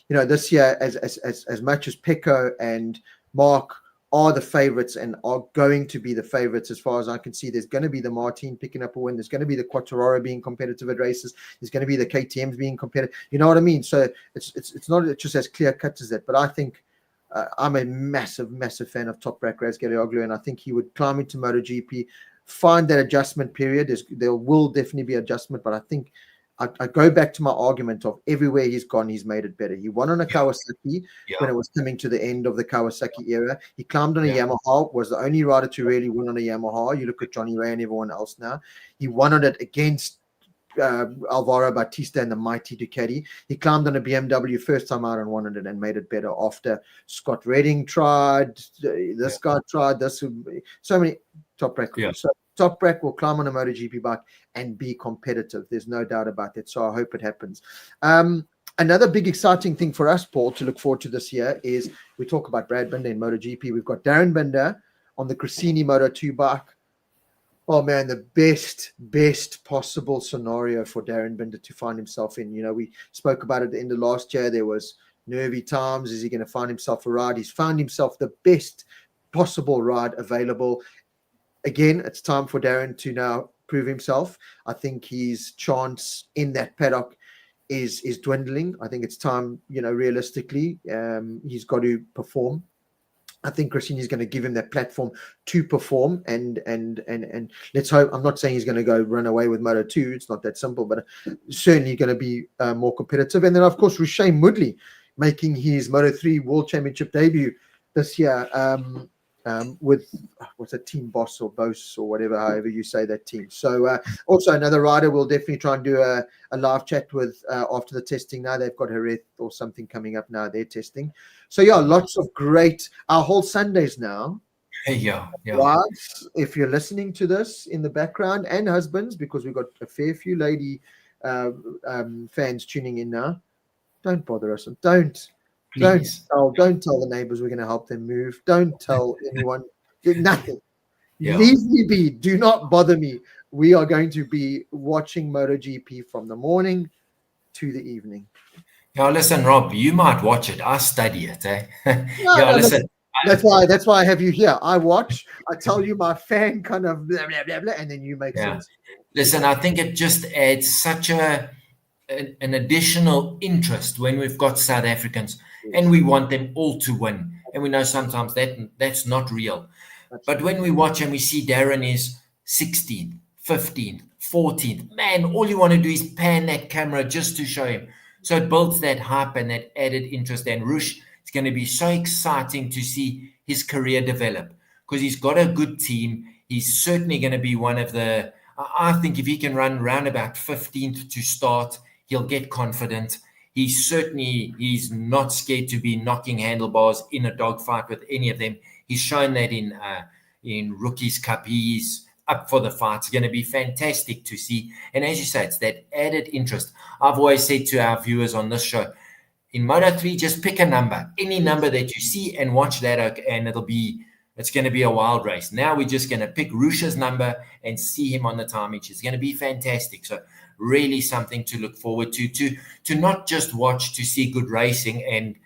This year, as much as Peco and Marc are the favorites and are going to be the favorites as far as I can see, there's going to be the Martin picking up a win. There's going to be the Quartararo being competitive at races. There's going to be the KTMs being competitive. You know what I mean? So it's not just as clear cut as that. But I think I'm a massive fan of Top Rank Razgatlioglu, and I think he would climb into MotoGP, find that adjustment period. There will definitely be adjustment, but I think I go back to my argument of everywhere he's gone, he's made it better. He won on a Kawasaki when it was coming to the end of the Kawasaki era. He climbed on a Yamaha, was the only rider to really win on a Yamaha. You look at Johnny Ray and everyone else now. He won on it against Alvaro Bautista and the mighty Ducati. He climbed on a BMW first time out and won it and made it better after Scott Redding tried, this guy tried, so many Top Rank. Yeah. So Top Rank will climb on a MotoGP bike and be competitive. There's no doubt about that. So I hope it happens. Another big exciting thing for us, Paul, to look forward to this year is we talk about Brad Binder in MotoGP. We've got Darren Binder on the Cressini Moto2 bike. Oh, man, the best possible scenario for Darren Binder to find himself in. We spoke about it at the end of last year. There was nervy times. Is he going to find himself a ride? He's found himself the best possible ride available. Again, it's time for Darren to now prove himself. I think his chance in that paddock is dwindling. I think it's time, realistically, he's got to perform. I think Cressini is going to give him that platform to perform, and let's hope. I'm not saying he's going to go run away with Moto2. It's not that simple, but certainly going to be more competitive. And then, of course, Rushain Woodley making his Moto3 World Championship debut this year. With what's a team boss or boss or whatever, however you say that team. So also another rider we'll definitely try and do a live chat with after the testing. Now they've got Jerez or something coming up now. They're testing. So lots of great. Our whole Sundays now. Yeah. Wives, if you're listening to this in the background, and husbands, because we've got a fair few lady fans tuning in now. Don't bother us. Don't tell the neighbors we're going to help them move. Don't tell anyone. Nothing. Yeah. Leave me be. Do not bother me. We are going to be watching MotoGP from the morning to the evening. Yeah, listen, Rob, you might watch it. I study it. Listen. That's why I have you here. I watch. I tell you my fan kind of blah, blah, blah, blah, and then you make sense. Listen, I think it just adds such an additional interest when we've got South Africans and we want them all to win. And we know sometimes that's not real. But when we watch and we see Darren is 16th, 15th, 14th, man, all you want to do is pan that camera just to show him. So it builds that hype and that added interest. And Rush, it's going to be so exciting to see his career develop because he's got a good team. He's certainly going to be one of the, I think if he can run round about 15th to start, He'll get confident. He's not scared to be knocking handlebars in a dogfight with any of them. He's shown that in Rookies Cup. He's up for the fight. It's going to be fantastic to see. And as you say, it's that added interest. I've always said to our viewers on this show, in Moto3, just pick a number, any number that you see, and watch that, and it's going to be a wild race. Now we're just going to pick Rusha's number and see him on the timing. It's going to be fantastic. So really something to look forward to not just watch, to see good racing. And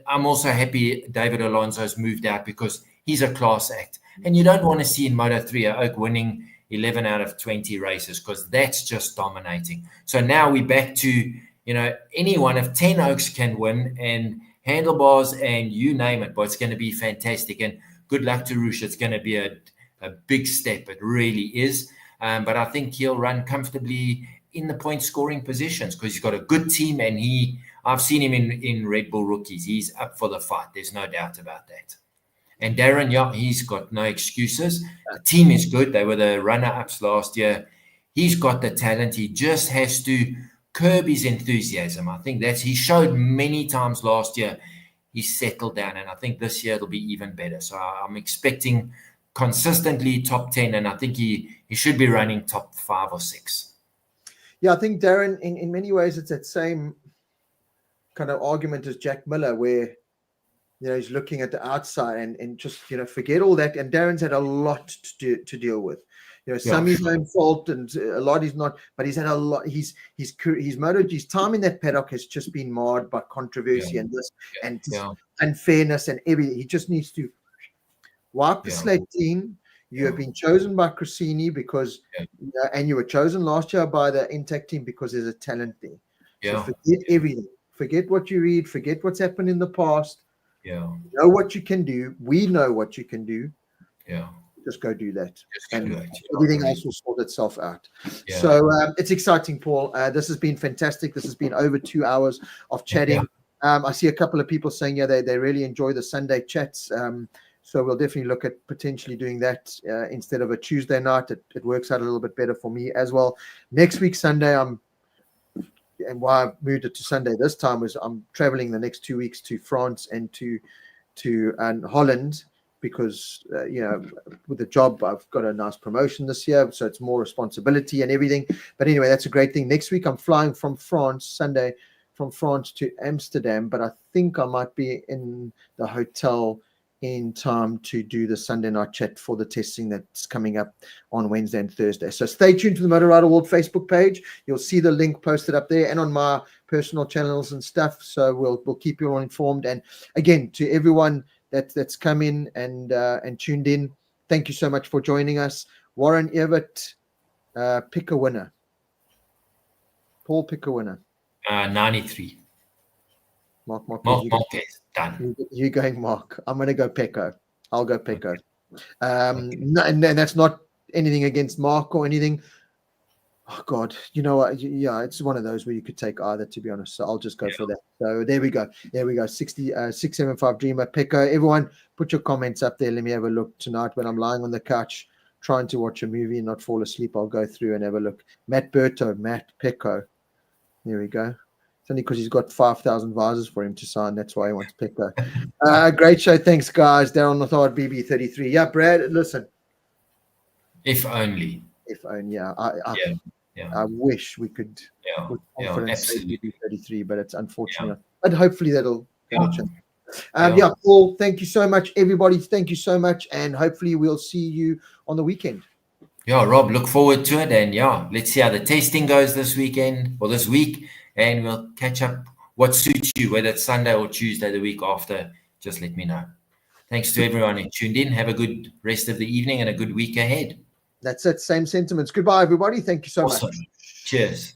I'm also happy David Alonso's moved out, because he's a class act. And you don't want to see in Moto3 a Oak winning 11 out of 20 races, because that's just dominating. So now we're back to, any one of 10 Oaks can win, and handlebars and you name it, but it's going to be fantastic. And good luck to Rush. It's going to be a big step. It really is. But I think he'll run comfortably in the point scoring positions, because he's got a good team, and I've seen him in Red Bull Rookies. He's up for the fight. There's no doubt about that. And Darren, he's got no excuses. The team is good. They were the runner-ups last year. He's got the talent. He just has to curb his enthusiasm. I think he showed many times last year. He's settled down, and I think this year it'll be even better. So I'm expecting consistently top 10, and I think he should be running top 5 or 6. Yeah, I think Darren, in many ways, it's that same kind of argument as Jack Miller, where he's looking at the outside and just forget all that. And Darren's had a lot to deal with. Some his own fault, and a lot is not. But he's had a lot. His time in that paddock has just been marred by controversy and this and unfairness and everything. He just needs to wipe the slate clean. You have been chosen by Cressini because, and you were chosen last year by the Intact team because there's a talent there. So forget everything. Forget what you read. Forget what's happened in the past. You know what you can do. We know what you can do. Just go do that. Everything else will sort itself out. So it's exciting, Paul. This has been fantastic. This has been over 2 hours of chatting. I see a couple of people saying, they really enjoy the Sunday chats. So we'll definitely look at potentially doing that instead of a Tuesday night. It works out a little bit better for me as well. Next week, Sunday, and why I moved it to Sunday this time was I'm traveling the next 2 weeks to France and to Holland, because with the job I've got a nice promotion this year, so it's more responsibility and everything. But anyway, that's a great thing. Next week I'm flying from France, Sunday, from France to Amsterdam, but I think I might be in the hotel in time to do the Sunday night chat for the testing that's coming up on Wednesday and Thursday. So stay tuned to the Motor Rider World Facebook page. You'll see the link posted up there and on my personal channels and stuff. So we'll keep you all informed. And again, to everyone that's come in and tuned in, thank you so much for joining us. Warren Everett, pick a winner. Paul, pick a winner. 93. Marc Marquez, done. You going Mark? I'm going to go Peco. I'll go Peco. No, and that's not anything against Mark or anything. Oh God, you know what? Yeah, it's one of those where you could take either, to be honest. So I'll just go for that. So there we go. 675 Dreamer Peco. Everyone, put your comments up there. Let me have a look tonight when I'm lying on the couch trying to watch a movie and not fall asleep. I'll go through and have a look. Matt Peco. There we go. It's only because he's got 5,000 visors for him to sign. That's why he wants Peco. Great show. Thanks, guys. Darren Lothard, BB33. Yeah, Brad, listen. If only. I wish we could with confidence say BB33, but it's unfortunate. But hopefully that'll change. Paul, thank you so much. Everybody, thank you so much. And hopefully we'll see you on the weekend. Yeah, Rob, look forward to it. And let's see how the testing goes this weekend or this week. And we'll catch up what suits you, whether it's Sunday or Tuesday the week after. Just let me know. Thanks to everyone who tuned in. Have a good rest of the evening and a good week ahead. That's it. Same sentiments. Goodbye, everybody. Thank you so much. Cheers.